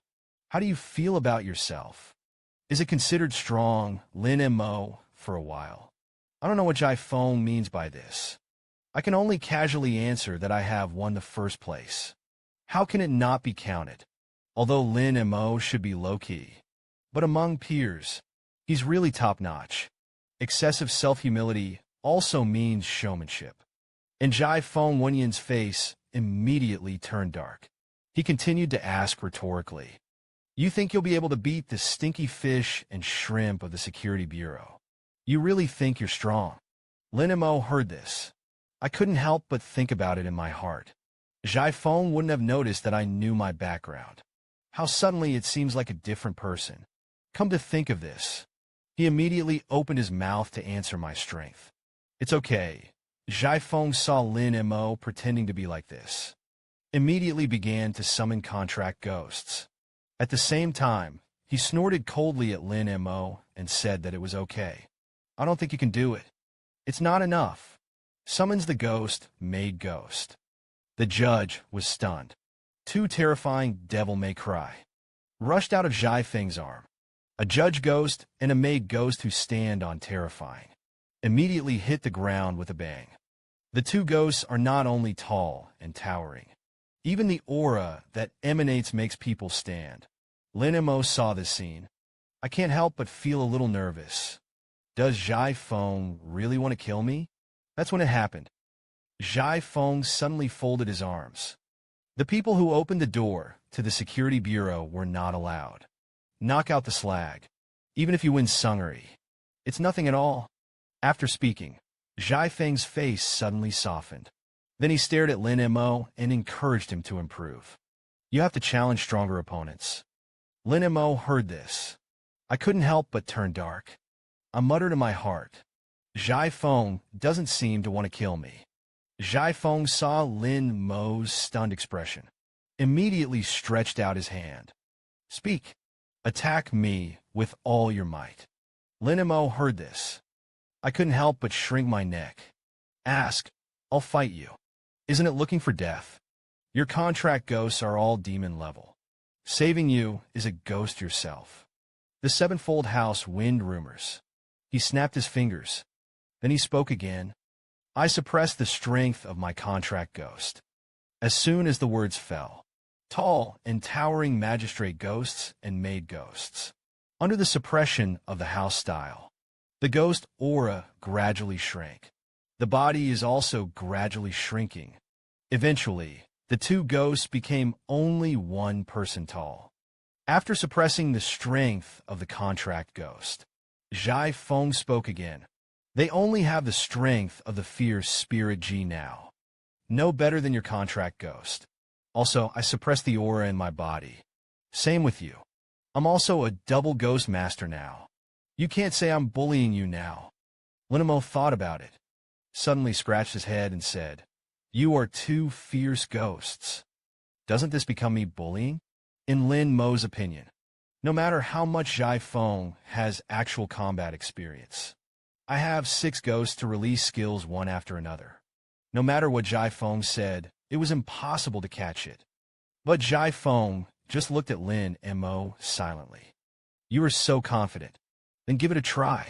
How do you feel about yourself? Is it considered strong?" Lin Mo, for a while. "I don't know what Zhai Feng means by this. I can only casually answer that I have won the first place. How can it not be counted? Although Lin Mo should be low-key. But among peers, he's really top-notch. Excessive self-humility also means showmanship." And Zhai Feng Wenyan's face immediately turned dark. He continued to ask rhetorically, "You think you'll be able to beat the stinky fish and shrimp of the Security Bureau? You really think you're strong?" Lin Mo heard this. I couldn't help but think about it in my heart. Zhai Feng wouldn't have noticed that I knew my background. How suddenly it seems like a different person. Come to think of this. He immediately opened his mouth to answer my strength. "It's okay." Zhai Feng saw Lin Mo pretending to be like this. Immediately began to summon contract ghosts. At the same time, he snorted coldly at Lin Mo and said that it was okay. "I don't think you can do it. It's not enough." Summons the ghost, made ghost. The judge was stunned. Too terrifying, devil may cry. Rushed out of Zhai Feng's arm. A judge ghost and a made ghost who stand on terrifying. Immediately hit the ground with a bang. The two ghosts are not only tall and towering. Even the aura that emanates makes people stand. Lin Mo saw this scene. I can't help but feel a little nervous. Does Zhai Feng really want to kill me? That's when it happened. Zhai Feng suddenly folded his arms. The people who opened the door to the Security Bureau were not allowed. Knock out the slag. Even if you win Sungari. It's nothing at all. After speaking, Zhai Feng's face suddenly softened. Then he stared at Lin Mo and encouraged him to improve. You have to challenge stronger opponents. Lin Mo heard this. I couldn't help but turn dark. I muttered in my heart, Zhai Feng doesn't seem to want to kill me. Zhai Feng saw Lin Mo's stunned expression. Immediately stretched out his hand. Speak. Attack me with all your might. Lin Mo heard this. I couldn't help but shrink my neck. Ask. I'll fight you. Isn't it looking for death? Your contract ghosts are all demon level. Saving you is a ghost yourself. The sevenfold house wind rumors. He snapped his fingers. Then he spoke again. I suppressed the strength of my contract ghost. As soon as the words fell, tall and towering magistrate ghosts and maid ghosts. Under the suppression of the house style, the ghost aura gradually shrank. The body is also gradually shrinking. Eventually, the two ghosts became only one person tall. After suppressing the strength of the contract ghost, Zhai Feng spoke again. They only have the strength of the fierce spirit G now. No better than your contract ghost. Also, I suppressed the aura in my body. Same with you. I'm also a double ghost master now. You can't say I'm bullying you now. Lin Mo thought about it. Suddenly scratched his head and said, You are two fierce ghosts. Doesn't this become me bullying? In Lin Mo's opinion, no matter how much Zhai Feng has actual combat experience, I have 6 ghosts to release skills one after another. No matter what Zhai Feng said, it was impossible to catch it. But Zhai Feng just looked at Lin Mo silently. You are so confident. Then give it a try.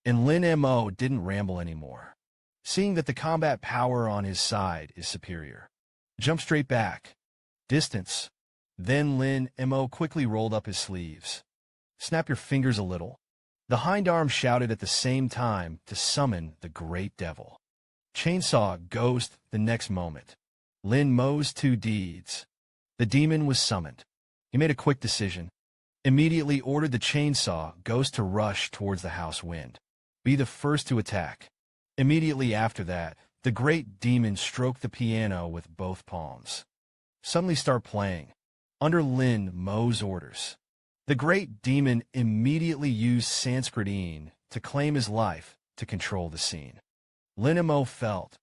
And Lin Mo didn't ramble anymore. seeing that the combat power on his side is superior. Jump straight back. Distance. Then Lin Mo quickly rolled up his sleeves. Snap your fingers a little. The hind arm shouted at the same time to summon the great devil. Chainsaw ghost the next moment. Lin Mo's two deeds. The demon was summoned. He made a quick decision. Immediately ordered the chainsaw ghost to rush towards the house wind. Be the first to attack. Immediately after that, the great demon stroked the piano with both palms. Suddenly start playing. Under Lin Mo's orders. The great demon immediately used Sanskrit to claim his life to control the scene. Lin Mo felt,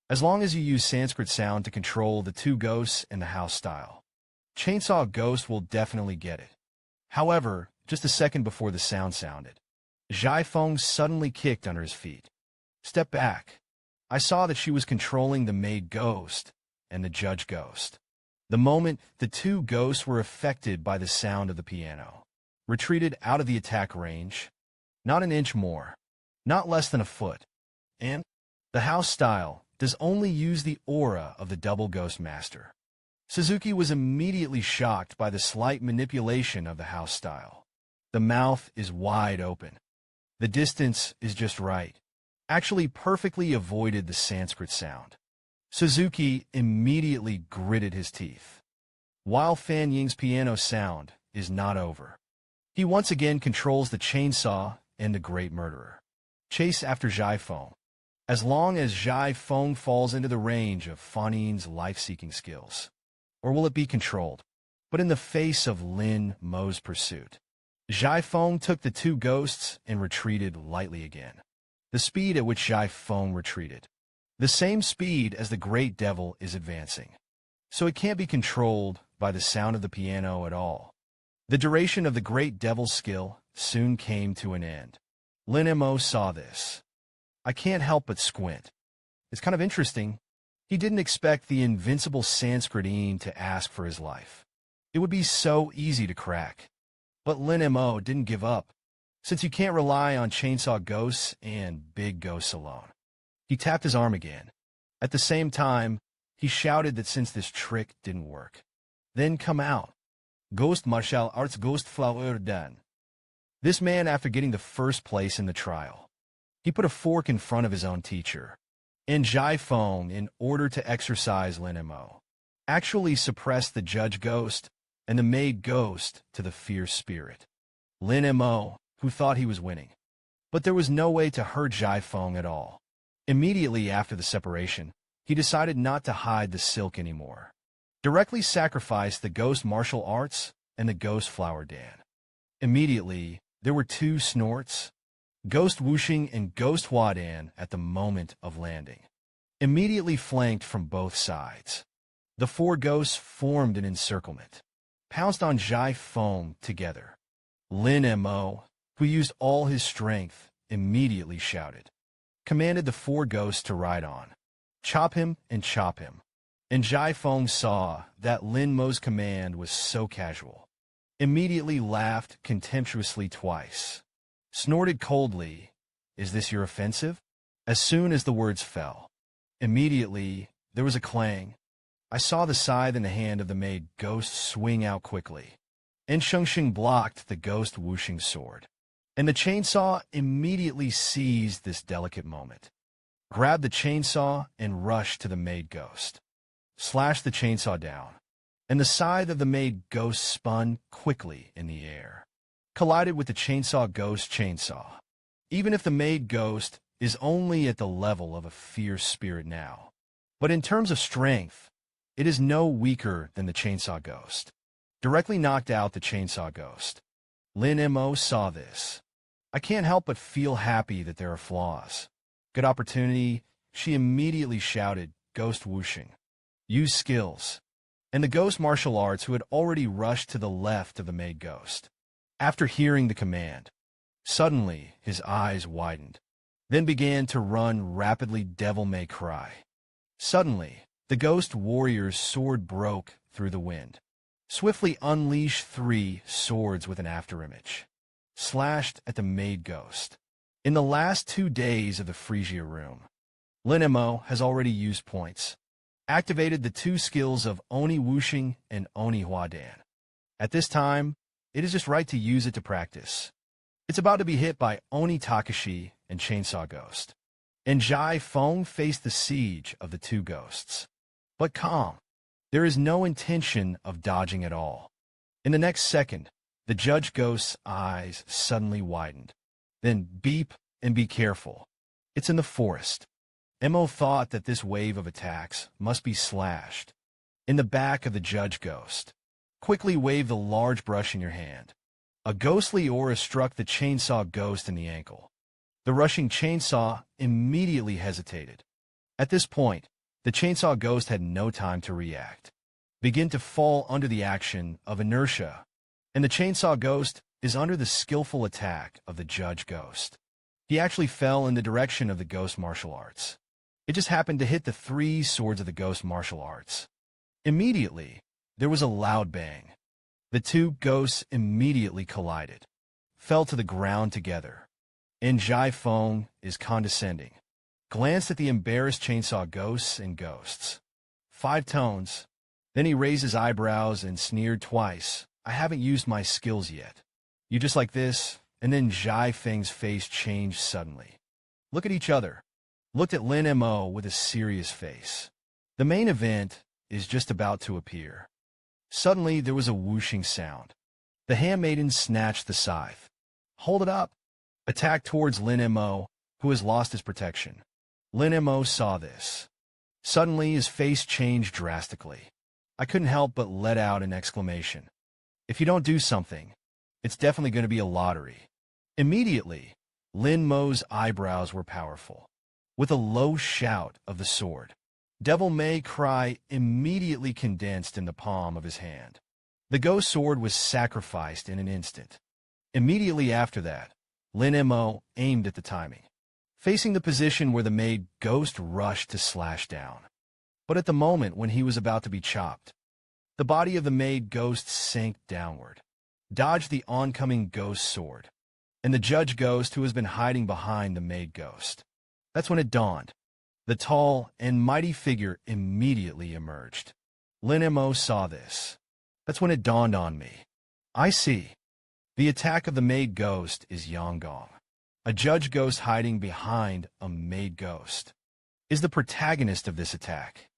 as long as you use Sanskrit sound to control the two ghosts in the house style, Chainsaw Ghost will definitely get it. However, just a second before the sound sounded, Zhai Feng suddenly kicked under his feet. Step back. I saw that she was controlling the maid ghost and the judge ghost. The moment the two ghosts were affected by the sound of the piano, retreated out of the attack range, not an inch more, not less than a foot, and the house style does only use the aura of the double ghost master. Suzuki was immediately shocked by the slight manipulation of the house style. The mouth is wide open. The distance is just right. Actually perfectly avoided the Sanskrit sound. Suzuki immediately gritted his teeth. While Fan Ying's piano sound is not over. He once again controls the chainsaw and the great murderer. Chase after Zhai Feng. As long as Zhai Feng falls into the range of Fan Ying's life-seeking skills. Or will it be controlled? But in the face of Lin Mo's pursuit, Zhai Feng took the two ghosts and retreated lightly again. The speed at which Zhai Feng retreated. The same speed as the great devil is advancing. So it can't be controlled by the sound of the piano at all. The duration of the great devil's skill soon came to an end. Lin Mo saw this. I can't help but squint. It's kind of interesting. He didn't expect the invincible Sanskrit to ask for his life. It would be so easy to crack. But Lin Mo didn't give up, since you can't rely on chainsaw ghosts and big ghosts alone. He tapped his arm again. At the same time, he shouted that since this trick didn't work, then come out. Ghost Martial Arts Ghost Flower Dan. This man, after getting the first place in the trial, he put a fork in front of his own teacher, and Zhai Feng, in order to exorcise Lin Mo, actually suppressed the judge ghost and the maid ghost to the fierce spirit. Lin Mo, who thought he was winning. But there was no way to hurt Zhai Feng at all. Immediately after the separation, he decided not to hide the silk anymore. Directly sacrificed the ghost martial arts and the ghost flower dan. Immediately, there were two snorts, ghost whooshing and ghost huadan at the moment of landing. Immediately flanked from both sides. The four ghosts formed an encirclement, pounced on Zhai Feng together. Lin Mo, who used all his strength, immediately shouted, commanded the four ghosts to ride on. Chop him and chop him. And Zhai Feng saw that Lin Mo's command was so casual. Immediately laughed contemptuously twice. Snorted coldly, "Is this your offensive?" As soon as the words fell. Immediately, there was a clang. I saw the scythe in the hand of the maid ghost swing out quickly. And Shengxing blocked the ghost whooshing sword. And the chainsaw immediately seized this delicate moment. Grabbed the chainsaw and rushed to the maid ghost. Slashed the chainsaw down. And the scythe of the maid ghost spun quickly in the air. Collided with the chainsaw ghost chainsaw. Even if the maid ghost is only at the level of a fierce spirit now. But in terms of strength, it is no weaker than the chainsaw ghost. Directly knocked out the chainsaw ghost. Lin Mo saw this. I can't help but feel happy that there are flaws. Good opportunity, she immediately shouted, ghost whooshing. Use skills. And the ghost martial arts who had already rushed to the left of the maid ghost. After hearing the command, suddenly his eyes widened, then began to run rapidly devil may cry. Suddenly, the ghost warrior's sword broke through the wind. Swiftly unleashed three swords with an afterimage. Slashed at the maid ghost. In the last 2 days of the Phrygia room, Lin Mo has already used points, activated the two skills of Oni Wuxing and Oni Huadan. At this time, it is just right to use it to practice. It's about to be hit by Oni Takashi and Chainsaw Ghost, and Jai Feng faced the siege of the two ghosts. But calm. There is no intention of dodging at all. In the next second, the judge ghost's eyes suddenly widened. Then beep and be careful. It's in the forest. Mo thought that this wave of attacks must be slashed. In the back of the judge ghost, quickly wave the large brush in your hand. A ghostly aura struck the chainsaw ghost in the ankle. The rushing chainsaw immediately hesitated. At this point, the chainsaw ghost had no time to react. Begin to fall under the action of inertia, and the chainsaw ghost is under the skillful attack of the judge ghost. He actually fell in the direction of the ghost martial arts. It just happened to hit the three swords of the ghost martial arts. Immediately, there was a loud bang. The two ghosts immediately collided, fell to the ground together, and Jai Feng is condescending. Glanced at the embarrassed chainsaw ghosts and ghosts. 5 tones. Then he raised his eyebrows and sneered twice. I haven't used my skills yet. You just like this? And then Jai Feng's face changed suddenly. Look at each other. Looked at Lin Mo with a serious face. The main event is just about to appear. Suddenly, there was a whooshing sound. The handmaiden snatched the scythe. Hold it up. Attacked towards Lin Mo, who has lost his protection. Lin Mo saw this. Suddenly, his face changed drastically. I couldn't help but let out an exclamation. If you don't do something, it's definitely going to be a lottery. Immediately, Lin Mo's eyebrows were powerful. With a low shout of the sword, Devil May Cry immediately condensed in the palm of his hand. The ghost sword was sacrificed in an instant. Immediately after that, Lin Mo aimed at the Taming, facing the position where the maid ghost rushed to slash down. But at the moment when he was about to be chopped, the body of the maid ghost sank downward, dodged the oncoming ghost sword, and the judge ghost who has been hiding behind the maid ghost. That's when it dawned. The tall and mighty figure immediately emerged. Lin Mo saw this. That's when it dawned on me. I see. The attack of the maid ghost is Yanggong, a judge ghost hiding behind a maid ghost, is the protagonist of this attack.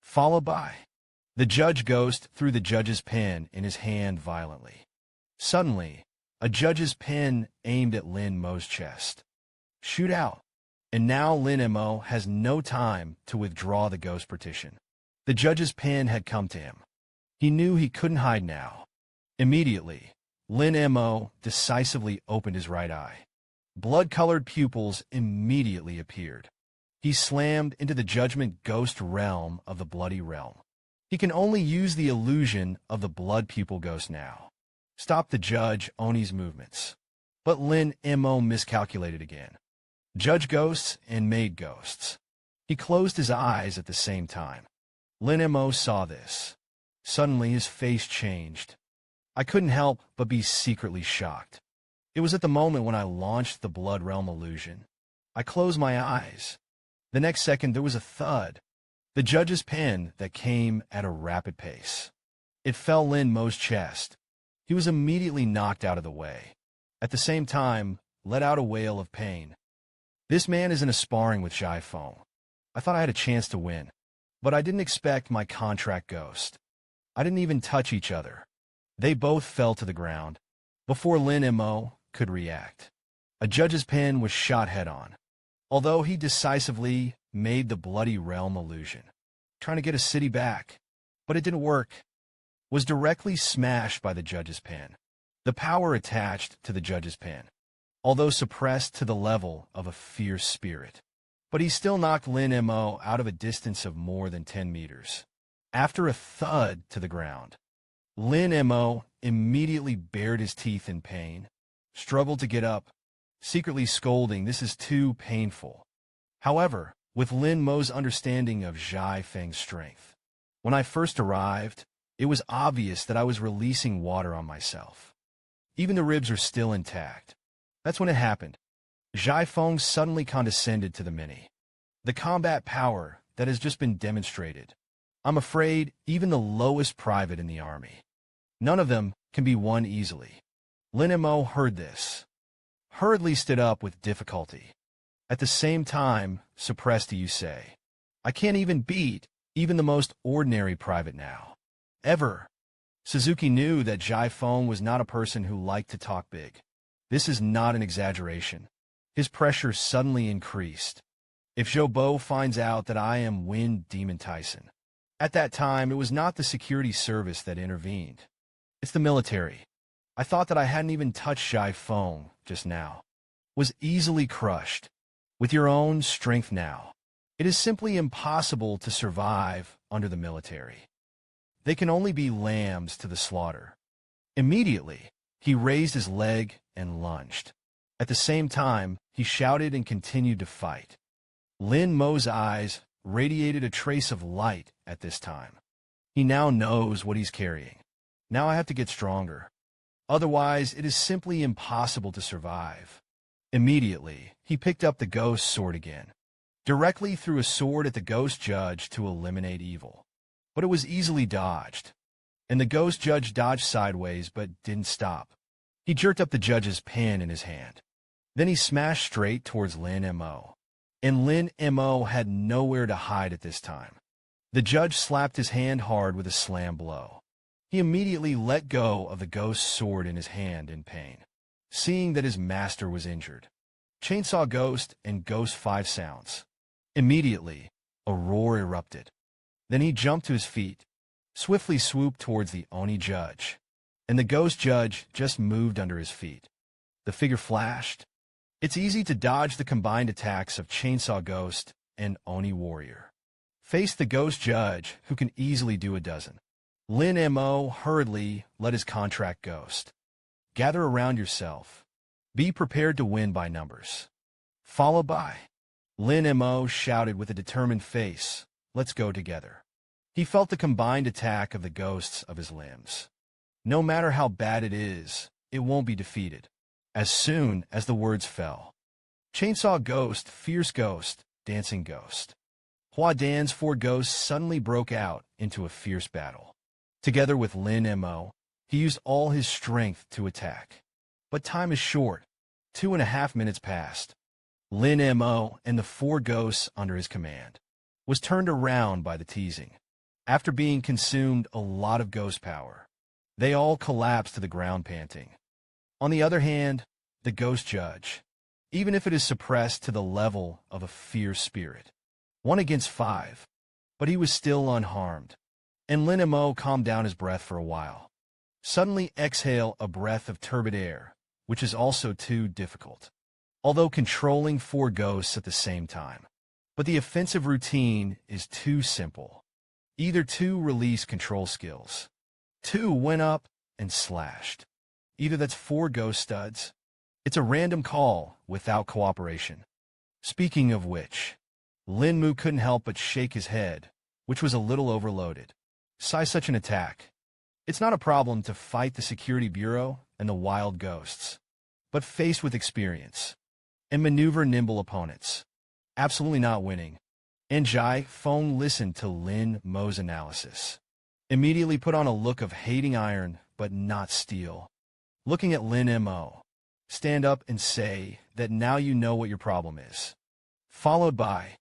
Followed by the judge ghost threw the judge's pen in his hand violently. Suddenly, a judge's pen aimed at Lin Mo's chest. Shoot out. And now Lin Mo has no time to withdraw the ghost partition. The judge's pen had come to him. He knew he couldn't hide now. Immediately, Lin Mo decisively opened his right eye. Blood-colored pupils immediately appeared. He slammed into the judgment ghost realm of the bloody realm. He can only use the illusion of the blood pupil ghost now. Stop the judge Oni's movements. But Lin Mo miscalculated again. Judge ghosts and maid ghosts. He closed his eyes at the same time. Lin Mo saw this. Suddenly his face changed. I couldn't help but be secretly shocked. It was at the moment when I launched the blood realm illusion. I closed my eyes. The next second there was a thud. The judge's pen that came at a rapid pace. It fell Lin Mo's chest. He was immediately knocked out of the way. At the same time, let out a wail of pain. This man is in a sparring with Jai Feng. I thought I had a chance to win, but I didn't expect my contract ghost. I didn't even touch each other. They both fell to the ground before Lin Mo could react. A judge's pen was shot head-on, although he decisively made the bloody realm illusion, trying to get a city back, but it didn't work. Was directly smashed by the judge's pen. The power attached to the judge's pen, although suppressed to the level of a fierce spirit. But he still knocked Lin Mo out of a distance of more than 10 meters. After a thud to the ground, Lin Mo immediately bared his teeth in pain, struggled to get up, secretly scolding, "This is too painful." However, with Lin Mo's understanding of Jai Feng's strength, when I first arrived, it was obvious that I was releasing water on myself. Even the ribs are still intact. That's when it happened. Jai Feng suddenly condescended to the many. The combat power that has just been demonstrated. I'm afraid even the lowest private in the army. None of them can be won easily. Lin Mo heard this. Hurriedly stood up with difficulty. At the same time, suppressed you say. I can't even beat even the most ordinary private now. Ever. Suzuki knew that Jai Feng was not a person who liked to talk big. This is not an exaggeration. His pressure suddenly increased. If Zhou Bo finds out that I am Wind Demon Tyson. At that time, it was not the security service that intervened. It's the military. I thought that I hadn't even touched Jai Feng just now. Was easily crushed. With your own strength now. It is simply impossible to survive under the military. They can only be lambs to the slaughter. Immediately, he raised his leg and lunged. At the same time, he shouted and continued to fight. Lin Mo's eyes radiated a trace of light at this time. He now knows what he's carrying. Now I have to get stronger. Otherwise, it is simply impossible to survive. Immediately, he picked up the ghost sword again. Directly threw a sword at the ghost judge to eliminate evil. But it was easily dodged. And the ghost judge dodged sideways but didn't stop. He jerked up the judge's pen in his hand. Then he smashed straight towards Lin Mo. And Lin Mo had nowhere to hide at this time. The judge slapped his hand hard with a slam blow. He immediately let go of the ghost sword in his hand in pain, seeing that his master was injured. Chainsaw Ghost and Ghost 5 sounds. Immediately, a roar erupted. Then he jumped to his feet, swiftly swooped towards the Oni judge, and the ghost judge just moved under his feet. The figure flashed. It's easy to dodge the combined attacks of Chainsaw Ghost and Oni Warrior. Face the ghost judge, who can easily do a dozen. Lin Mo hurriedly let his contract ghost. Gather around yourself. Be prepared to win by numbers. Followed by. Lin Mo shouted with a determined face, let's go together. He felt the combined attack of the ghosts of his limbs. No matter how bad it is, it won't be defeated. As soon as the words fell. Chainsaw Ghost, Fierce Ghost, Dancing Ghost. Hua Dan's 4 ghosts suddenly broke out into a fierce battle. Together with Lin Mo, he used all his strength to attack. But time is short. 2.5 minutes passed. Lin Mo and the 4 ghosts under his command was turned around by the teasing. After being consumed a lot of ghost power, they all collapsed to the ground panting. On the other hand, the ghost judge, even if it is suppressed to the level of a fierce spirit, 1 against 5, but he was still unharmed, and Lin Mo calmed down his breath for a while. Suddenly exhale a breath of turbid air, which is also too difficult, although controlling 4 ghosts at the same time. But the offensive routine is too simple. Either 2 release control skills. 2 went up and slashed. Either that's 4 ghost studs. It's a random call without cooperation. Speaking of which, Lin Mo couldn't help but shake his head, which was a little overloaded. Sigh such an attack. It's not a problem to fight the security bureau and the wild ghosts, but faced with experience and maneuver nimble opponents. Absolutely not winning. And Jai Feng listened to Lin Mo's analysis. Immediately put on a look of hating iron, but not steel. Looking at Lin Mo, stand up and say that now you know what your problem is. Followed by,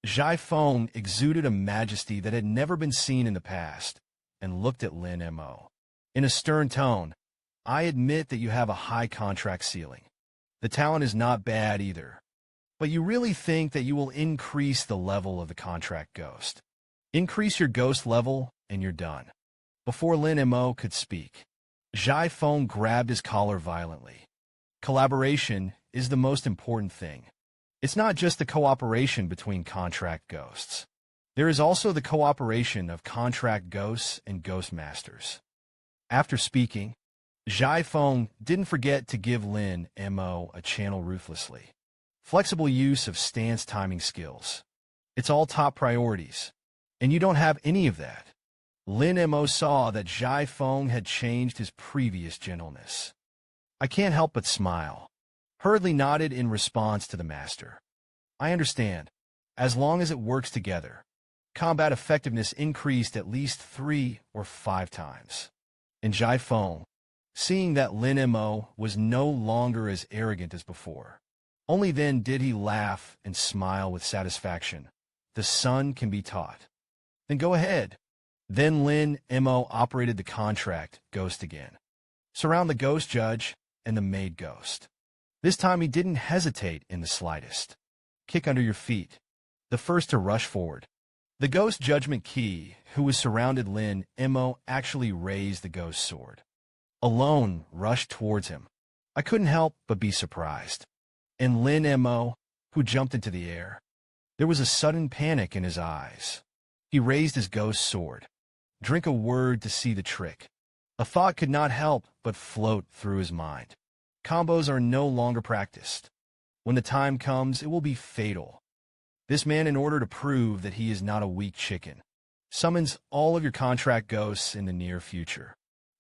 Jai Feng exuded a majesty that had never been seen in the past, and looked at Lin Mo. In a stern tone, I admit that you have a high contract ceiling. The talent is not bad either. But you really think that you will increase the level of the contract ghost. Increase your ghost level, and you're done. Before Lin Mo could speak, Jai Feng grabbed his collar violently. Collaboration is the most important thing. It's not just the cooperation between contract ghosts. There is also the cooperation of contract ghosts and ghost masters. After speaking, Jai Feng didn't forget to give Lin Mo a channel ruthlessly. Flexible use of stance timing skills. It's all top priorities. And you don't have any of that. Lin Mo saw that Jai Feng had changed his previous gentleness. I can't help but smile. Hurriedly nodded in response to the master. I understand. as long as it works together. Combat effectiveness increased at least 3 or 5 times. In Jiafeng, seeing that Lin Mo was no longer as arrogant as before. Only then did he laugh and smile with satisfaction. The son can be taught. Then go ahead. Then Lin Mo operated the contract ghost again. Surround the ghost judge and the maid ghost. This time he didn't hesitate in the slightest. Kick under your feet. The first to rush forward. The ghost judgment key, who was surrounded Lin Mo, actually raised the ghost sword. Alone rushed towards him. I couldn't help but be surprised. And Lin Mo, who jumped into the air. There was a sudden panic in his eyes. He raised his ghost sword. Drink a word to see the trick. A thought could not help but float through his mind. Combos are no longer practiced. When the time comes, it will be fatal. This man, in order to prove that he is not a weak chicken, summons all of your contract ghosts in the near future.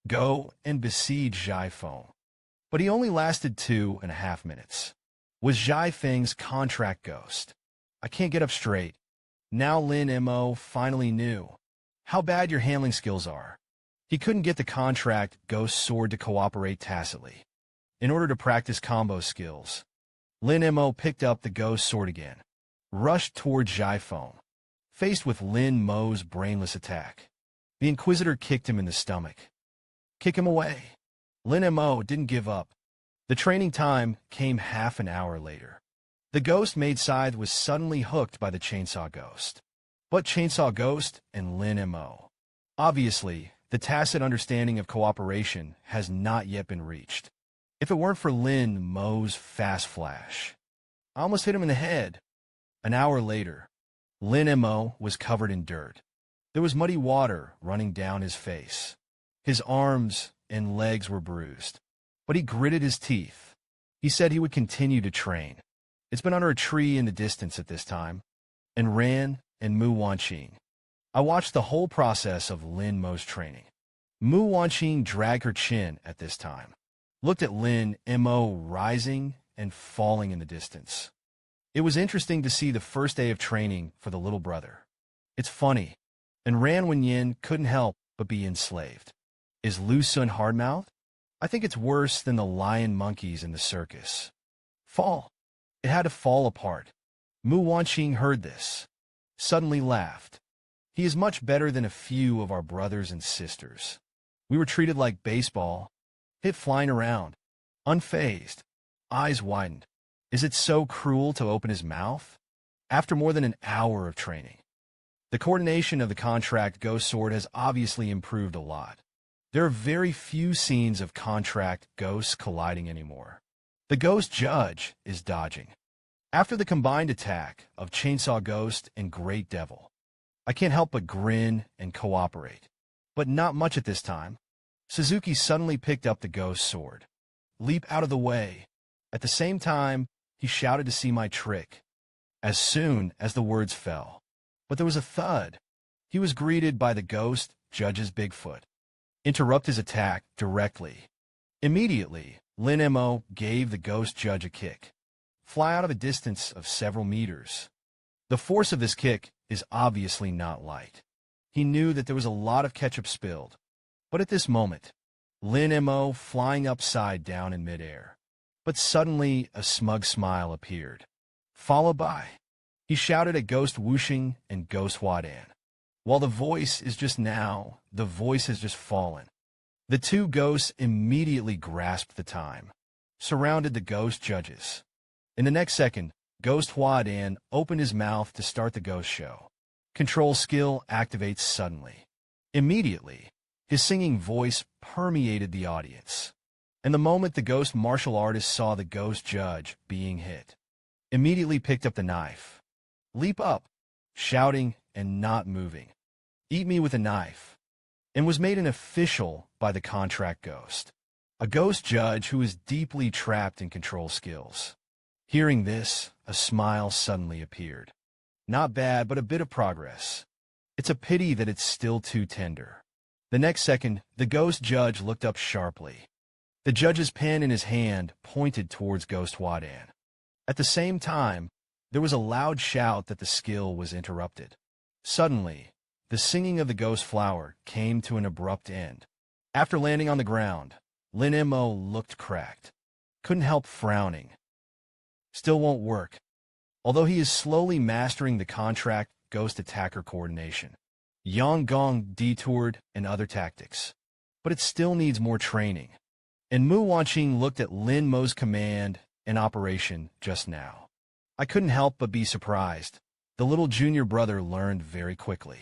Go and besiege Jiafeng. But he only lasted 2.5 minutes. Was Jiafeng's contract ghost. I can't get up straight. Now Lin Mo finally knew how bad your handling skills are. He couldn't get the contract ghost sword to cooperate tacitly. In order to practice combo skills, Lin Mo picked up the ghost sword again, rushed toward Jiafeng. Faced with Lin Mo's brainless attack, the Inquisitor kicked him in the stomach. Kick him away. Lin Mo didn't give up. The training time came half an hour later. The ghost maid scythe was suddenly hooked by the chainsaw ghost. But chainsaw ghost and Lin Mo. Obviously, the tacit understanding of cooperation has not yet been reached. If it weren't for Lin Mo's fast flash, I almost hit him in the head. An hour later, Lin Mo was covered in dirt. There was muddy water running down his face. His arms and legs were bruised, but he gritted his teeth. He said he would continue to train. It's been under a tree in the distance at this time, and Ran and Mu Wanqing. I watched the whole process of Lin Mo's training. Mu Wanqing dragged her chin at this time, looked at Lin Mo rising and falling in the distance. It was interesting to see the first day of training for the little brother. It's funny, and Ran Wenyin couldn't help but be enslaved. Is Lu Sun hardmouthed? I think it's worse than the lion monkeys in the circus. Fall. It had to fall apart. Mu Wanqing heard this, suddenly laughed. He is much better than a few of our brothers and sisters. We were treated like baseball, hit flying around, unfazed, eyes widened. Is it so cruel to open his mouth? After more than an hour of training, the coordination of the contract ghost sword has obviously improved a lot. There are very few scenes of contract ghosts colliding anymore. The ghost judge is dodging. After the combined attack of Chainsaw Ghost and Great Devil, I can't help but grin and cooperate. But not much at this time. Suzuki suddenly picked up the ghost sword. Leap out of the way. At the same time, he shouted to see my trick. As soon as the words fell. But there was a thud. He was greeted by the ghost judge's Bigfoot. Interrupt his attack directly. Immediately, Lin Mo gave the ghost judge a kick. Fly out of a distance of several meters. The force of this kick is obviously not light. He knew that there was a lot of ketchup spilled. But at this moment, Lin Mo flying upside down in midair. But suddenly a smug smile appeared, followed by, he shouted at Ghost Wuxing and Ghost Huadan. While the voice is just now, the voice has just fallen. The two ghosts immediately grasped the time, surrounded the ghost judges. In the next second, Ghost Huadan opened his mouth to start the ghost show. Control skill activates suddenly. Immediately, his singing voice permeated the audience. And the moment the ghost martial artist saw the ghost judge being hit, immediately picked up the knife. Leap up, shouting and not moving. Eat me with a knife. And was made an official by the contract ghost. A ghost judge who is deeply trapped in control skills. Hearing this, a smile suddenly appeared. Not bad, but a bit of progress. It's a pity that it's still too tender. The next second, the ghost judge looked up sharply. The judge's pen in his hand pointed towards Ghost Huadan. At the same time, There was a loud shout that the skill was interrupted. Suddenly, the singing of the ghost flower came to an abrupt end. After landing on the ground, Lin Mo looked cracked. Couldn't help frowning. Still won't work. Although he is slowly mastering the contract ghost attacker coordination, Yang Gong detoured and other tactics. But it still needs more training. And Mu Wanqing looked at Lin Mo's command and operation just now. I couldn't help but be surprised. The little junior brother learned very quickly.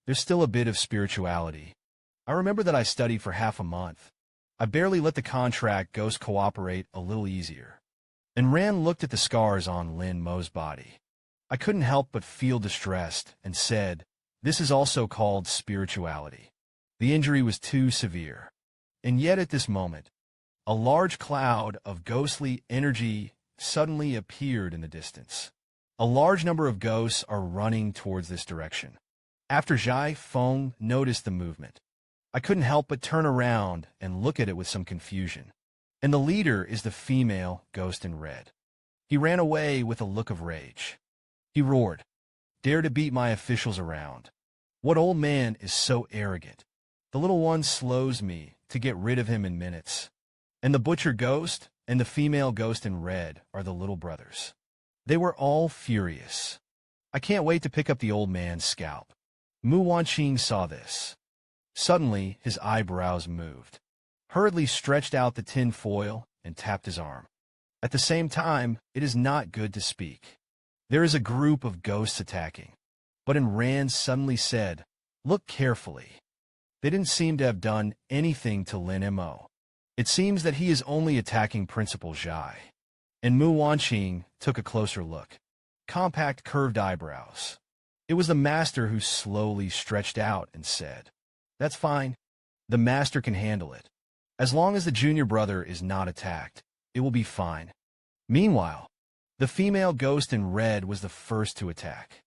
There's still a bit of spirituality. I remember that I studied for half a month. I barely let the contract ghost cooperate a little easier. And Ran looked at the scars on Lin Mo's body. I couldn't help but feel distressed and said, "This is also called spirituality." The injury was too severe. And yet at this moment, a large cloud of ghostly energy suddenly appeared in the distance. A large number of ghosts are running towards this direction. After Zhai Feng noticed the movement, I couldn't help but turn around and look at it with some confusion. And the leader is the female ghost in red. He ran away with a look of rage. He roared, "Dare to beat my officials around. What old man is so arrogant? The little one slows me to get rid of him in minutes." And the butcher ghost and the female ghost in red are the little brothers. They were all furious. I can't wait to pick up the old man's scalp. Mu Wanqing saw this. Suddenly, his eyebrows moved. Hurriedly stretched out the tin foil and tapped his arm. At the same time, it is not good to speak. There is a group of ghosts attacking. But Rand suddenly said, "Look carefully." They didn't seem to have done anything to Lin Mo. It seems that he is only attacking Principal Zhai. And Mu Wanqing took a closer look. Compact curved eyebrows. It was the master who slowly stretched out and said, "That's fine. The master can handle it. As long as the junior brother is not attacked, it will be fine." Meanwhile, the female ghost in red was the first to attack.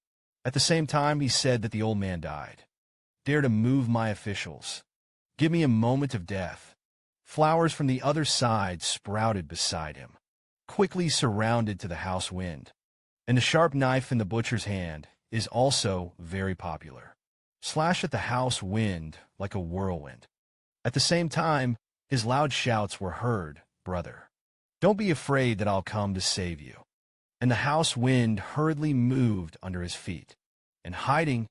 At the same time, he said that the old man died. "Dare to move my officials. Give me a moment of death." Flowers from the other side sprouted beside him, quickly surrounded to the house wind. And the sharp knife in the butcher's hand is also very popular. Slash at the house wind like a whirlwind. At the same time, his loud shouts were heard, "Brother, don't be afraid that I'll come to save you." And the house wind hurriedly moved under his feet. And hiding,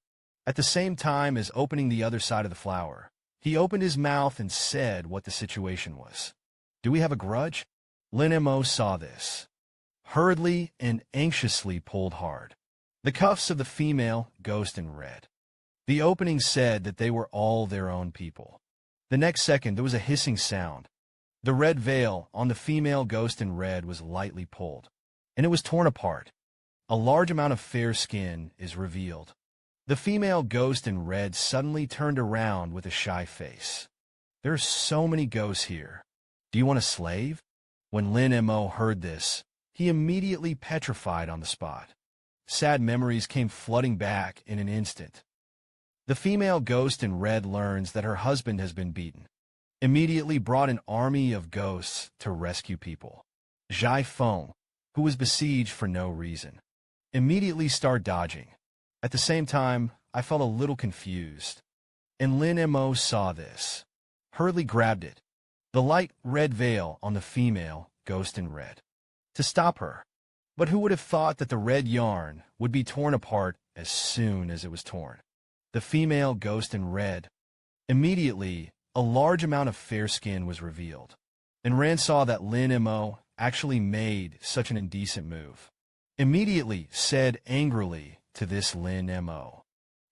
at the same time as opening the other side of the flower, he opened his mouth and said what the situation was. "Do we have a grudge?" Lin Mo saw this. Hurriedly and anxiously pulled hard. The cuffs of the female ghost in red. The opening said that they were all their own people. The next second, there was a hissing sound. The red veil on the female ghost in red was lightly pulled, and it was torn apart. A large amount of fair skin is revealed. The female ghost in red suddenly turned around with a shy face. "There are so many ghosts here. Do you want a slave?" When Lin Mo heard this, he immediately petrified on the spot. Sad memories came flooding back in an instant. The female ghost in red learns that her husband has been beaten. Immediately brought an army of ghosts to rescue people. Zhai Feng, who was besieged for no reason, immediately started dodging. At the same time, I felt a little confused. And Lin Mo saw this. Hurriedly grabbed it. The light red veil on the female ghost in red. To stop her. But who would have thought that the red yarn would be torn apart as soon as it was torn? The female ghost in red. Immediately, a large amount of fair skin was revealed. And Rand saw that Lin Mo actually made such an indecent move. Immediately said angrily to this Lin Mo.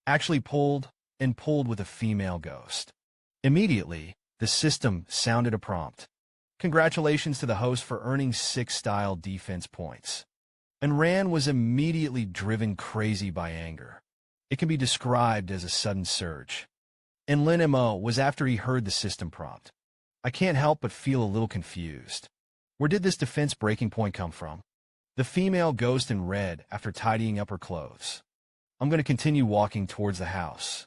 Actually pulled with a female ghost. Immediately, the system sounded a prompt. Congratulations to the host for earning 6 style defense points. And Rand was immediately driven crazy by anger. It can be described as a sudden surge. And Lin Mo was after he heard the system prompt. I can't help but feel a little confused. Where did this defense breaking point come from? The female ghost in red after tidying up her clothes. I'm going to continue walking towards the house.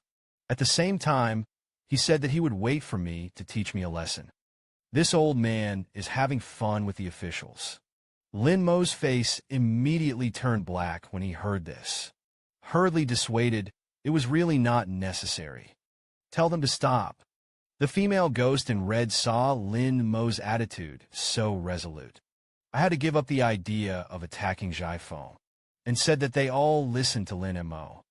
At the same time, he said that he would wait for me to teach me a lesson. This old man is having fun with the officials. Lin Mo's face immediately turned black when he heard this. Hurriedly dissuaded, it was really not necessary. Tell them to stop. The female ghost in red saw Lin Mo's attitude so resolute. I had to give up the idea of attacking Jiphone, and said that they all listened to Lin Mo.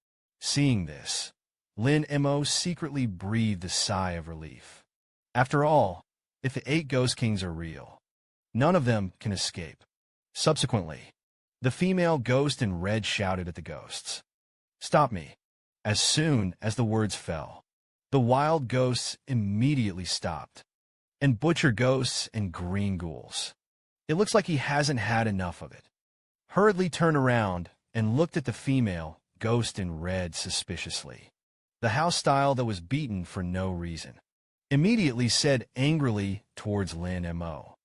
Seeing this, Lin Mo secretly breathed a sigh of relief. After all, if the 8 Ghost Kings are real, none of them can escape. Subsequently, the female ghost in red shouted at the ghosts, "Stop me!" As soon as the words fell, the wild ghosts immediately stopped, and butcher ghosts and green ghouls. It looks like he hasn't had enough of it. Hurriedly turned around and looked at the female ghost in red suspiciously. The house style that was beaten for no reason. Immediately said angrily towards Lin Mo,